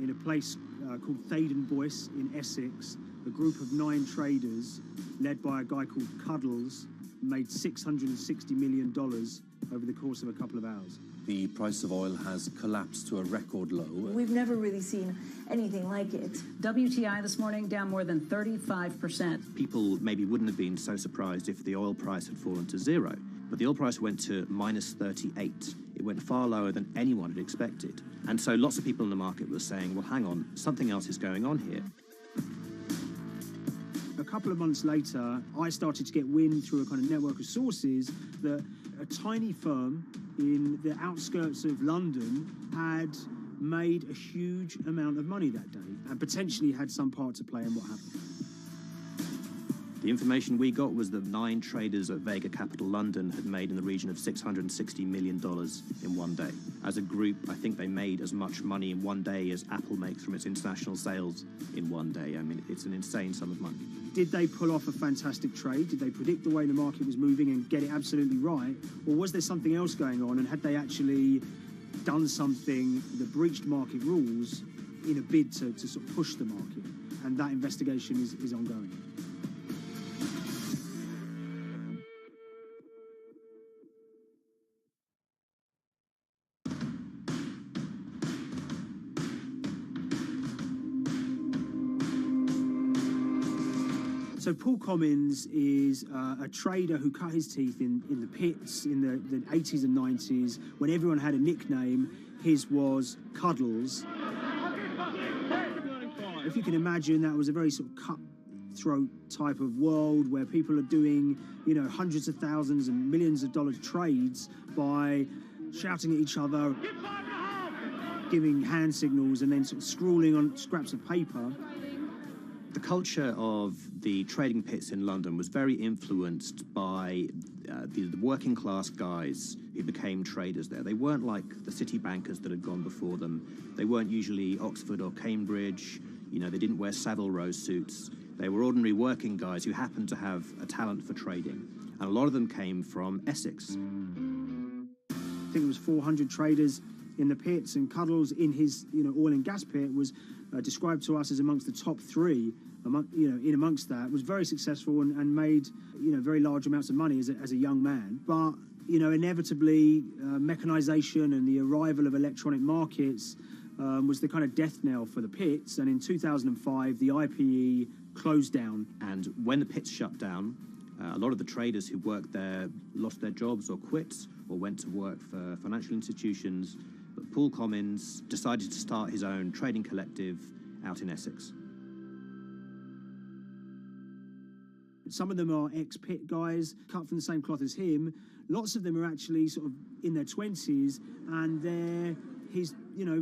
in a place called Thaden Boyce in Essex, a group of 9 traders, led by a guy called Cuddles, made $660 million over the course of a couple of hours. The price of oil has collapsed to a record low. We've never really seen anything like it. WTI this morning down more than 35%. People maybe wouldn't have been so surprised if the oil price had fallen to zero, but the oil price went to minus 38. It went far lower than anyone had expected. And so lots of people in the market were saying, well, hang on, something else is going on here. A couple of months later, I started to get wind through a kind of network of sources that a tiny firm in the outskirts of London had made a huge amount of money that day and potentially had some part to play in what happened. The information we got was that 9 traders at Vega Capital London had made in the region of $660 million in one day. As a group, I think they made as much money in one day as Apple makes from its international sales in one day. I mean, it's an insane sum of money. Did they pull off a fantastic trade? Did they predict the way the market was moving and get it absolutely right? Or was there something else going on, and had they actually done something that breached market rules in a bid to sort of push the market? And that investigation is ongoing. So Paul Commins is a trader who cut his teeth in the pits in the 80s and 90s when everyone had a nickname. His was Cuddles. If you can imagine, that was a very sort of cutthroat type of world where people are doing, hundreds of thousands and millions of dollars trades by shouting at each other, giving hand signals, and then sort of scrawling on scraps of paper. The culture of the trading pits in London was very influenced by the working class guys who became traders there. They weren't like the city bankers that had gone before them. They weren't usually Oxford or Cambridge. They didn't wear Savile Row suits. They were ordinary working guys who happened to have a talent for trading. And a lot of them came from Essex. I think it was 400 traders in the pits, and Cuddles in his oil and gas pit was described to us as amongst the top 3. Amongst that, was very successful and made very large amounts of money as a young man. But inevitably, mechanization and the arrival of electronic markets was the kind of death knell for the pits. And in 2005, the IPE closed down. And when the pits shut down, a lot of the traders who worked there lost their jobs or quit or went to work for financial institutions. But Paul Commins decided to start his own trading collective out in Essex. Some of them are ex-pit guys, cut from the same cloth as him. Lots of them are actually sort of in their 20s, and they're his,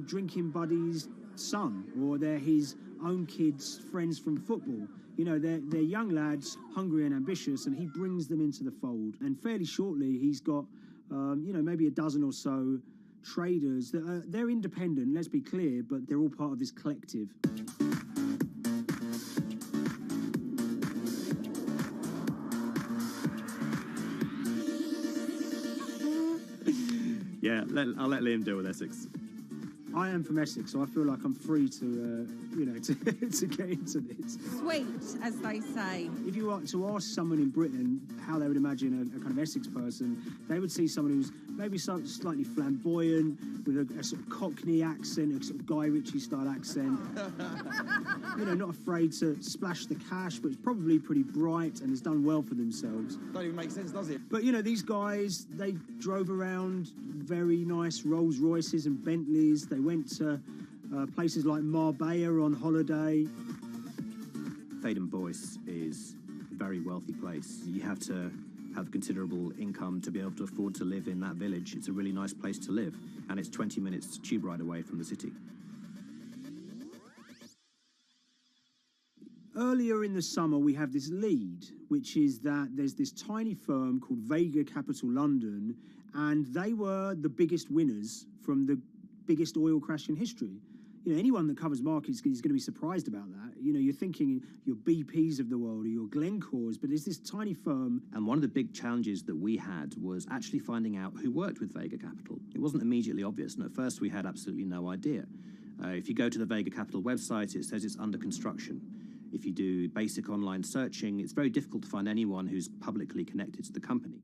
drinking buddy's son, or they're his own kids' friends from football. They're young lads, hungry and ambitious, and he brings them into the fold. And fairly shortly, he's got, maybe a dozen or so traders that they're independent, let's be clear, but they're all part of this collective. Yeah, I'll let Liam deal with Essex. I am from Essex, so I feel like I'm free to, to get into this. Sweet, as they say. If you were to ask someone in Britain how they would imagine a kind of Essex person, they would see someone who's maybe slightly flamboyant, with a sort of Cockney accent, a sort of Guy Ritchie-style accent. Not afraid to splash the cash, but it's probably pretty bright and has done well for themselves. Don't even make sense, does it? But, these guys, they drove around very nice Rolls Royces and Bentleys. They went to places like Marbella on holiday. Thaden Boyce is a very wealthy place. You have to have considerable income to be able to afford to live in that village. It's a really nice place to live, and it's 20 minutes tube ride away from the city. Earlier in the summer, we have this lead, which is that there's this tiny firm called Vega Capital London, and they were the biggest winners from the biggest oil crash in history. Anyone that covers markets is going to be surprised about that. You're thinking your BPs of the world or your Glencores, but it's this tiny firm. And one of the big challenges that we had was actually finding out who worked with Vega Capital. It wasn't immediately obvious, and at first we had absolutely no idea. If you go to the Vega Capital website, it says it's under construction. If you do basic online searching, it's very difficult to find anyone who's publicly connected to the company.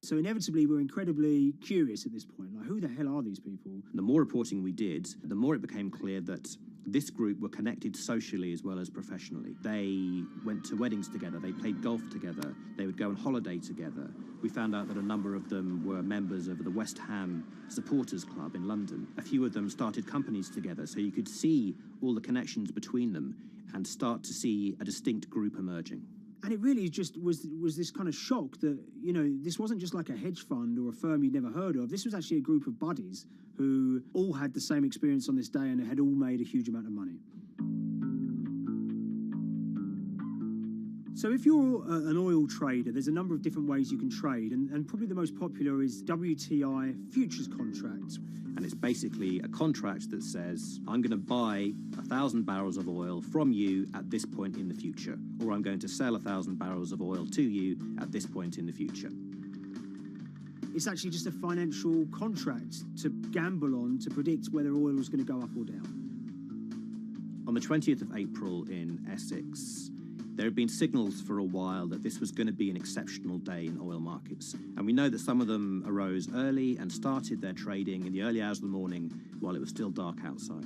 So inevitably, we're incredibly curious at this point. Like, who the hell are these people? The more reporting we did, the more it became clear that this group were connected socially as well as professionally. They went to weddings together, they played golf together, they would go on holiday together. We found out that a number of them were members of the West Ham Supporters Club in London. A few of them started companies together, so you could see all the connections between them and start to see a distinct group emerging. And it really just was this kind of shock that, this wasn't just like a hedge fund or a firm you'd never heard of. This was actually a group of buddies who all had the same experience on this day and had all made a huge amount of money. So if you're an oil trader, there's a number of different ways you can trade, and probably the most popular is WTI futures contracts. And it's basically a contract that says, I'm going to buy 1,000 barrels of oil from you at this point in the future, or I'm going to sell 1,000 barrels of oil to you at this point in the future. It's actually just a financial contract to gamble on to predict whether oil is going to go up or down. On the 20th of April in Essex, there had been signals for a while that this was going to be an exceptional day in oil markets. And we know that some of them arose early and started their trading in the early hours of the morning while it was still dark outside.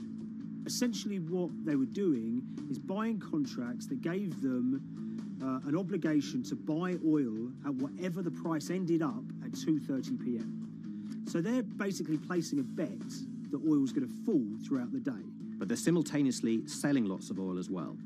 Essentially what they were doing is buying contracts that gave them an obligation to buy oil at whatever the price ended up at 2:30 p.m. So they're basically placing a bet that oil is going to fall throughout the day. But they're simultaneously selling lots of oil as well.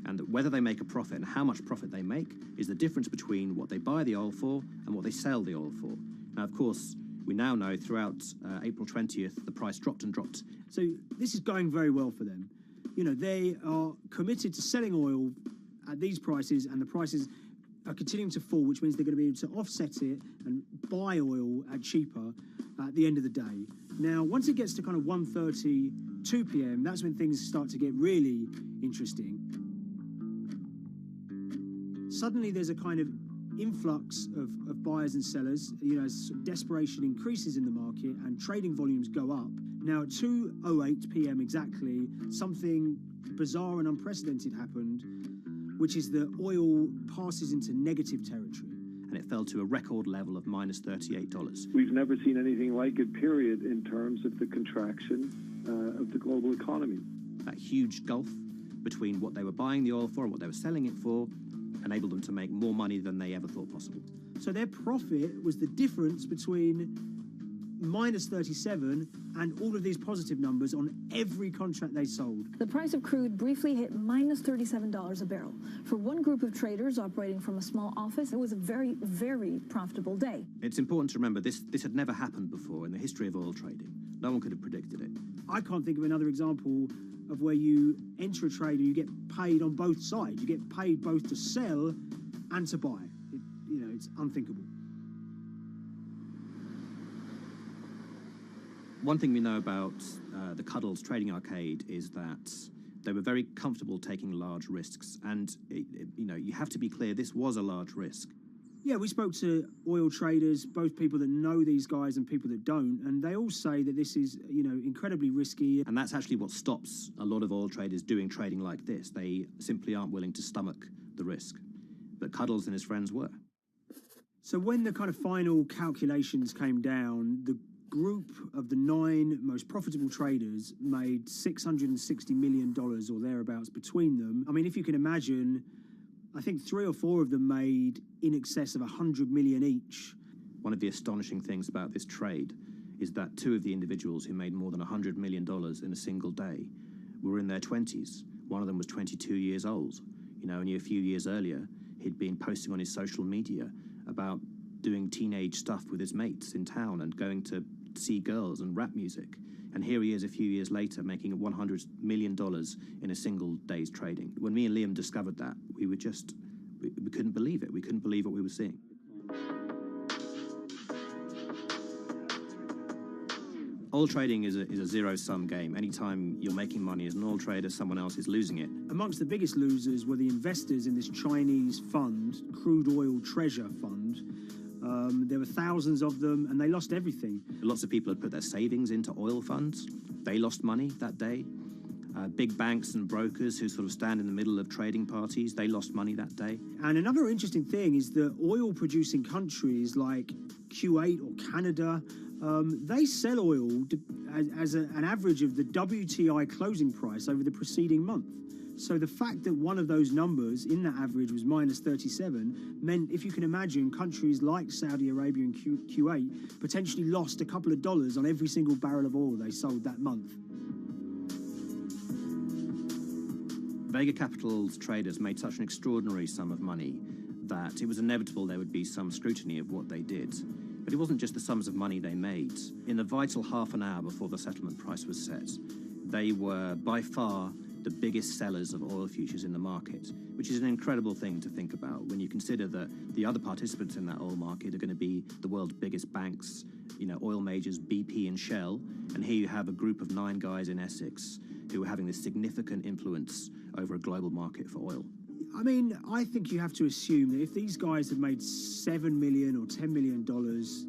And whether they make a profit and how much profit they make is the difference between what they buy the oil for and what they sell the oil for. Now, of course, we now know throughout April 20th, the price dropped and dropped. So this is going very well for them. They are committed to selling oil at these prices, and the prices are continuing to fall, which means they're going to be able to offset it and buy oil at cheaper at the end of the day. Now, once it gets to kind of 1:30, 2 p.m., that's when things start to get really interesting. Suddenly there's a kind of influx of buyers and sellers, as desperation increases in the market and trading volumes go up. Now at 2:08 p.m. exactly, something bizarre and unprecedented happened, which is that oil passes into negative territory. And it fell to a record level of minus $38. We've never seen anything like it, period, in terms of the contraction of the global economy. That huge gulf between what they were buying the oil for and what they were selling it for enabled them to make more money than they ever thought possible. So their profit was the difference between minus 37, and all of these positive numbers on every contract they sold. The price of crude briefly hit minus $37 a barrel. For one group of traders operating from a small office, it was a very, very profitable day. It's important to remember this had never happened before in the history of oil trading. No one could have predicted it. I can't think of another example of where you enter a trade and you get paid on both sides. You get paid both to sell and to buy. It's unthinkable. One thing we know about the Cuddles Trading Arcade is that they were very comfortable taking large risks. And, you have to be clear, this was a large risk. Yeah, we spoke to oil traders, both people that know these guys and people that don't, and they all say that this is, incredibly risky. And that's actually what stops a lot of oil traders doing trading like this. They simply aren't willing to stomach the risk. But Cuddles and his friends were. So when the kind of final calculations came down, the group of the 9 most profitable traders made $660 million or thereabouts between them. I mean, if you can imagine, I think 3 or 4 of them made in excess of 100 million each. One of the astonishing things about this trade is that 2 of the individuals who made more than $100 million in a single day were in their 20s. One of them was 22 years old. Only a few years earlier, he'd been posting on his social media about doing teenage stuff with his mates in town and going to see girls and rap music. And here he is a few years later making $100 million in a single day's trading. When me and Liam discovered that, we couldn't believe it. We couldn't believe what we were seeing. Oil trading is a zero-sum game. Anytime you're making money as an oil trader, someone else is losing it. Amongst the biggest losers were the investors in this Chinese fund, Crude Oil Treasure Fund. There were thousands of them, and they lost everything. Lots of people had put their savings into oil funds. They lost money that day. Big banks and brokers who sort of stand in the middle of trading parties, they lost money that day. And another interesting thing is that oil-producing countries like Kuwait or Canada, they sell oil as an average of the WTI closing price over the preceding month. So the fact that one of those numbers in that average was minus 37 meant, if you can imagine, countries like Saudi Arabia and Kuwait potentially lost a couple of dollars on every single barrel of oil they sold that month. Vega Capital's traders made such an extraordinary sum of money that it was inevitable there would be some scrutiny of what they did. But it wasn't just the sums of money they made. In the vital half an hour before the settlement price was set, they were by far the biggest sellers of oil futures in the market, which is an incredible thing to think about when you consider that the other participants in that oil market are going to be the world's biggest banks, oil majors, BP and Shell, and here you have a group of 9 guys in Essex who are having this significant influence over a global market for oil. I mean, I think you have to assume that if these guys had made $7 million or $10 million,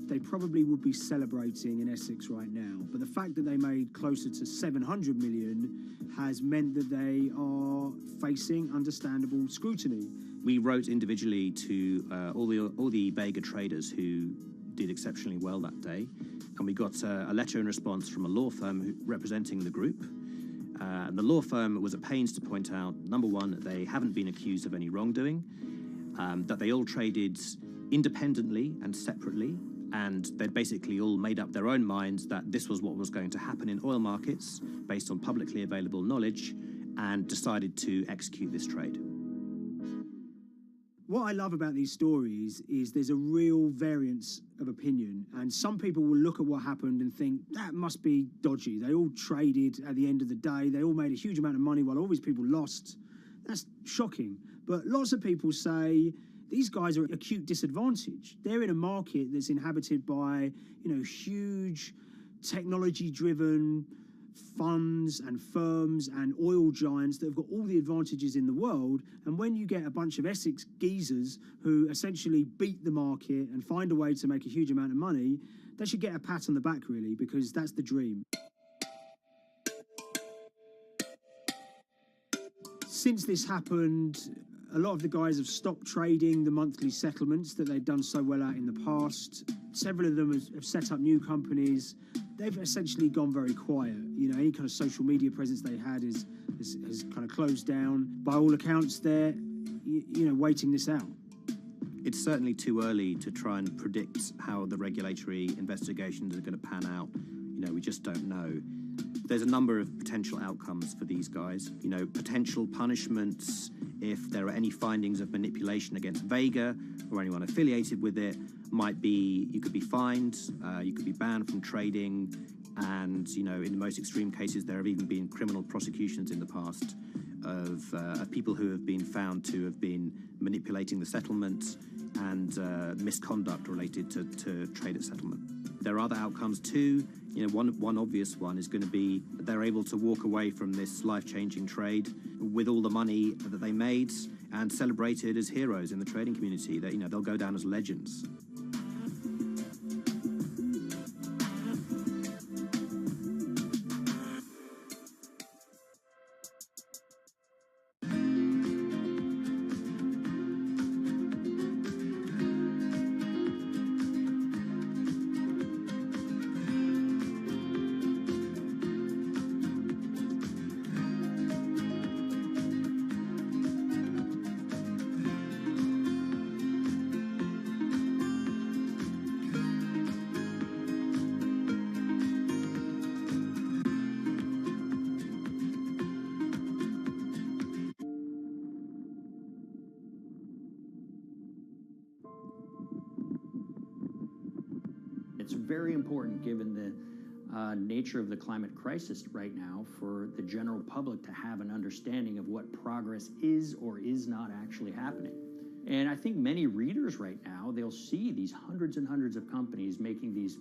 they probably would be celebrating in Essex right now. But the fact that they made closer to $700 million has meant that they are facing understandable scrutiny. We wrote individually to all the Vega traders who did exceptionally well that day, and we got a letter in response from a law firm representing the group. And the law firm was at pains to point out, number one, that they haven't been accused of any wrongdoing, that they all traded independently and separately, and they'd basically all made up their own minds that this was what was going to happen in oil markets based on publicly available knowledge, and decided to execute this trade. What I love about these stories is there's a real variance of opinion, and some people will look at what happened and think that must be dodgy. They all traded at the end of the day. They all made a huge amount of money while all these people lost. That's shocking. But lots of people say these guys are at acute disadvantage. They're in a market that's inhabited by, huge technology-driven funds and firms and oil giants that have got all the advantages in the world, and when you get a bunch of Essex geezers who essentially beat the market and find a way to make a huge amount of money, they should get a pat on the back, really, because that's the dream. Since this happened, a lot of the guys have stopped trading the monthly settlements that they'd done so well at in the past. Several of them have set up new companies. They've essentially gone very quiet. Any kind of social media presence they had has kind of closed down. By all accounts, they're, waiting this out. It's certainly too early to try and predict how the regulatory investigations are going to pan out. We just don't know. There's a number of potential outcomes for these guys. Potential punishments if there are any findings of manipulation against Vega or anyone affiliated with it might be you could be fined, you could be banned from trading, and in the most extreme cases there have even been criminal prosecutions in the past of people who have been found to have been manipulating the settlement and misconduct related to trade at settlement. There are other outcomes too. One obvious one is going to be that they're able to walk away from this life-changing trade with all the money that they made and celebrated as heroes in the trading community. That they'll go down as legends. It's very important, given the nature of the climate crisis right now, for the general public to have an understanding of what progress is or is not actually happening. And I think many readers right now, they'll see these hundreds and hundreds of companies making these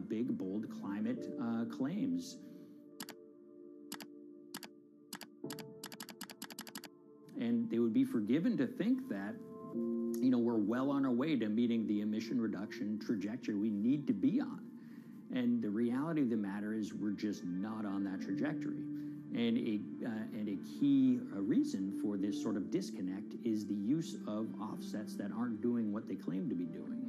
big, bold climate claims. And they would be forgiven to think that we're well on our way to meeting the emission reduction trajectory we need to be on. And the reality of the matter is we're just not on that trajectory. And a key reason for this sort of disconnect is the use of offsets that aren't doing what they claim to be doing.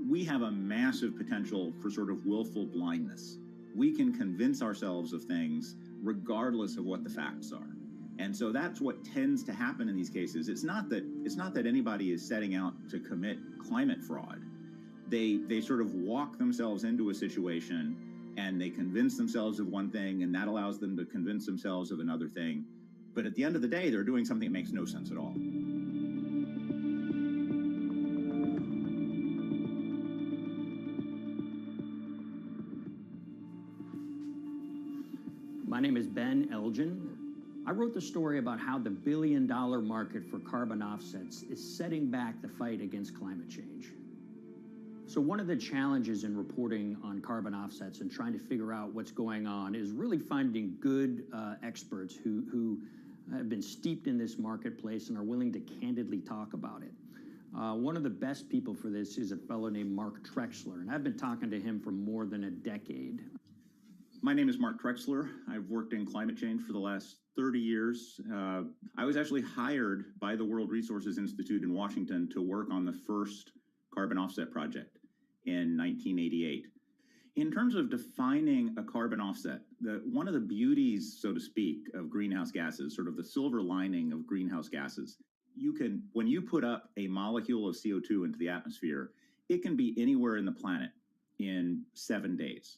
We have a massive potential for sort of willful blindness. We can convince ourselves of things regardless of what the facts are. And so that's what tends to happen in these cases. It's not that anybody is setting out to commit climate fraud. They sort of walk themselves into a situation and they convince themselves of one thing, and that allows them to convince themselves of another thing. But at the end of the day, they're doing something that makes no sense at all. My name is Ben Elgin. I wrote the story about how the billion-dollar market for carbon offsets is setting back the fight against climate change. So one of the challenges in reporting on carbon offsets and trying to figure out what's going on is really finding good experts who have been steeped in this marketplace and are willing to candidly talk about it. One of the best people for this is a fellow named Mark Trexler, and I've been talking to him for more than a decade. My name is Mark Trexler. I've worked in climate change for the last 30 years. I was actually hired by the World Resources Institute in Washington to work on the first carbon offset project in 1988. In terms of defining a carbon offset, one of the beauties, so to speak, of greenhouse gases, sort of the silver lining of greenhouse gases, when you put up a molecule of CO2 into the atmosphere, it can be anywhere in the planet in 7 days.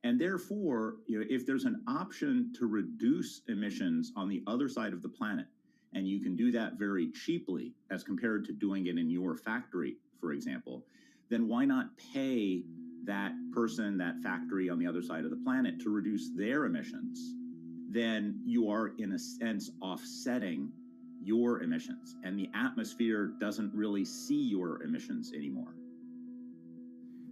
And therefore, if there's an option to reduce emissions on the other side of the planet, and you can do that very cheaply as compared to doing it in your factory, for example, then why not pay that person, that factory on the other side of the planet to reduce their emissions? Then you are, in a sense, offsetting your emissions, and the atmosphere doesn't really see your emissions anymore.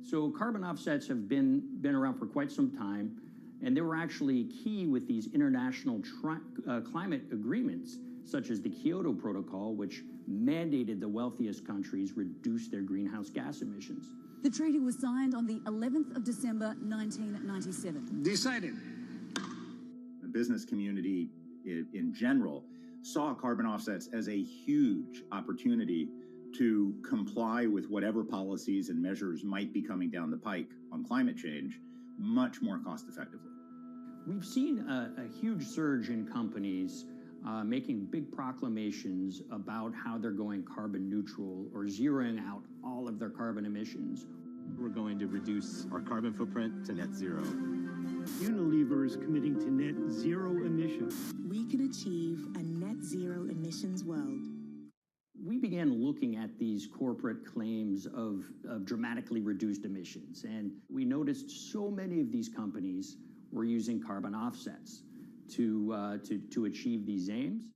So carbon offsets have been around for quite some time, and they were actually key with these international climate agreements, such as the Kyoto Protocol, which mandated the wealthiest countries reduce their greenhouse gas emissions. The treaty was signed on the 11th of December, 1997. Decided. The business community in general saw carbon offsets as a huge opportunity to comply with whatever policies and measures might be coming down the pike on climate change much more cost effectively. We've seen a huge surge in companies making big proclamations about how they're going carbon neutral or zeroing out all of their carbon emissions. We're going to reduce our carbon footprint to net zero. Unilever is committing to net zero emissions. We can achieve a net zero emissions world. We began looking at these corporate claims of dramatically reduced emissions, and we noticed so many of these companies were using carbon offsets to achieve these aims.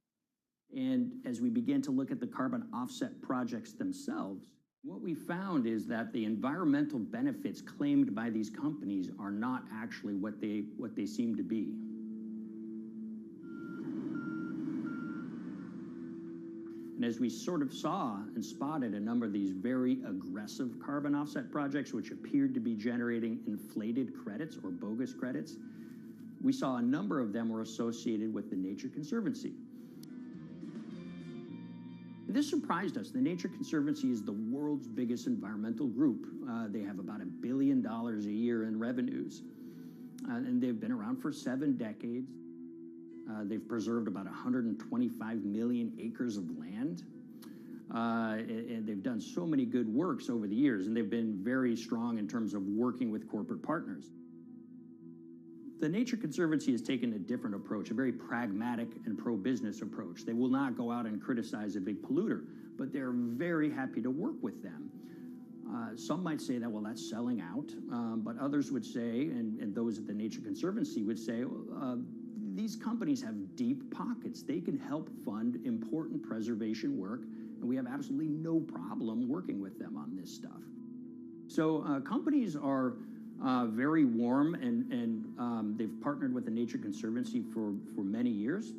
And as we began to look at the carbon offset projects themselves, what we found is that the environmental benefits claimed by these companies are not actually what they seem to be. And as we sort of saw and spotted a number of these very aggressive carbon offset projects, which appeared to be generating inflated credits or bogus credits, we saw a number of them were associated with the Nature Conservancy. This surprised us. The Nature Conservancy is the world's biggest environmental group. They have about $1 billion a year in revenues, and they've been around for 7 decades. They've preserved about 125 million acres of land, and they've done so many good works over the years, and they've been very strong in terms of working with corporate partners. The Nature Conservancy has taken a different approach, a very pragmatic and pro-business approach. They will not go out and criticize a big polluter, but they're very happy to work with them. Some might say that, well, that's selling out, but others would say, and those at the Nature Conservancy would say, these companies have deep pockets. They can help fund important preservation work, and we have absolutely no problem working with them on this stuff. So companies are very warm, and they've partnered with the Nature Conservancy for many years.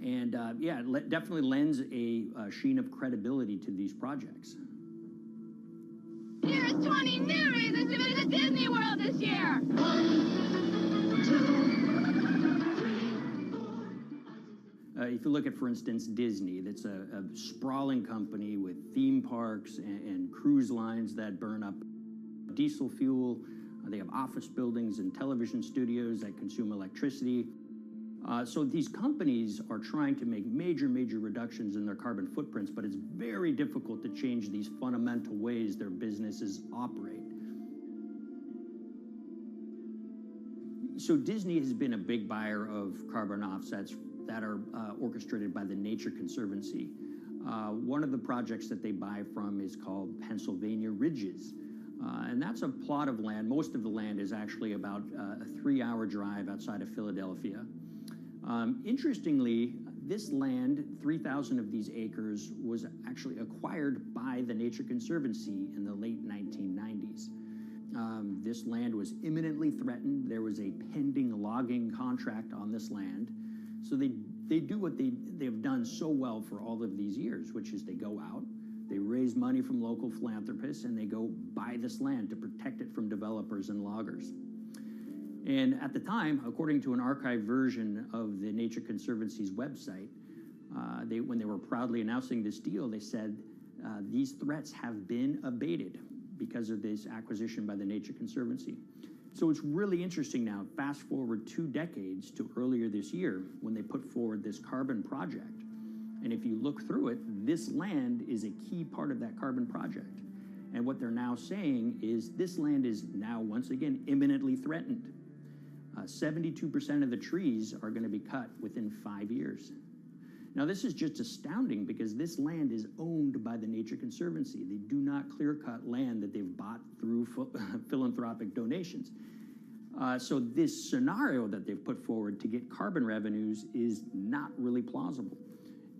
And yeah, it definitely lends a sheen of credibility to these projects. Here's 20 new reasons to visit Disney World this year. 1, 2, 3. If you look at, for instance, Disney, that's a sprawling company with theme parks and cruise lines that burn up diesel fuel. They have office buildings and television studios that consume electricity. So these companies are trying to make major reductions in their carbon footprints, but it's very difficult to change these fundamental ways their businesses operate. So Disney has been a big buyer of carbon offsets that are orchestrated by the Nature Conservancy. One of the projects that they buy from is called Pennsylvania Ridges. And that's a plot of land. Most of the land is actually about a 3-hour drive outside of Philadelphia. Interestingly, this land, 3,000 of these acres, was actually acquired by the Nature Conservancy in the late 1990s. This land was imminently threatened. There was a pending logging contract on this land. So they do what they've done so well for all of these years, which is they go out, they raise money from local philanthropists, and they go buy this land to protect it from developers and loggers. And at the time, according to an archived version of the Nature Conservancy's website, when they were proudly announcing this deal, they said, these threats have been abated because of this acquisition by the Nature Conservancy. So it's really interesting now, fast forward 2 decades to earlier this year when they put forward this carbon project. And if you look through it, this land is a key part of that carbon project. And what they're now saying is this land is now, once again, imminently threatened. 72% of the trees are going to be cut within 5 years. Now, this is just astounding because this land is owned by the Nature Conservancy. They do not clear-cut land that they've bought through philanthropic donations. So this scenario that they've put forward to get carbon revenues is not really plausible.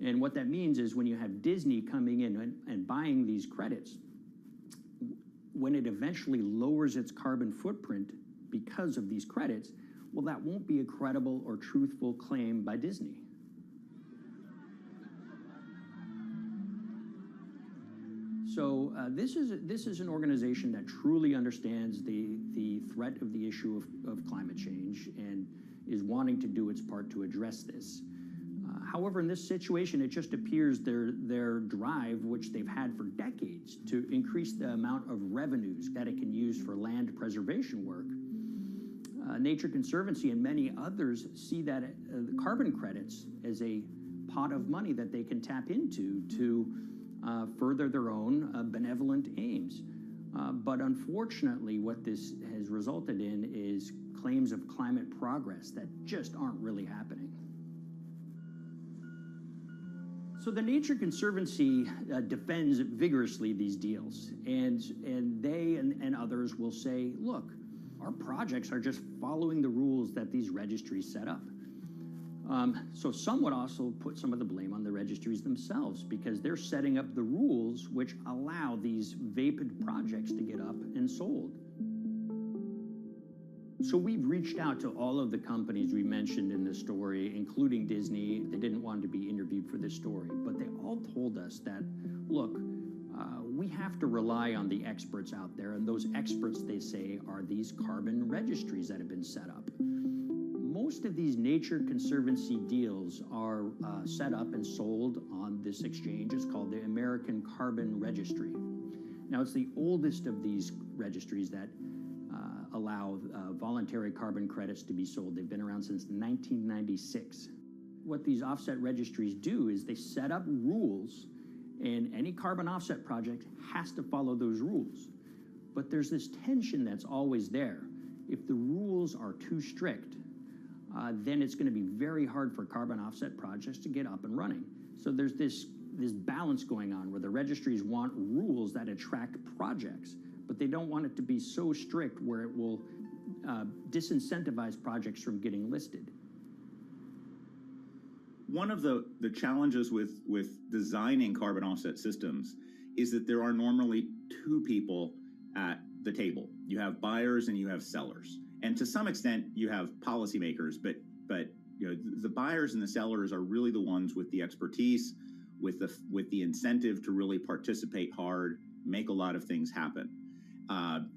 And what that means is when you have Disney coming in and buying these credits, when it eventually lowers its carbon footprint because of these credits, well, that won't be a credible or truthful claim by Disney. So this is an organization that truly understands the threat of the issue of climate change and is wanting to do its part to address this. However, in this situation, it just appears their drive, which they've had for decades, to increase the amount of revenues that it can use for land preservation work, Nature Conservancy and many others see that the carbon credits as a pot of money that they can tap into to further their own benevolent aims. But unfortunately, what this has resulted in is claims of climate progress that just aren't really happening. So the Nature Conservancy defends vigorously these deals, and they and others will say, look, our projects are just following the rules that these registries set up. So some would also put some of the blame on the registries themselves because they're setting up the rules which allow these vapid projects to get up and sold. So we've reached out to all of the companies we mentioned in this story, including Disney. They didn't want to be interviewed for this story, but they all told us that, look, we have to rely on the experts out there, and those experts, they say, are these carbon registries that have been set up. Most of these Nature Conservancy deals are set up and sold on this exchange. It's called the American Carbon Registry. Now, it's the oldest of these registries that allow voluntary carbon credits to be sold. They've been around since 1996. What these offset registries do is they set up rules, and any carbon offset project has to follow those rules. But there's this tension that's always there. If the rules are too strict, then it's going to be very hard for carbon offset projects to get up and running. So there's this balance going on where the registries want rules that attract projects, but they don't want it to be so strict where it will disincentivize projects from getting listed. One of the challenges with designing carbon offset systems is that there are normally two people at the table. You have buyers and you have sellers. And to some extent, you have policymakers, but you know, the buyers and the sellers are really the ones with the expertise, with the incentive to really participate hard, make a lot of things happen.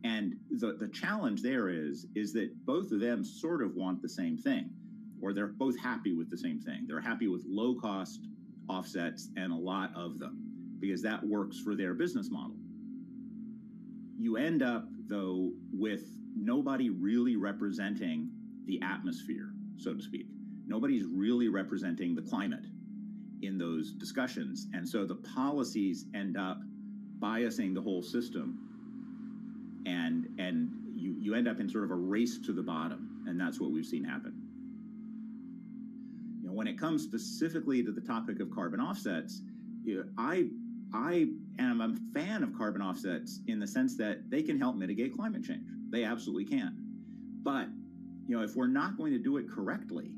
And the challenge there is that both of them sort of want the same thing, or they're both happy with the same thing. They're happy with low-cost offsets and a lot of them, because that works for their business model. You end up, though, with nobody really representing the atmosphere, so to speak. Nobody's really representing the climate in those discussions. And so the policies end up biasing the whole system, and you end up in sort of a race to the bottom, and that's what we've seen happen. You know, when it comes specifically to the topic of carbon offsets, you know, I am a fan of carbon offsets in the sense that they can help mitigate climate change. They absolutely can. But, you know, if we're not going to do it correctly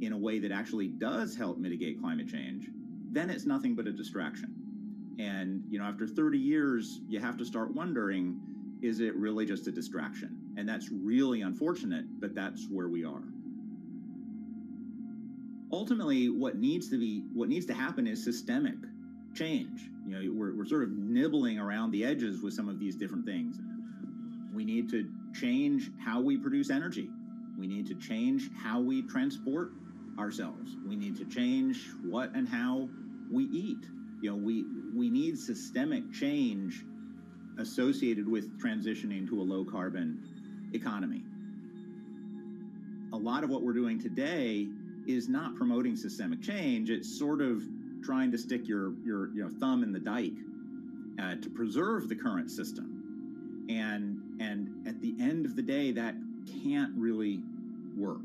in a way that actually does help mitigate climate change, then it's nothing but a distraction. And, you know, after 30 years, you have to start wondering, is it really just a distraction? And that's really unfortunate, but that's where we are. Ultimately, what needs to happen is systemic change. You know, we're sort of nibbling around the edges with some of these different things. We need to change how we produce energy. We need to change how we transport ourselves. We need to change what and how we eat. You know, we need systemic change associated with transitioning to a low carbon economy. A lot of what we're doing today is not promoting systemic change. It's sort of trying to stick your thumb in the dike to preserve the current system. And at the end of the day, that can't really work.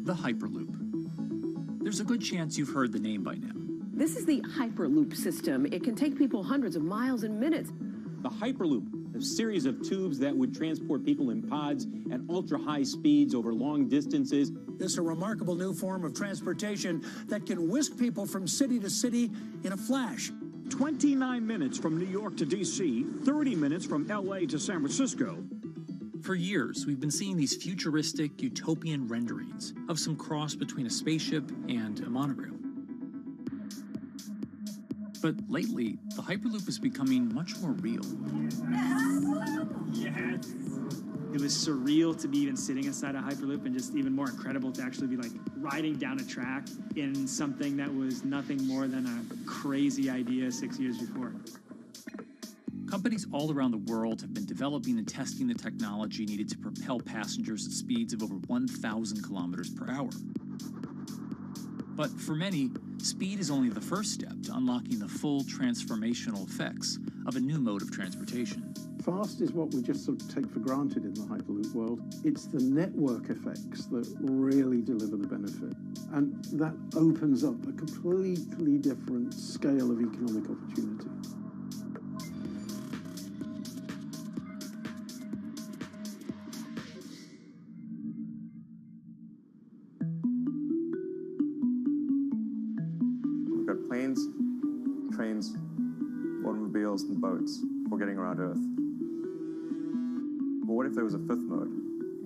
the Hyperloop. There's a good chance you've heard the name by now. This is the Hyperloop system. It can take people hundreds of miles in minutes. The Hyperloop, a series of tubes that would transport people in pods at ultra-high speeds over long distances. This is a remarkable new form of transportation that can whisk people from city to city in a flash. 29 minutes from New York to D.C., 30 minutes from L.A. to San Francisco. For years, we've been seeing these futuristic, utopian renderings of some cross between a spaceship and a monorail. But lately, the Hyperloop is becoming much more real. Yes. It was surreal to be even sitting inside a Hyperloop, and just even more incredible to actually be like riding down a track in something that was nothing more than a crazy idea 6 years before. Companies all around the world have been developing and testing the technology needed to propel passengers at speeds of over 1,000 kilometers per hour. But for many, speed is only the first step to unlocking the full transformational effects of a new mode of transportation. Fast is what we just sort of take for granted in the Hyperloop world. It's the network effects that really deliver the benefit. And that opens up a completely different scale of economic opportunity. We've got planes, trains, automobiles, and boats for getting around Earth. But what if there was a fifth mode?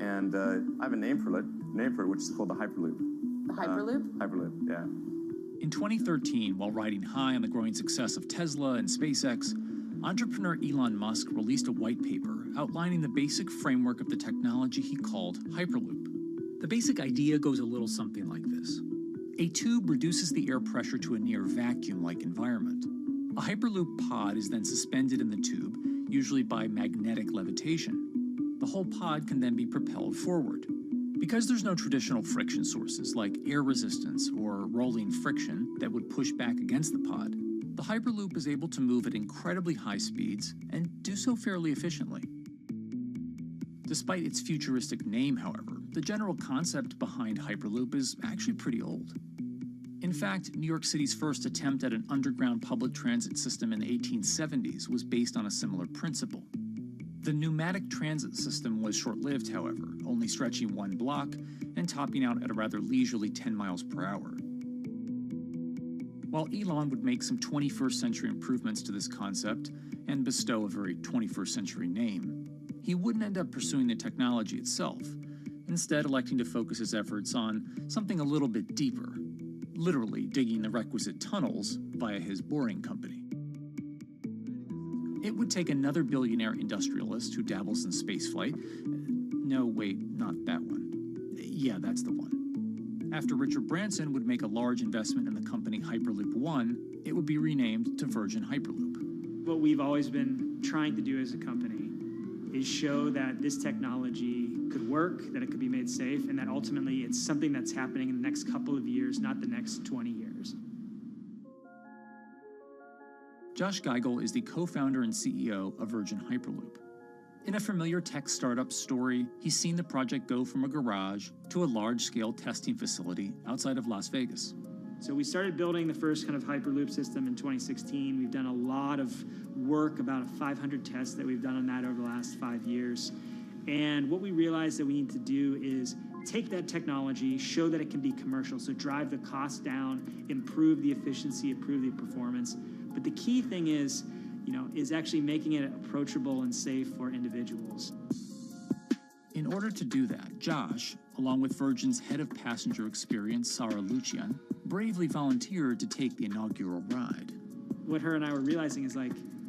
And I have a name for it, which is called the Hyperloop. The Hyperloop? Hyperloop, yeah. In 2013, while riding high on the growing success of Tesla and SpaceX, entrepreneur Elon Musk released a white paper outlining the basic framework of the technology he called Hyperloop. The basic idea goes a little something like this. A tube reduces the air pressure to a near vacuum-like environment. A Hyperloop pod is then suspended in the tube, usually by magnetic levitation. The whole pod can then be propelled forward. Because there's no traditional friction sources like air resistance or rolling friction that would push back against the pod, the Hyperloop is able to move at incredibly high speeds and do so fairly efficiently. Despite its futuristic name, however, the general concept behind Hyperloop is actually pretty old. In fact, New York City's first attempt at an underground public transit system in the 1870s was based on a similar principle. The pneumatic transit system was short-lived, however, only stretching one block and topping out at a rather leisurely 10 miles per hour. While Elon would make some 21st century improvements to this concept and bestow a very 21st century name, he wouldn't end up pursuing the technology itself, instead electing to focus his efforts on something a little bit deeper, literally digging the requisite tunnels via his boring company. It would take another billionaire industrialist who dabbles in spaceflight. No, wait, not that one. Yeah, that's the one. After Richard Branson would make a large investment in the company Hyperloop One, it would be renamed to Virgin Hyperloop. What we've always been trying to do as a company is show that this technology could work, that it could be made safe, and that ultimately it's something that's happening in the next couple of years, not the next 20 years. Josh Geigel is the co-founder and CEO of Virgin Hyperloop. In a familiar tech startup story, he's seen the project go from a garage to a large-scale testing facility outside of Las Vegas. So we started building the first kind of Hyperloop system in 2016. We've done a lot of work, about 500 tests that we've done on that over the last 5 years. And what we realized that we need to do is take that technology, show that it can be commercial, so drive the cost down, improve the efficiency, improve the performance. But the key thing is actually making it approachable and safe for individuals. In order to do that, Josh, along with Virgin's head of passenger experience, Sarah Lucian, bravely volunteered to take the inaugural ride. What her and I were realizing is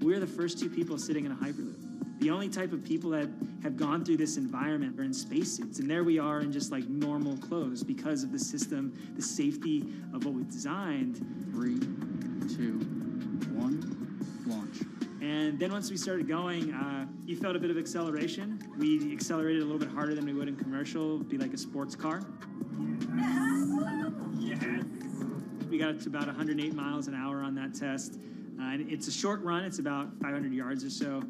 we're the first two people sitting in a Hyperloop. The only type of people that have gone through this environment are in spacesuits, and there we are in just normal clothes because of the system, the safety of what we've designed. 3, 2, 1, launch. And then once we started going, you felt a bit of acceleration. We accelerated a little bit harder than we would in commercial, be like a sports car. Yes. We got to about 108 miles an hour on that test. And it's a short run, it's about 500 yards or so,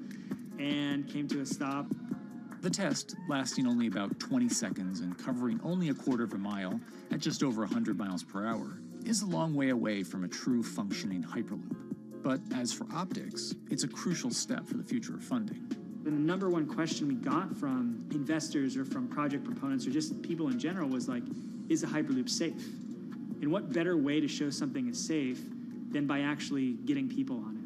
and came to a stop. The test, lasting only about 20 seconds and covering only a quarter of a mile at just over 100 miles per hour, is a long way away from a true functioning Hyperloop. But as for optics, it's a crucial step for the future of funding. The number one question we got from investors or from project proponents or just people in general was like, is a Hyperloop safe? And what better way to show something is safe than by actually getting people on it?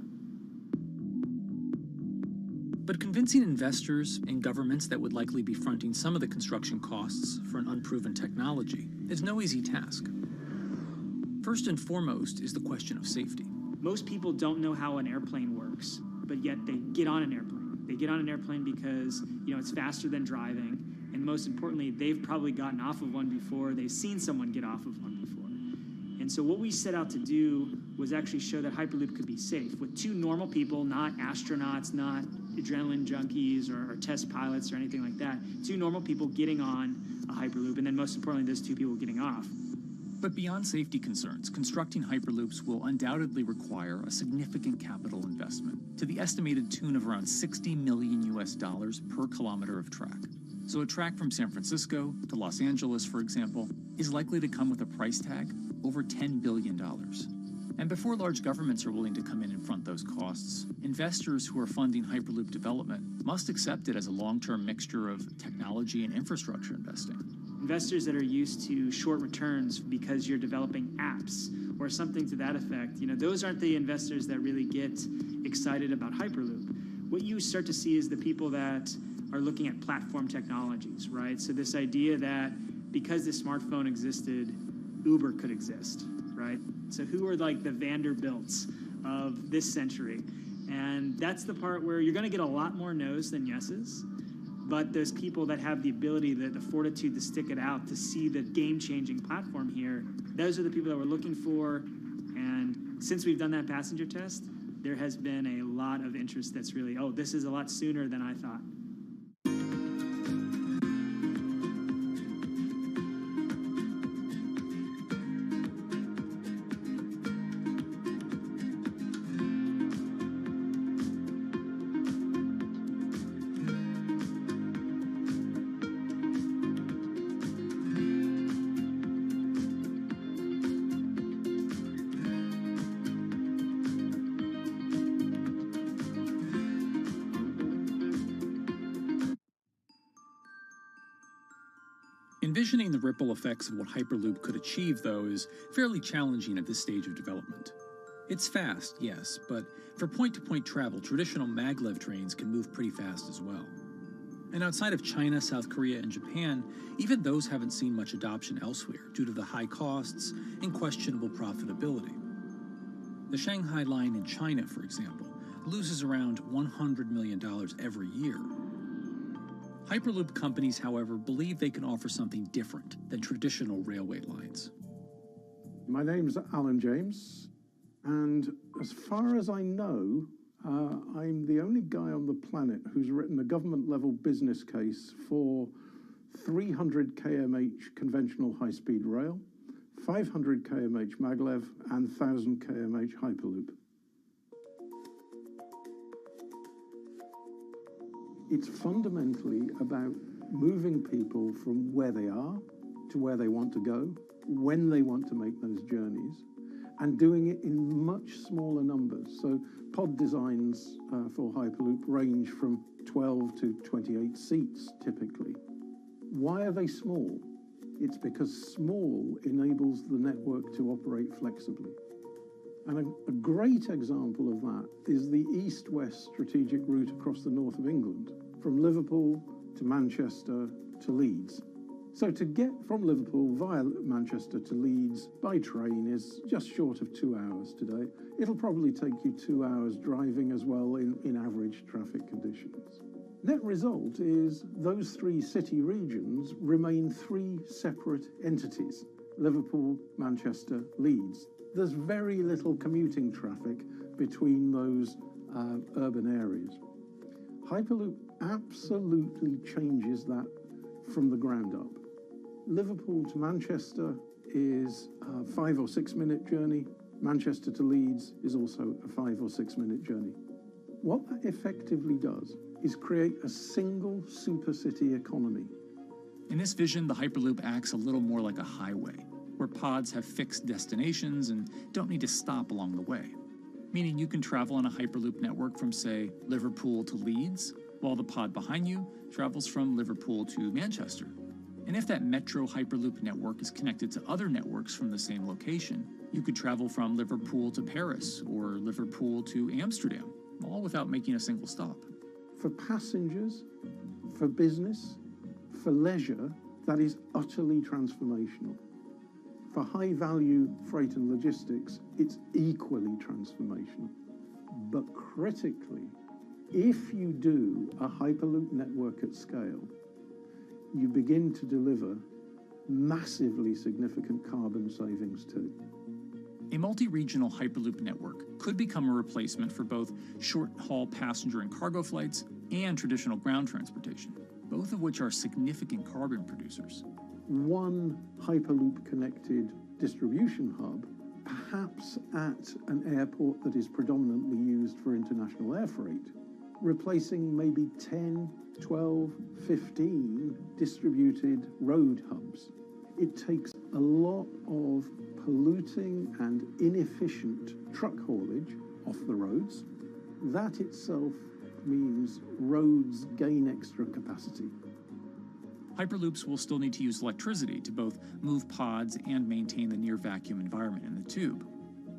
But convincing investors and governments that would likely be fronting some of the construction costs for an unproven technology is no easy task. First and foremost is the question of safety. Most people don't know how an airplane works, but yet they get on an airplane. They get on an airplane because, it's faster than driving, and most importantly, they've probably gotten off of one before, they've seen someone get off of one before. And so what we set out to do was actually show that Hyperloop could be safe with two normal people, not astronauts, not adrenaline junkies or test pilots or anything like that. Two normal people getting on a Hyperloop, and then most importantly, those two people getting off. But beyond safety concerns, constructing Hyperloops will undoubtedly require a significant capital investment to the estimated tune of around $60 million per kilometer of track. So a track from San Francisco to Los Angeles, for example, is likely to come with a price tag over $10 billion. And before large governments are willing to come in and front those costs, investors who are funding Hyperloop development must accept it as a long-term mixture of technology and infrastructure investing. Investors that are used to short returns because you're developing apps or something to that effect, those aren't the investors that really get excited about Hyperloop. What you start to see is the people that are looking at platform technologies, right? So this idea that because the smartphone existed, Uber could exist, right? So who are like the Vanderbilts of this century? And that's the part where you're going to get a lot more no's than yeses. But those people that have the ability, the fortitude to stick it out, to see the game-changing platform here, those are the people that we're looking for. And since we've done that passenger test, there has been a lot of interest that's really, this is a lot sooner than I thought. Envisioning the ripple effects of what Hyperloop could achieve, though, is fairly challenging at this stage of development. It's fast, yes, but for point-to-point travel, traditional maglev trains can move pretty fast as well. And outside of China, South Korea, and Japan, even those haven't seen much adoption elsewhere due to the high costs and questionable profitability. The Shanghai line in China, for example, loses around $100 million every year. Hyperloop companies, however, believe they can offer something different than traditional railway lines. My name's Alan James, and as far as I know, I'm the only guy on the planet who's written a government-level business case for 300 kmh conventional high-speed rail, 500 kmh maglev, and 1,000 kmh Hyperloop. It's fundamentally about moving people from where they are to where they want to go, when they want to make those journeys, and doing it in much smaller numbers. So pod designs for Hyperloop range from 12 to 28 seats, typically. Why are they small? It's because small enables the network to operate flexibly. And a great example of that is the east-west strategic route across the north of England, from Liverpool to Manchester to Leeds. So to get from Liverpool via Manchester to Leeds by train is just short of 2 hours today. It'll probably take you 2 hours driving as well in average traffic conditions. Net result is those three city regions remain three separate entities: Liverpool, Manchester, Leeds. There's very little commuting traffic between those urban areas. Hyperloop absolutely changes that from the ground up. Liverpool to Manchester is a 5 or 6 minute journey. Manchester to Leeds is also a 5 or 6 minute journey. What that effectively does is create a single supercity economy. In this vision, the Hyperloop acts a little more like a highway, where pods have fixed destinations and don't need to stop along the way. Meaning you can travel on a Hyperloop network from, say, Liverpool to Leeds, while the pod behind you travels from Liverpool to Manchester. And if that metro Hyperloop network is connected to other networks from the same location, you could travel from Liverpool to Paris or Liverpool to Amsterdam, all without making a single stop. For passengers, for business, for leisure, that is utterly transformational. For high-value freight and logistics, it's equally transformational. But critically, if you do a Hyperloop network at scale, you begin to deliver massively significant carbon savings too. A multi-regional Hyperloop network could become a replacement for both short-haul passenger and cargo flights and traditional ground transportation, both of which are significant carbon producers. One Hyperloop-connected distribution hub, perhaps at an airport that is predominantly used for international air freight, replacing maybe 10, 12, 15 distributed road hubs. It takes a lot of polluting and inefficient truck haulage off the roads. That itself means roads gain extra capacity. Hyperloops will still need to use electricity to both move pods and maintain the near vacuum environment in the tube.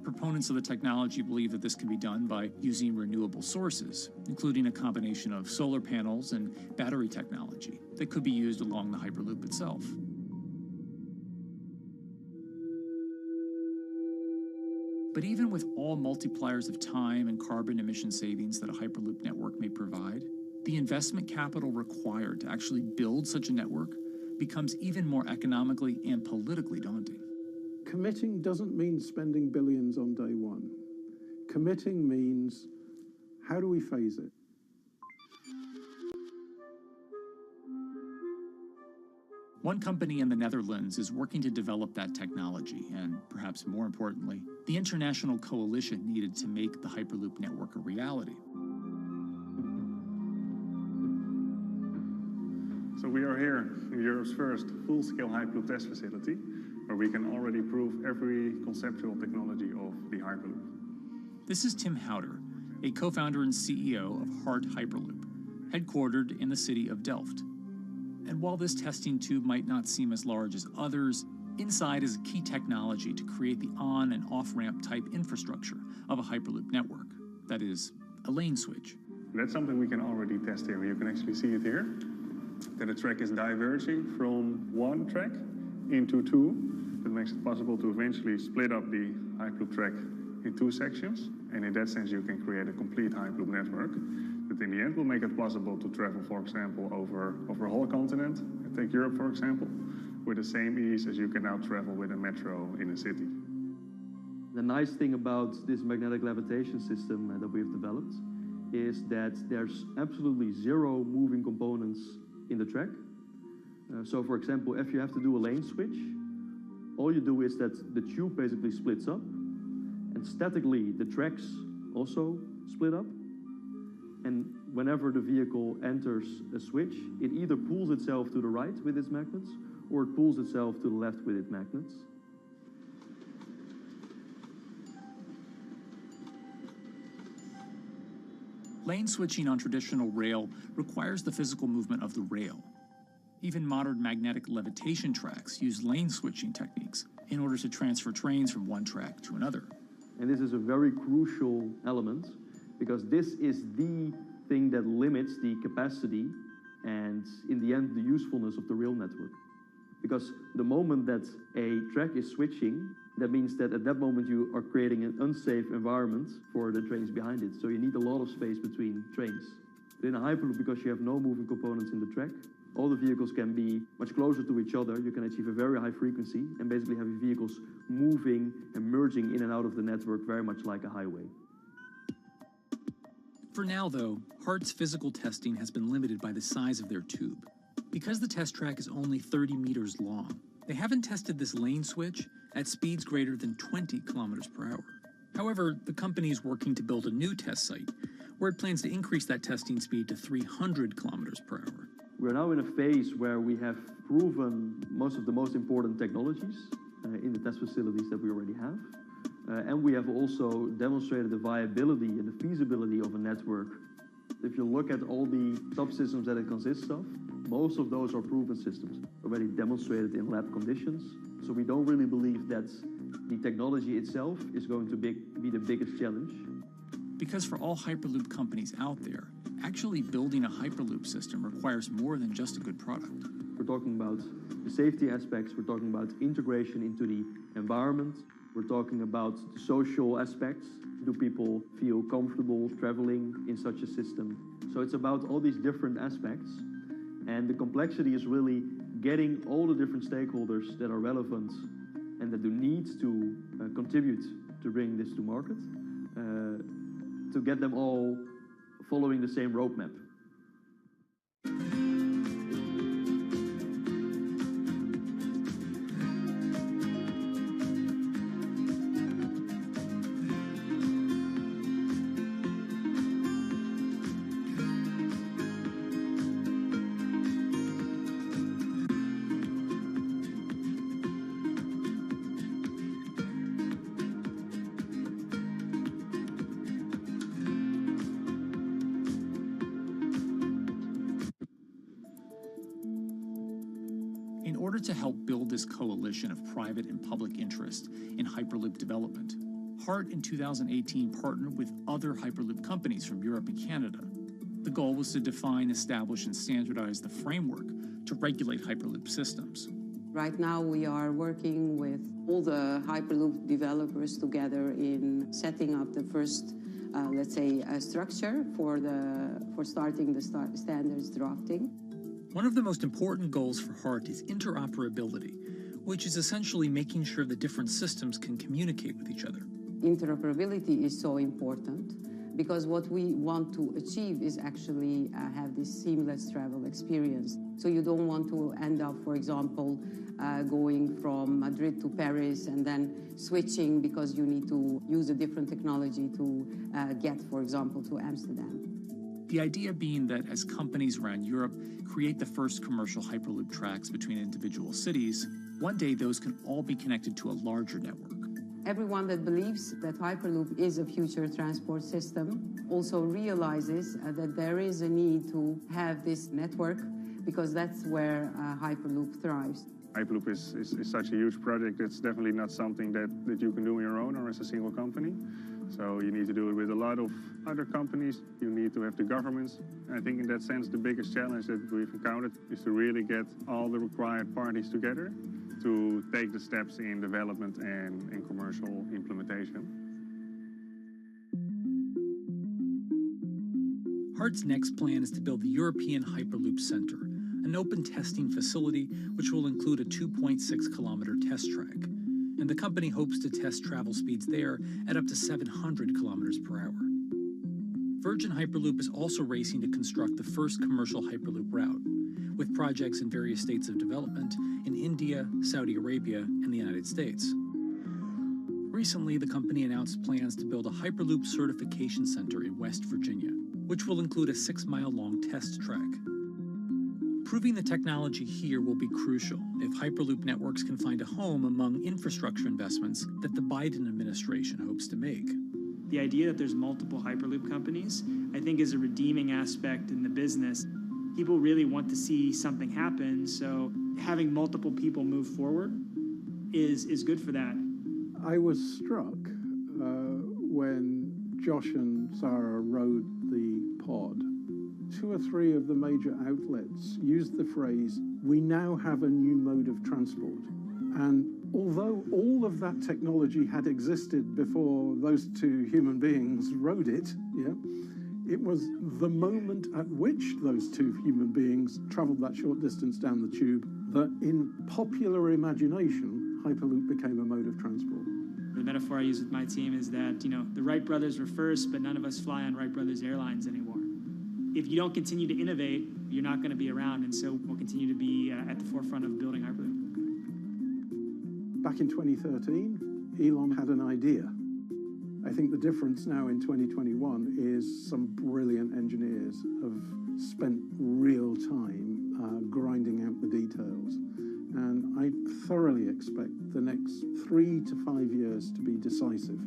Proponents of the technology believe that this can be done by using renewable sources, including a combination of solar panels and battery technology that could be used along the Hyperloop itself. But even with all multipliers of time and carbon emission savings that a Hyperloop network may provide, the investment capital required to actually build such a network becomes even more economically and politically daunting. Committing doesn't mean spending billions on day one. Committing means, how do we phase it? One company in the Netherlands is working to develop that technology, and perhaps more importantly, the international coalition needed to make the Hyperloop network a reality. So we are here in Europe's first full-scale Hyperloop test facility, where we can already prove every conceptual technology of the Hyperloop. This is Tim Houter, a co-founder and CEO of Hart Hyperloop, headquartered in the city of Delft. And while this testing tube might not seem as large as others, inside is a key technology to create the on- and off-ramp type infrastructure of a Hyperloop network. That is, a lane switch. That's something we can already test here. You can actually see it here, that the track is diverging from one track into two. That makes it possible to eventually split up the Hyperloop track in two sections. And in that sense, you can create a complete Hyperloop network. That in the end will make it possible to travel, for example, over a whole continent. Take Europe, for example, with the same ease as you can now travel with a metro in a city. The nice thing about this magnetic levitation system that we've developed is that there's absolutely zero moving components in the track. So for example, if you have to do a lane switch, all you do is that the tube basically splits up, and statically the tracks also split up. And whenever the vehicle enters a switch, it either pulls itself to the right with its magnets, or it pulls itself to the left with its magnets. Lane switching on traditional rail requires the physical movement of the rail. Even modern magnetic levitation tracks use lane switching techniques in order to transfer trains from one track to another. And this is a very crucial element, because this is the thing that limits the capacity and, in the end, the usefulness of the rail network. Because the moment that a track is switching, that means that at that moment you are creating an unsafe environment for the trains behind it. So you need a lot of space between trains. But in a Hyperloop, because you have no moving components in the track, all the vehicles can be much closer to each other. You can achieve a very high frequency and basically have your vehicles moving and merging in and out of the network very much like a highway. For now, though, Hart's physical testing has been limited by the size of their tube. Because the test track is only 30 meters long, they haven't tested this lane switch at speeds greater than 20 kilometers per hour. However, the company is working to build a new test site where it plans to increase that testing speed to 300 kilometers per hour. We're now in a phase where we have proven most of the most important technologies in the test facilities that we already have. And we have also demonstrated the viability and the feasibility of a network. If you look at all the subsystems that it consists of, most of those are proven systems, already demonstrated in lab conditions. So we don't really believe that the technology itself is going to be the biggest challenge. Because for all Hyperloop companies out there, actually building a Hyperloop system requires more than just a good product. We're talking about the safety aspects, we're talking about integration into the environment, we're talking about the social aspects. Do people feel comfortable traveling in such a system? So it's about all these different aspects, and the complexity is really getting all the different stakeholders that are relevant and that do need to contribute to bring this to market, to get them all following the same roadmap. In order to help build this coalition of private and public interest in Hyperloop development, HART in 2018 partnered with other Hyperloop companies from Europe and Canada. The goal was to define, establish, and standardize the framework to regulate Hyperloop systems. Right now we are working with all the Hyperloop developers together in setting up the first, let's say, structure for starting the standards drafting. One of the most important goals for HART is interoperability, which is essentially making sure the different systems can communicate with each other. Interoperability is so important because what we want to achieve is actually have this seamless travel experience. So you don't want to end up, for example, going from Madrid to Paris and then switching because you need to use a different technology to get, for example, to Amsterdam. The idea being that as companies around Europe create the first commercial Hyperloop tracks between individual cities, one day those can all be connected to a larger network. Everyone that believes that Hyperloop is a future transport system also realizes that there is a need to have this network because that's where Hyperloop thrives. Hyperloop is such a huge project. It's definitely not something that you can do on your own or as a single company. So you need to do it with a lot of other companies. You need to have the governments. I think in that sense, the biggest challenge that we've encountered is to really get all the required parties together to take the steps in development and in commercial implementation. HART's next plan is to build the European Hyperloop Center, an open testing facility which will include a 2.6-kilometer test track. And the company hopes to test travel speeds there at up to 700 kilometers per hour. Virgin Hyperloop is also racing to construct the first commercial Hyperloop route, with projects in various states of development in India, Saudi Arabia, and the United States. Recently, the company announced plans to build a Hyperloop certification center in West Virginia, which will include a 6-mile-long test track. Proving the technology here will be crucial if Hyperloop networks can find a home among infrastructure investments that the Biden administration hopes to make. The idea that there's multiple Hyperloop companies, I think, is a redeeming aspect in the business. People really want to see something happen, so having multiple people move forward is good for that. I was struck when Josh and Sarah rode the pod. 2 or 3 of the major outlets used the phrase, "We now have a new mode of transport." And although all of that technology had existed before those 2 human beings rode it, it was the moment at which those 2 human beings traveled that short distance down the tube that in popular imagination, Hyperloop became a mode of transport. The metaphor I use with my team is that, the Wright brothers were first, but none of us fly on Wright Brothers Airlines anymore. If you don't continue to innovate, you're not going to be around, and so we'll continue to be at the forefront of building Hyperloop. Back in 2013, Elon had an idea. I think the difference now in 2021 is some thoroughly expect the next 3 to 5 years to be decisive.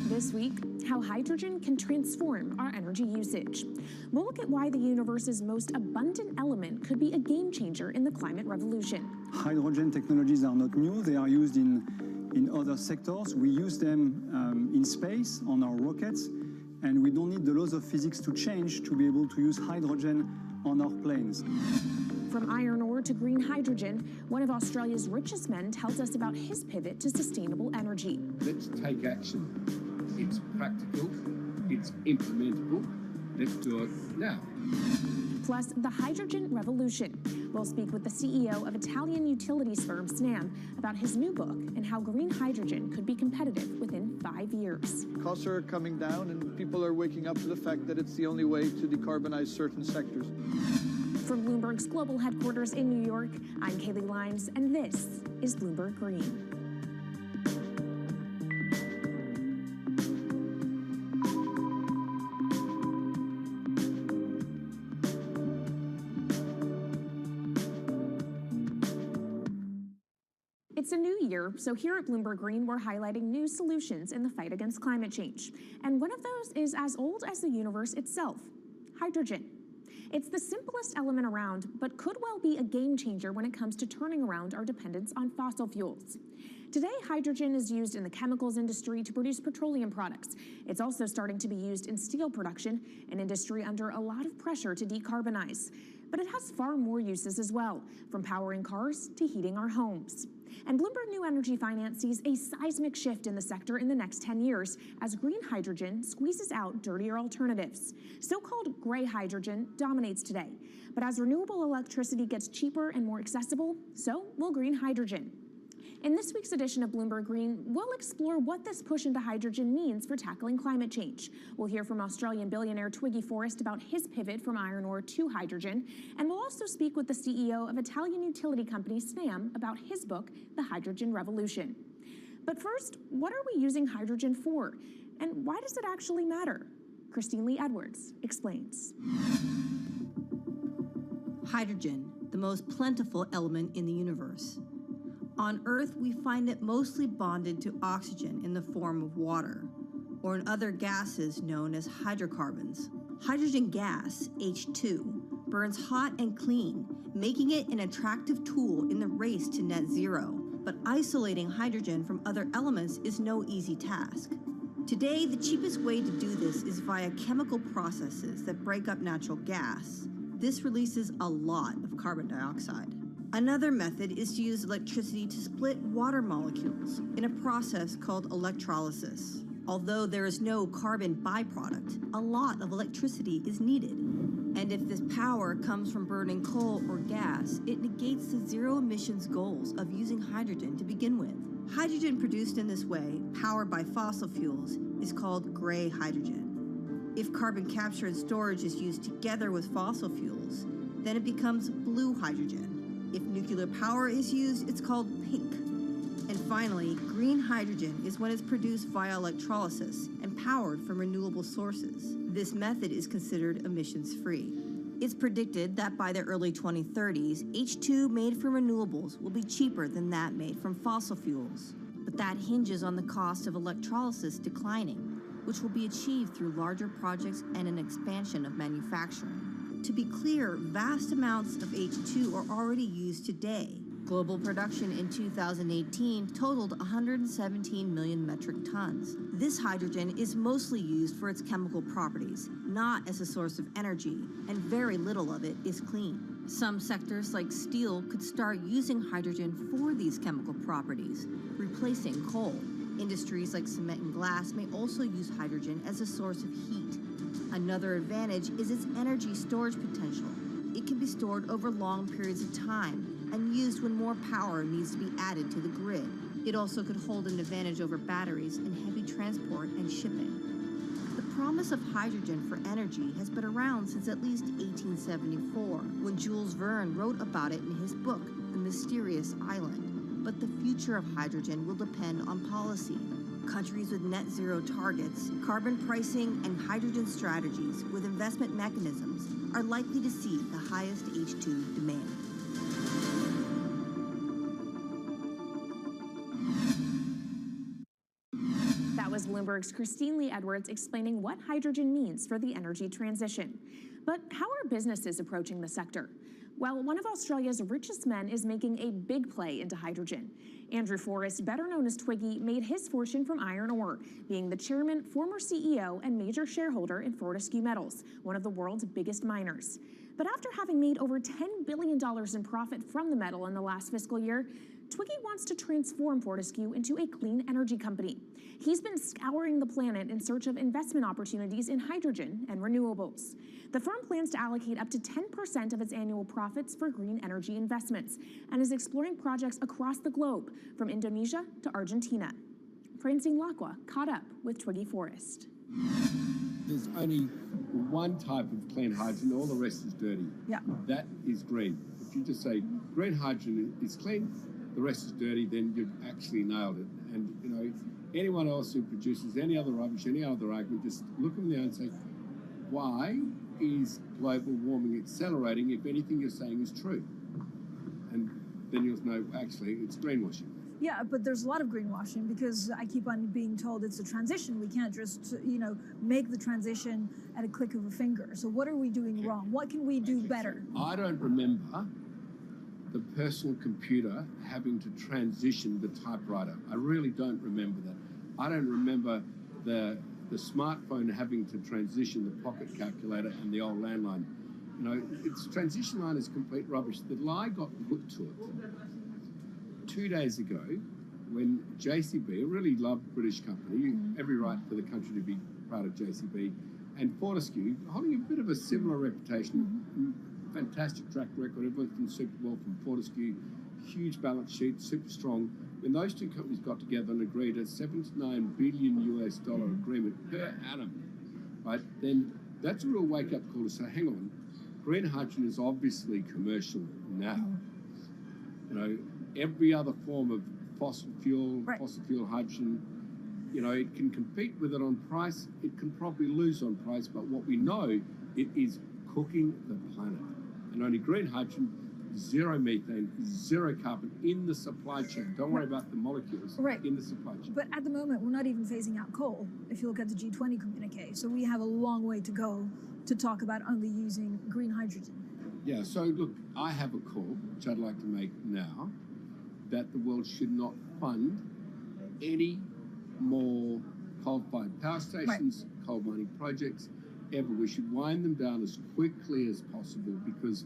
This week, how hydrogen can transform our energy usage. We'll look at why the universe's most abundant element could be a game changer in the climate revolution. Hydrogen technologies are not new. They are used in other sectors. We use them in space, on our rockets, and we don't need the laws of physics to change to be able to use hydrogen on our planes. From iron ore to green hydrogen, one of Australia's richest men tells us about his pivot to sustainable energy. Let's take action. It's practical, it's implementable. Let's do it now. Plus, the hydrogen revolution. We'll speak with the CEO of Italian utilities firm Snam about his new book and how green hydrogen could be competitive within 5 years. Costs are coming down and people are waking up to the fact that it's the only way to decarbonize certain sectors. From Bloomberg's global headquarters in New York, I'm Kaylee Lyons, and this is Bloomberg Green. It's a new year, so here at Bloomberg Green, we're highlighting new solutions in the fight against climate change. And one of those is as old as the universe itself, hydrogen. It's the simplest element around, but could well be a game changer when it comes to turning around our dependence on fossil fuels. Today, hydrogen is used in the chemicals industry to produce petroleum products. It's also starting to be used in steel production, an industry under a lot of pressure to decarbonize. But it has far more uses as well, from powering cars to heating our homes. And Bloomberg New Energy Finance sees a seismic shift in the sector in the next 10 years as green hydrogen squeezes out dirtier alternatives. So-called gray hydrogen dominates today. But as renewable electricity gets cheaper and more accessible, so will green hydrogen. In this week's edition of Bloomberg Green, we'll explore what this push into hydrogen means for tackling climate change. We'll hear from Australian billionaire Twiggy Forrest about his pivot from iron ore to hydrogen, and we'll also speak with the CEO of Italian utility company Snam about his book, The Hydrogen Revolution. But first, what are we using hydrogen for? And why does it actually matter? Christine Lee Edwards explains. Hydrogen, the most plentiful element in the universe. On Earth, we find it mostly bonded to oxygen in the form of water, or in other gases known as hydrocarbons. Hydrogen gas, H2, burns hot and clean, making it an attractive tool in the race to net zero. But isolating hydrogen from other elements is no easy task. Today, the cheapest way to do this is via chemical processes that break up natural gas. This releases a lot of carbon dioxide. Another method is to use electricity to split water molecules in a process called electrolysis. Although there is no carbon byproduct, a lot of electricity is needed. And if this power comes from burning coal or gas, it negates the zero emissions goals of using hydrogen to begin with. Hydrogen produced in this way, powered by fossil fuels, is called gray hydrogen. If carbon capture and storage is used together with fossil fuels, then it becomes blue hydrogen. If nuclear power is used, it's called pink. And finally, green hydrogen is when it's produced via electrolysis and powered from renewable sources. This method is considered emissions-free. It's predicted that by the early 2030s, H2 made from renewables will be cheaper than that made from fossil fuels. But that hinges on the cost of electrolysis declining, which will be achieved through larger projects and an expansion of manufacturing. To be clear, vast amounts of H2 are already used today. Global production in 2018 totaled 117 million metric tons. This hydrogen is mostly used for its chemical properties, not as a source of energy, and very little of it is clean. Some sectors like steel could start using hydrogen for these chemical properties, replacing coal. Industries like cement and glass may also use hydrogen as a source of heat. Another advantage is its energy storage potential. It can be stored over long periods of time and used when more power needs to be added to the grid. It also could hold an advantage over batteries in heavy transport and shipping. The promise of hydrogen for energy has been around since at least 1874, when Jules Verne wrote about it in his book, The Mysterious Island. But the future of hydrogen will depend on policy. Countries with net zero targets, carbon pricing, and hydrogen strategies with investment mechanisms are likely to see the highest H2 demand. That was Bloomberg's Christine Lee Edwards explaining what hydrogen means for the energy transition. But how are businesses approaching the sector? Well, one of Australia's richest men is making a big play into hydrogen. Andrew Forrest, better known as Twiggy, made his fortune from iron ore, being the chairman, former CEO, and major shareholder in Fortescue Metals, one of the world's biggest miners. But after having made over $10 billion in profit from the metal in the last fiscal year, Twiggy wants to transform Fortescue into a clean energy company. He's been scouring the planet in search of investment opportunities in hydrogen and renewables. The firm plans to allocate up to 10% of its annual profits for green energy investments and is exploring projects across the globe, from Indonesia to Argentina. Francine Lacqua caught up with Twiggy Forrest. There's only one type of clean hydrogen, all the rest is dirty. Yeah. That is green. If you just say green hydrogen is clean, the rest is dirty, then you've actually nailed it. And, you know, anyone else who produces any other rubbish, any other argument, just look them there and say, why is global warming accelerating if anything you're saying is true? And then you'll know, actually, it's greenwashing. Yeah, but there's a lot of greenwashing because I keep on being told it's a transition. We can't just, make the transition at a click of a finger. So what are we doing wrong? What can we do better? I don't remember the personal computer having to transition the typewriter. I really don't remember that. I don't remember the smartphone having to transition the pocket calculator and the old landline. You know, its transition line is complete rubbish. The lie got put to it 2 days ago when JCB, a really loved British company, every right for the country to be part of JCB, and Fortescue, holding a bit of a similar reputation, fantastic track record, everyone's done super well from Fortescue, huge balance sheet, super strong. When those two companies got together and agreed a $79 billion US agreement per annum, right, then that's a real wake-up call to say, hang on, green hydrogen is obviously commercial now. You know, every other form of fossil fuel hydrogen, you know, it can compete with it on price, it can probably lose on price, but what we know, it is cooking the planet. And only green hydrogen, zero methane, zero carbon in the supply chain. Don't worry about the molecules in the supply chain. But at the moment, we're not even phasing out coal, if you look at the G20 communique. So we have a long way to go to talk about only using green hydrogen. Yeah, so look, I have a call, which I'd like to make now, that the world should not fund any more coal-fired power stations, coal mining projects, ever. We should wind them down as quickly as possible because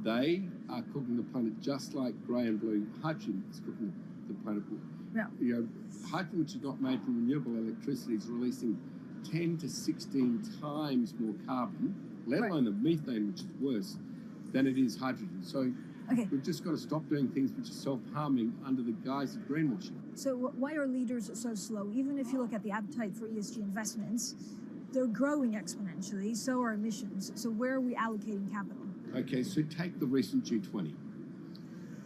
they are cooking the planet just like grey and blue hydrogen is cooking the planet. Yeah. You know, hydrogen, which is not made from renewable electricity, is releasing 10 to 16 times more carbon, let alone the methane, which is worse, than it is hydrogen. So we've just got to stop doing things which are self-harming under the guise of greenwashing. So why are leaders so slow? Even if you look at the appetite for ESG investments, they're growing exponentially, so are emissions. So where are we allocating capital? Okay, so take the recent G20.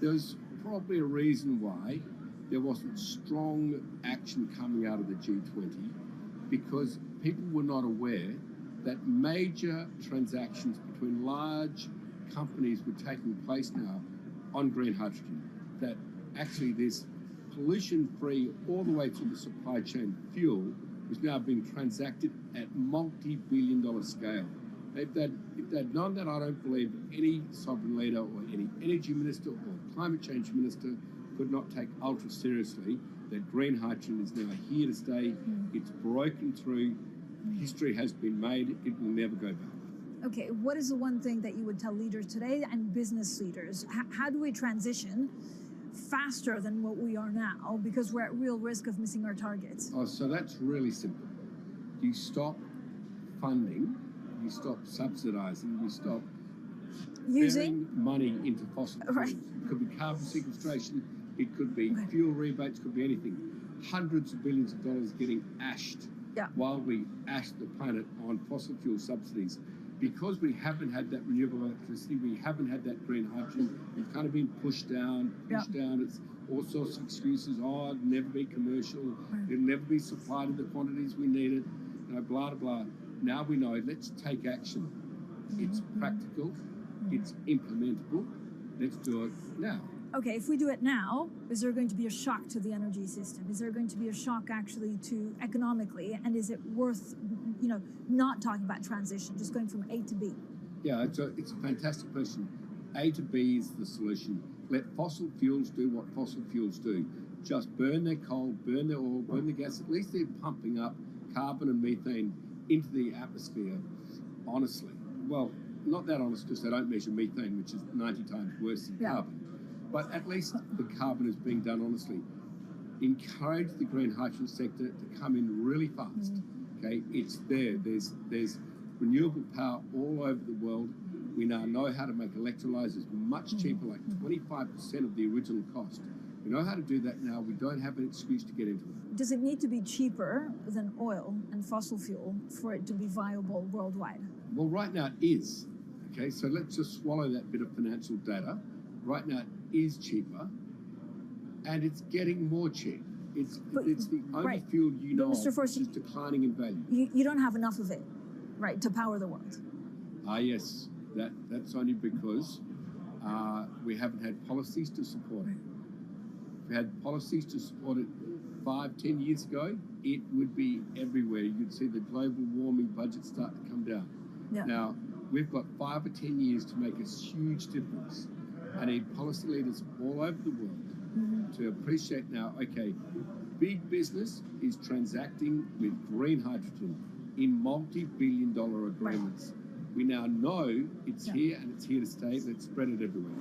There's probably a reason why there wasn't strong action coming out of the G20 because people were not aware that major transactions between large companies were taking place now on green hydrogen, that actually this pollution-free all the way through the supply chain fuel was now being transacted at multi-billion-dollar scale. If they'd known that, I don't believe any sovereign leader or any energy minister or climate change minister could not take ultra seriously that green hydrogen is now here to stay. It's broken through. History has been made. It will never go back. Okay, what is the one thing that you would tell leaders today and business leaders? How do we transition faster than what we are now because we're at real risk of missing our targets? Oh, so that's really simple. You stop funding, you stop subsidizing, you stop using money into fossil fuels. It could be carbon sequestration, it could be fuel rebates, could be anything. Hundreds of billions of dollars getting ashed while we ash the planet on fossil fuel subsidies. Because we haven't had that renewable electricity, we haven't had that green hydrogen, we've kind of been pushed down. It's all sorts of excuses. Oh, it'll never be commercial. It'll never be supplied in the quantities we need it. You know, blah, blah, blah. Now we know, let's take action. It's practical. It's implementable. Let's do it now. Okay, if we do it now, is there going to be a shock to the energy system? Is there going to be a shock actually to economically? And is it worth, you know, not talking about transition, just going from A to B? Yeah, it's a fantastic question. A to B is the solution. Let fossil fuels do what fossil fuels do. Just burn their coal, burn their oil, burn the gas. At least they're pumping up carbon and methane into the atmosphere, honestly. Well, not that honest because they don't measure methane, which is 90 times worse than carbon. But at least the carbon is being done honestly. Encourage the green hydrogen sector to come in really fast. Okay, it's there. There's renewable power all over the world. We now know how to make electrolyzers much cheaper, like 25% of the original cost. We know how to do that now. We don't have an excuse to get into it. Does it need to be cheaper than oil and fossil fuel for it to be viable worldwide? Well, right now it is. Okay, so let's just swallow that bit of financial data. Right now it is cheaper, and it's getting more cheap. It's the only fuel you know of which is declining in value. You don't have enough of it, right, to power the world. Yes, that's only because we haven't had policies to support it. If we had policies to support it 5-10 years ago, it would be everywhere. You'd see the global warming budget start to come down. Now, we've got 5 or 10 years to make a huge difference. I need policy leaders all over the world to appreciate now, okay, big business is transacting with green hydrogen in multi-billion-dollar agreements. We now know it's here and it's here to stay. Let's spread it everywhere.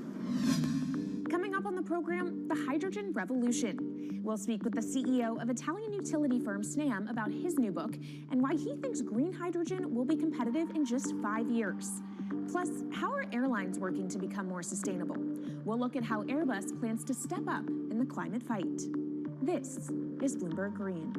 Coming up on the program, the hydrogen revolution. We'll speak with the CEO of Italian utility firm Snam about his new book and why he thinks green hydrogen will be competitive in just 5 years. Plus, how are airlines working to become more sustainable? We'll look at how Airbus plans to step up in the climate fight. This is Bloomberg Green.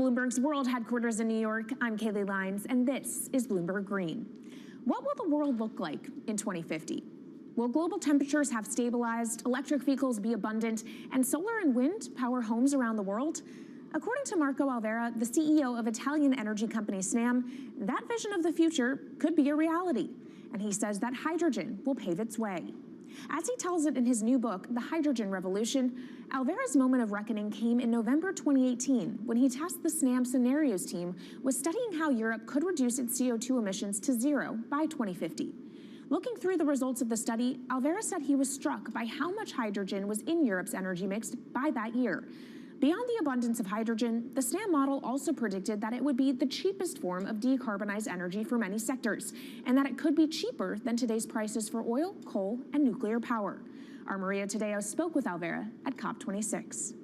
Bloomberg's world headquarters in New York, I'm Kaylee Lines, and this is Bloomberg Green. What will the world look like in 2050? Will global temperatures have stabilized, electric vehicles be abundant, and solar and wind power homes around the world? According to Marco Alvera, the CEO of Italian energy company Snam, that vision of the future could be a reality. And he says that hydrogen will pave its way. As he tells it in his new book, The Hydrogen Revolution, Alvera's moment of reckoning came in November 2018 when he tasked the Snam Scenarios team with studying how Europe could reduce its CO2 emissions to zero by 2050. Looking through the results of the study, Alvera said he was struck by how much hydrogen was in Europe's energy mix by that year. Beyond the abundance of hydrogen, the Snam model also predicted that it would be the cheapest form of decarbonized energy for many sectors, and that it could be cheaper than today's prices for oil, coal, and nuclear power. Our Maria Tadeo spoke with Alvera at COP26.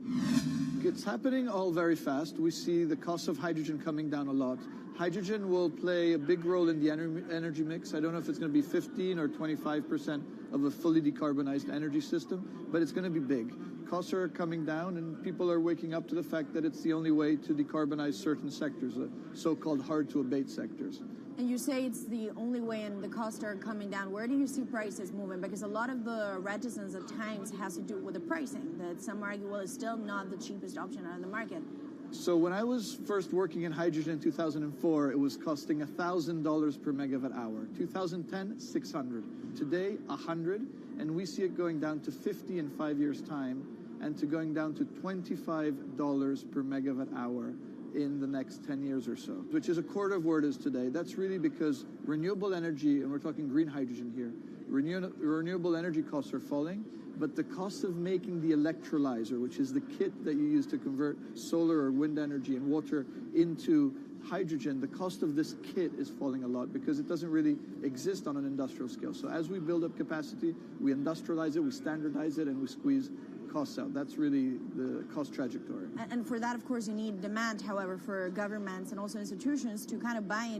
It's happening all very fast. We see the cost of hydrogen coming down a lot. Hydrogen will play a big role in the energy mix. I don't know if it's going to be 15 or 25% of a fully decarbonized energy system, but it's going to be big. Costs are coming down, and people are waking up to the fact that it's the only way to decarbonize certain sectors, the so-called hard-to-abate sectors. And you say it's the only way and the costs are coming down. Where do you see prices moving? Because a lot of the reticence at times has to do with the pricing, that some argue, well, it's still not the cheapest option on the market. So when I was first working in hydrogen in 2004, it was costing $1,000 per megawatt hour. 2010, $600. Today, $100, and we see it going down to $50 in 5 years' time, and to going down to $25 per megawatt hour in the next 10 years or so, which is a quarter of where it is today. That's really because renewable energy, and we're talking green hydrogen here, renewable energy costs are falling, but the cost of making the electrolyzer, which is the kit that you use to convert solar or wind energy and water into hydrogen, the cost of this kit is falling a lot because it doesn't really exist on an industrial scale. So as we build up capacity, we industrialize it, we standardize it, and we squeeze costs out. That's really the cost trajectory. And for that, of course, you need demand, however, for governments and also institutions to kind of buy